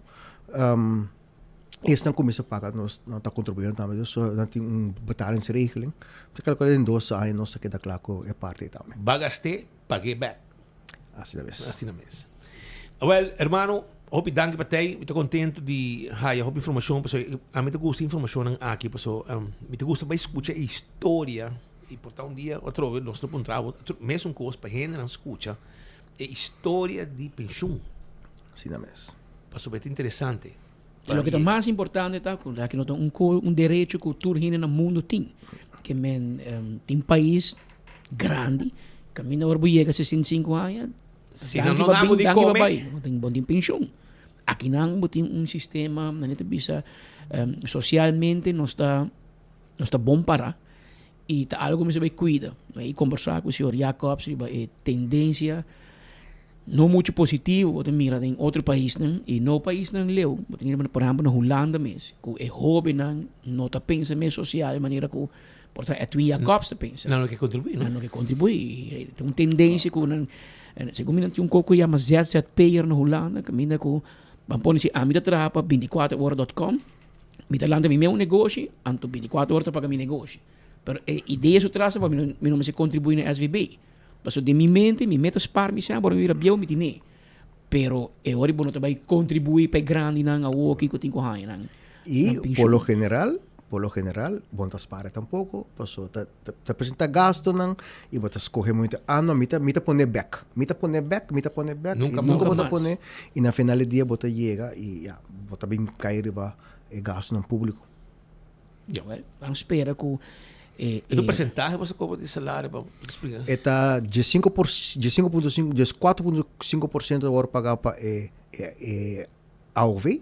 Este não começa a pagar, nós não está contribuindo também, só não tem batalha regeling. Você calcula em 2 anos, nós está queda claro é parte também. Bagaste, paguei back. Assim na vez. Assim na vez. Well, hermano, hope danke para ti. Estou contente de haya hope informação, porque a mim te gusta informação aqui, porque me te gusta para escutar a história e por um dia outro vez nós encontramos mesmo coisa para gente não escuta a história de pensão. Assim na vez. Passou bem interessante. E o que é mais importante tá, é que nós temos um direito que todo mundo no mundo tem. Que tem um país grande, que a minha hora chega a 65 anos, se não damos de comer, não tem bom pensão. Aqui não tem um sistema, não bisa socialmente não está bom para e tá algo que se vai cuidar. Aí conversar com o senhor Jacobs, tendência não muito positivo, você mira em outro país, né? E no país não leu, por exemplo, na Holanda mesmo, que é jovem, não está pensando social, de maneira que portanto, é tu Jacobs pensa. Não que contribui, não que contribui. Tem uma tendência que segundo tem um pouco já mas ZZP'er na Holanda, que minha que vamos pôr se a minha trabalha 24horas.com, minha lá também um negócio, anto 24 horas para meu negócio. Pero a ideia se trata para mim não se contribui na SVB. Paso de mi meta spar mi siya, borang mirabiyaw mi tine. Pero, ori bono tabay contribuir para grande nang awoki ko tinko hay nang. E, por lo general, bontas para tampoco, paso, te presenta gasto nang, e botas escoge muito, mita pone back. Nunca bota pone, e na final del dia bota llega, e bota bem cair ba gasto ng público. Well, ang espera ko, do percentagem você cobra de salário para explicar? Está de 5.5, de 4.5% agora pagar para AOV,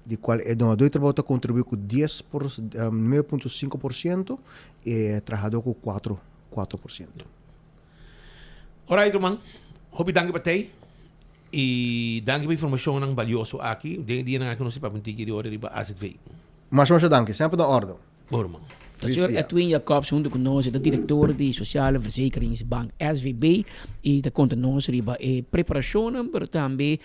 de qual é donador e trabalhador contribui com 9.5% e trabalhador com 4%. Alright, Roman. Hope danke para ti. E danke para a informação não valioso aqui. Dia na que não se para mentir de hora de AZV. Mas danke, sempre na ordem. Roman. O senhor Edwin Jacobs, junto conosco, é o diretor de Sociale Verzekeringsbank SVB e está conosco riba a preparação, mas também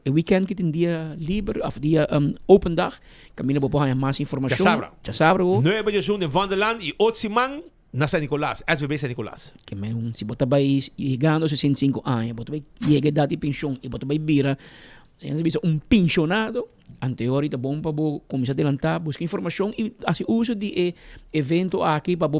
o weekend que tem dia livre, ou dia open dag, caminho para ganhar mais informação. Já sabe. 9 de junho em Vanderland e 8 semanas na San Nicolás, SVB San Nicolás. Que se você vai chegando a 65 anos, você vai chegar a idade de pensão e você vai vir pensionado, anteriormente bom para começar a adelantar, buscar informação e assim uso de evento aqui para a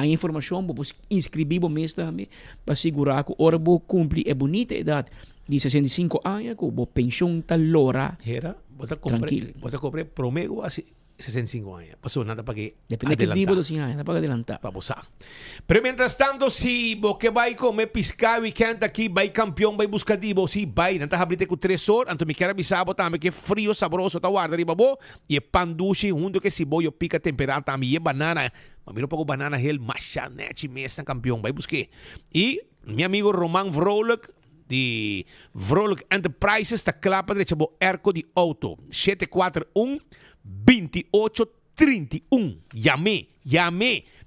informação, para inscrever mês também, para segurar que hora vou cumprir a bonita idade de 65 anos, que a pensão está lora. Era, você compra promedio assim 65 anos. Passou nada para que depende de que tipo de anos, para adelantar. Para posar. Pero mientras tanto, si você vai comer pescado weekend aqui, vai campeão, vai buscar dibo, si vai, não está abrindo com 3 horas, então me quero avisar também que é frio, saboroso, tá guarda riba bo, e é pan dulce, que se boio pica temperado também, e banana, mas mira para banana hel, machanete, mesa campeão, vai buscar. E meu amigo Roman Vrolijk, de Vrolijk Enterprises, está clapa direita, bo erco de auto, 741-2831. Llame.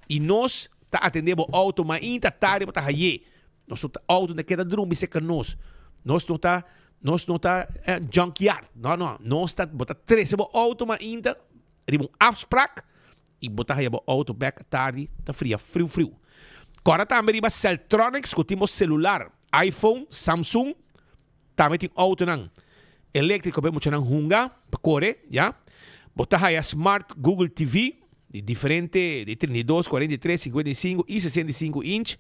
E nós tá atendendo auto, mas ainda tarde para allí. Nós auto não queda dormir se que nós não tá nós não está junkyard. Não, nós está botar 13 auto, mas ainda een afspraak e botar aí o auto back tarde, tá frio. Agora também riba Celtronics, que temos celular, iPhone, Samsung, também tem auto não. Elétrico bem muito não hunga, para correr, já. Botar aí a Smart Google TV, de diferente, de 32, 43, 55 e 65 inch.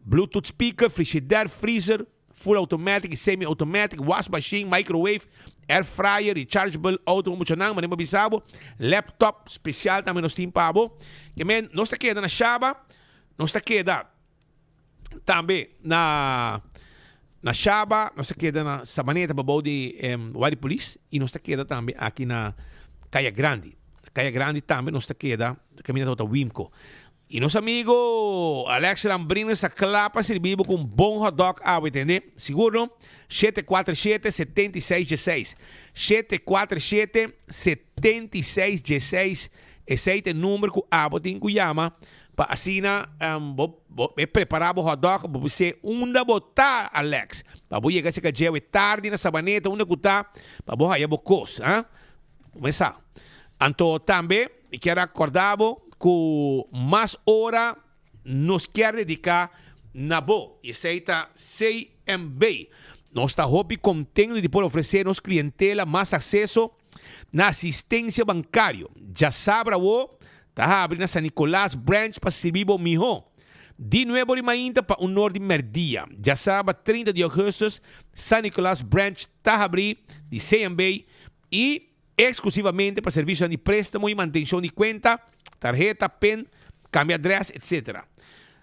Bluetooth speaker, frigidaire, freezer, full automatic, semi-automatic, wash machine, microwave, air fryer, rechargeable, auto muito não, mas não bisabo. Laptop especial também nós temos para que men nós está queda na chava, nós está queda também na chava, nós está queda na sabaneta para de Wadi Police e nós está queda também aqui na Caia Grande. Caia Grande também nós está queda caminhando até Wimco. E nosso amigo Alex Lambrino está clapa servindo com um bom hot dog, entender? Seguro? 747-7616. 747-7616. Esse é o número que você tem que chamar para assinar, preparar o hot dog para você botar, Alex. Para você chegar a ser tarde na sabaneta, onde você está, para você ir a coisa. Começar. Então, também, eu quero acordar que mais hora nos quer dedicar na boa. E aceita CMB. Nós estamos contentes de poder oferecer nos clientela mais acesso na assistência bancária. Já sabe, está abrindo na San Nicolás Branch para servir o melhor. De novo, ainda para o norte de Merdia. Já sabe, 30 de agosto, San Nicolás Branch está abrindo de CMB e exclusivamente para serviços de préstamo e manutenção de conta, tarjeta, PEN, cambio de address, etc.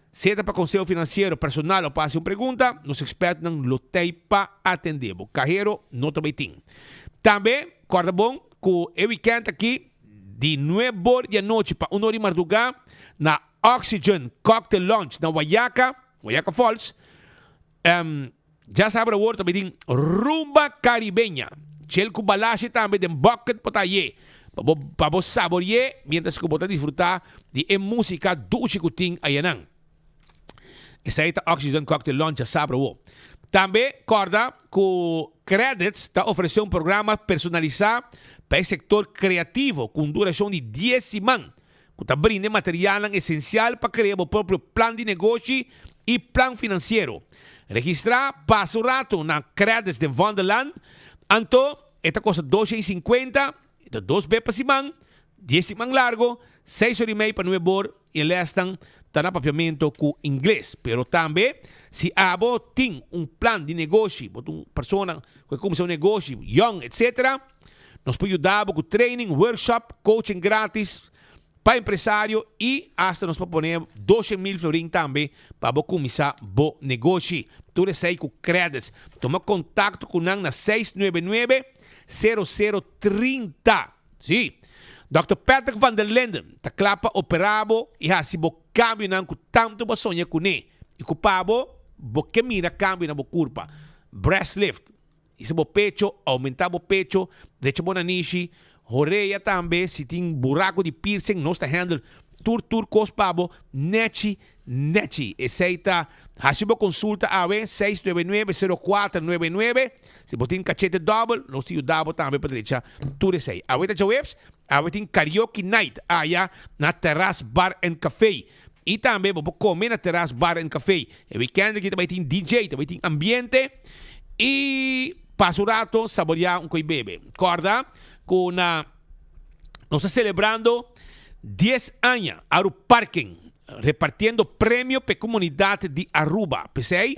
Seja para conselho financeiro, personal ou passe uma pergunta, nos expertos não lutei para atender. O carreiro não também tem. Também, corda bom, que o weekend aqui, de 9 de noite para 1 hora de madrugada, na Oxygen Cocktail Lounge, na Wayaka Falls, já sabe o também tem rumba caribenha. Chel com balache também de bucket potaye. Para você saborear, mientras que você desfrutar de música dulce que tem aí não. Essa é a Oxygen Cocktail Lounge, já sabe o. Também, corda, que Credits está oferecendo programa personalizado para o setor criativo, com duração de 10 semanas, que está brindando material essencial para criar o próprio plano de negócio e plano financeiro. Registrar passo rato na Credits de Wonderland. Então, esta costa $2,50, 2 vezes para semana, 10 semanas largo, 6 horas e meia para 9 horas, e eles estão no papiamento com inglês. Pero também, se você tem plano de negócio, uma pessoa que começa negócio, young, etc., nós podemos ajudar com training, workshop, coaching grátis para empresário e hasta nós podemos poner 12,000 florins também para começar o negócio. Tudo isso aí com Credits. Toma contato com nós na 699-0030. Sim. Dr. Patrick van der Linden está clapa operado e ha se bo cambio não com tanto ba sonha com ele. E com pabo, bo que mira cambio na bo curva. Breast lift. Esse bo pecho, aumentar o pecho, deixa bona nishi, horeia também, se tem buraco de piercing, nós está handle tur cos pabo, nechi. Aceita, hasibo consulta a 699-0499. Se você tem cachete double, nós te ajudamos também para deixar tudo isso aí. Agora já webs, agora tem karaoke night, aí na Terrace Bar and Café. E também vamos comer na Terrace Bar and Café. E weekend aqui também tem DJ, também tem ambiente. E passo rato, saborear coi bebe. Corda, com nós estamos celebrando 10 anos ao parking, repartiendo premio para a comunidade de Aruba. Pensei,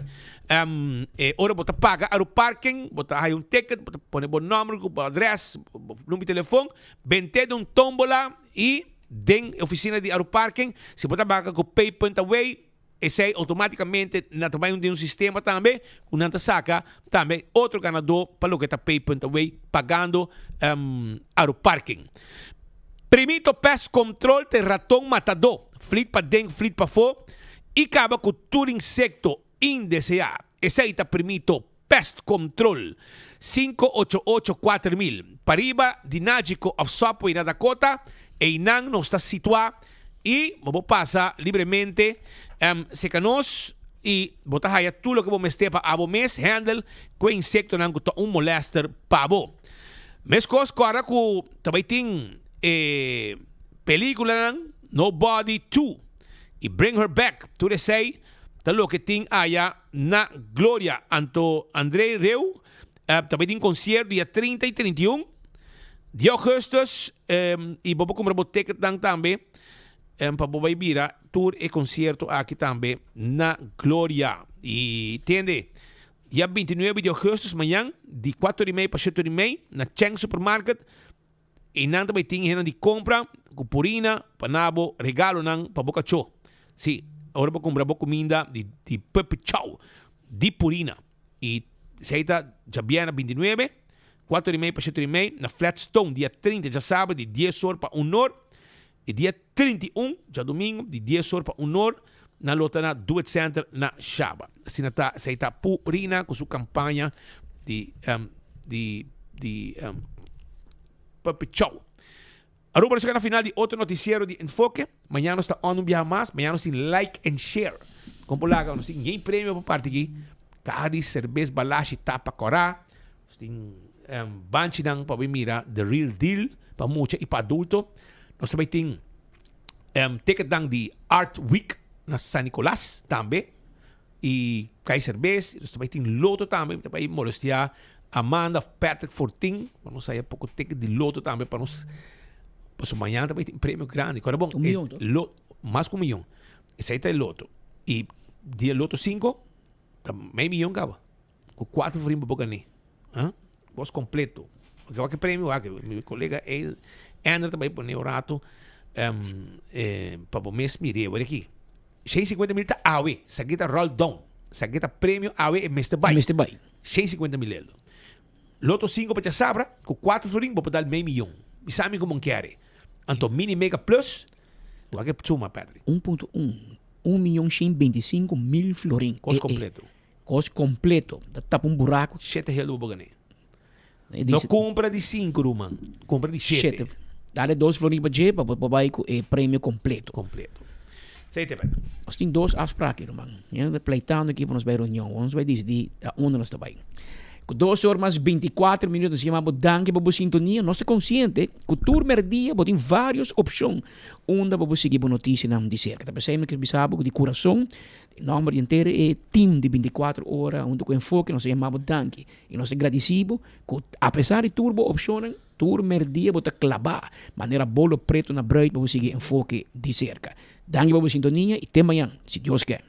ora você paga ao parking, você aí ticket, você põe o número, o address, o número de telefone, vende tombola e den oficina de Aeroparking, se você paga com Pay Point Away, esse automaticamente na também tem sistema também, quando saca também outro ganador para o que está Pay Point Away pagando Aeroparking. Primito pest control de ratão matador, flit para dentro, flit para fora, e acaba com todo insecto indesejado. Esse aí está primito pest control, 588-4000. Pariba, dinágico of Subway na Dakota, e não está situado, e vamos passar livremente, se que nós e bota haya tudo que vou mester para abo mes handle com insecto não que molester pabo. Mes cos agora que também tem película não Nobody 2 e Bring Her Back. Tu sei talo que tem aya na Glória anto André Reu também tem concerto dia 30 e 31 de augustus e vou comprar o ticket também para bobai bira tour e concerto aqui também na Glória. E entende? Dia 29 de agosto, amanhã, de 4h30 para 7h30, na Cheng Supermarket. E não também tem gente de compra, com purina, panabo, regalo não, para boca show. Sim, agora vou comprar boa comida de Pepe Chow, de purina. E se aí já viene 29, 4h30 para 7h30, na Flatstone, dia 30, já sabe, de 10 horas para 1 hora. E dia 31, já domingo, de 10 horas para 1 hora, na Lotana Do It Center na Shaba. Assim está purina com sua campanha de Papi Chow. Agora para chegar na final de outro noticiero de Enfoque. Amanhã nós está on um dia mais. Amanhã nós tem like and share. Como lá, nós tem ninguém prêmio para parte aqui. Cada cerveja balashi tapa corá. Nós tem banchi nang para mira the real deal para mucha e para adulto. Nós também tem ticket dang de Art Week na San Nicolás também. E cai cerveja. Nós também tem loto também. Também molestia Amanda Patrick 14. Vamos sair pouco ticket de loto também para nós. Para amanhã também tem prêmio grande. Agora bom, mais que 1 milhão. Esse aí está o loto. E dia loto 5, meio milhão caba. Com 4 frimbos para ganhar. Voz completo. Porque o que prêmio é que meu colega André também põe o rato para o mês mirei. Olha aqui. 150 mil está awe. Sagueta roll down. Sagueta prêmio awe é Mr. Bay. 150 mil euros. Loto 5 para sabra. Com 4 frimbos para dar meio milhão. E sabe como quer? Então, mini mega plus. O que é suma, Patrick? 1.1. 1.125.000 florim. Costo completo. Costo completo. Tapa um buraco. 7 reais para ganhar. Não compra de 5, Ruman. Compra de 7. Dá-lhe 2 florim para J para o prêmio completo. Sei te, Pedro. Nós temos 2 afspraken, Ruman. Pleitando aqui para nós vai reunião. Nós vai decidir onde nós estamos. Com 2 horas mais 24 minutos, chamamos danke para a sintonia. Nós estamos conscientes que o turno dia tem várias opções. Onde vamos seguir a notícia não dizer. Que também que sabe de coração, o nome inteiro é time de 24 horas, onde com enfoque nós chamamos danke. E nós agradecemos que, apesar de turbo opções, turno dia vamos clavar maneira bolo preto na break para seguir enfoque de cerca. Danke para a sintonia e até amanhã, se Deus quer.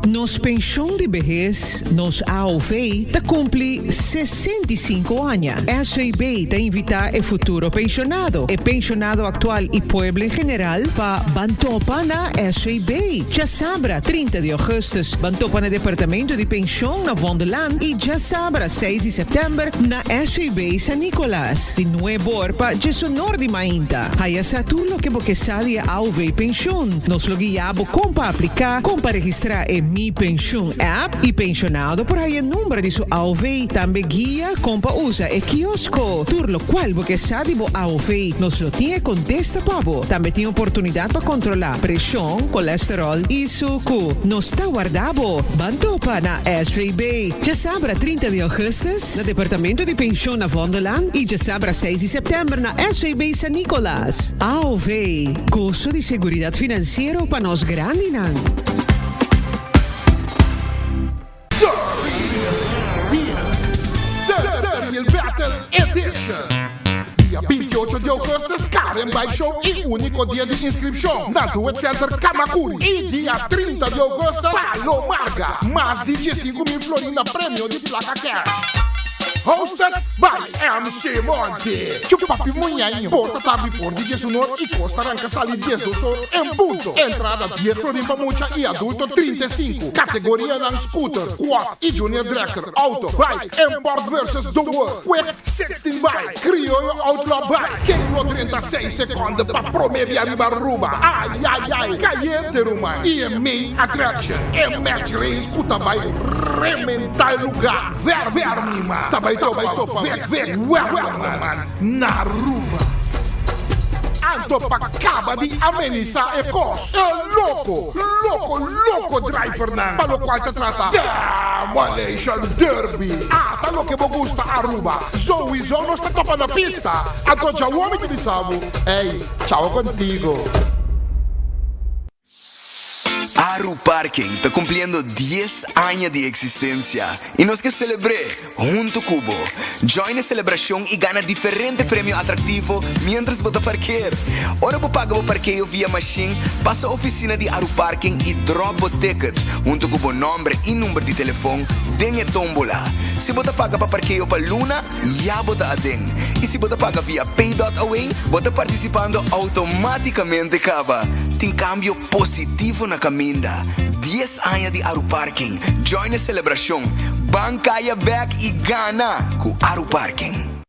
Nos pensão de vejez, nos AOV, te cumpre 65 anos. SAB te invita a futuro pensionado. E pensionado atual e pueblo em geral para Bantopa na SAB. Já sabra, 30 de agosto, Bantopa no Departamento de Pensão na Vondeland e já sabra, 6 de setembro, na SAB San Nicolás. De nuevo orpa, de sonor de Mainta. Haya sa tulo que porque sabe a AOV Pensão. Nos lo guiabo como para aplicar, como para registrar Mi Pension app e pensionado por aí o número de sua AOV também guia como usa e quiosco. Turlo qual porque sabe bo AOV nos lo tinha contesta pabo. Também tem oportunidade para controlar pressão, colesterol e suco. Nos está guardado. Bantopa na SAB. Já sabra 30 de agosto no Departamento de Pensão na Vondeland e já sabra 6 de setembro na SAB San Nicolás. AOV. Curso de Seguridade Financeira para nós grande não. Il Battle Edition. Dia 28 de agosto, Karen Bike Show e único dia de inscrição na Do It Center Kamakuri. E dia 30 de agosto, Palo Marga. Mais de 15 mil florina prêmio de placa cash. Hosted by MC Monte. Chupapi Munhainho. Porta tabi for DJ Sonor e Costa Ranca Sali 10 do Sol em ponto. Entrada 10 florim para mucha e adulto 35. Categoria non scooter, quad e junior tracker, auto, bike, import versus the world. Quick 16 bike, criollo outlaw bike. Kilo 36 secondi para prometer a Ribaruba. Ai, ai, ai, caiete Ruma. E main attraction. E match race, puta bike, rementar lugar. Ver, mima. Vai topa, ver, man, na Aruba. Anto pagkaba di amenisa e cos. Loco driver na. Palo qual te trata? Malaysian Derby. Talo que mo gusta Aruba. Zoe no está topa na pista. Anto já o homem que sabe. Ei, tchau contigo. Aru Parking está cumpliendo 10 años de existencia y nos que celebre junto Cubo. Join la celebración y gana diferentes premios atractivos mientras vota parquear. Ahora vos paga o parqueo via machine, passa a oficina de Aru Parking y drop o ticket junto com o nombre y número de teléfono den tombola. Si vota paga para parqueo para Luna, ya vota a den. Y si vota paga via Pay.away, vota participando automáticamente acaba. Tem cambio positivo na caminda. 10 anos de Aru Parking. Join a celebração. Bancaya back e gana com Aru Parking.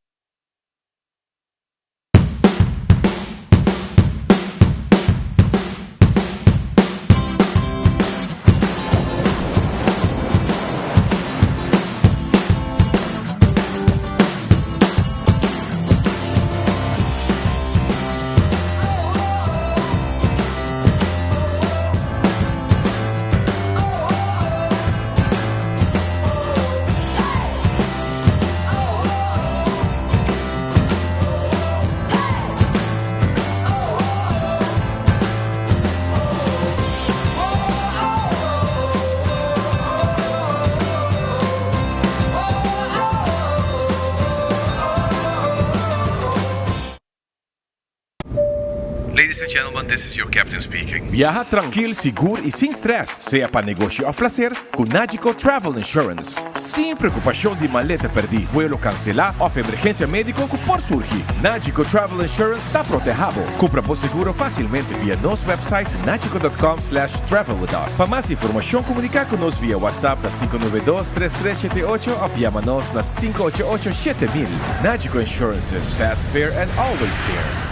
Ladies and gentlemen, this is your captain speaking. Viaja tranquilo, seguro e sem stress, seja para negócio ou placer, com Nagico Travel Insurance. Sem preocupação de maleta perdida, vuelo cancelar ou emergência médica que por surgir. Nagico Travel Insurance está protegido. Compra por seguro facilmente via nosso website nagico.com/travel with us. Para mais informação, comunicar conosco via WhatsApp na 592-3378 ou via-nos na 588-7000. Nagico Insurances, fast, fair and always there.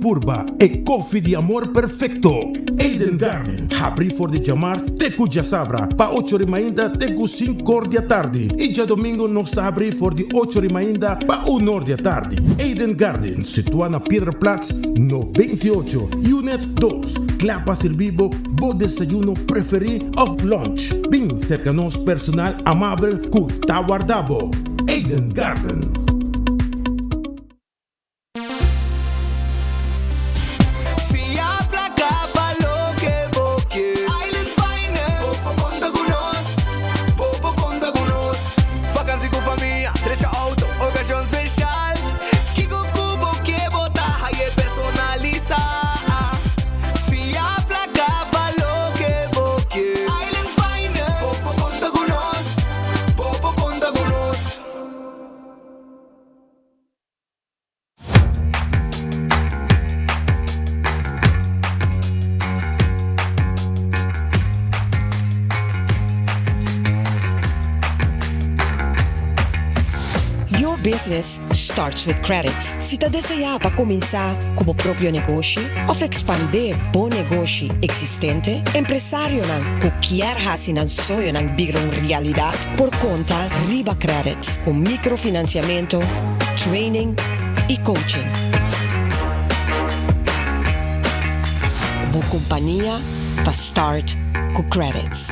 Purba e coffee de amor perfecto. Eden Garden. Abri for de chamars teku já sabra. Pa 8h ainda teku 5h da tarde. E já domingo nós está abri for de 8h ainda pa 1h da tarde. Eden Garden, situado na Piedraplatz, no 28, Unit 2. Clapa servibo, bo desayuno preferi of lunch. Bem cerca nos personal amável ku taguardabo. Eden Garden. Business starts with credits. Se você deseja para começar como próprio negócio ou expandir bom negócio existente, empresário que quer fazer um sonho virar uma realidade por conta Riba Credits com microfinanciamento, training e coaching. Boa companhia para start com credits.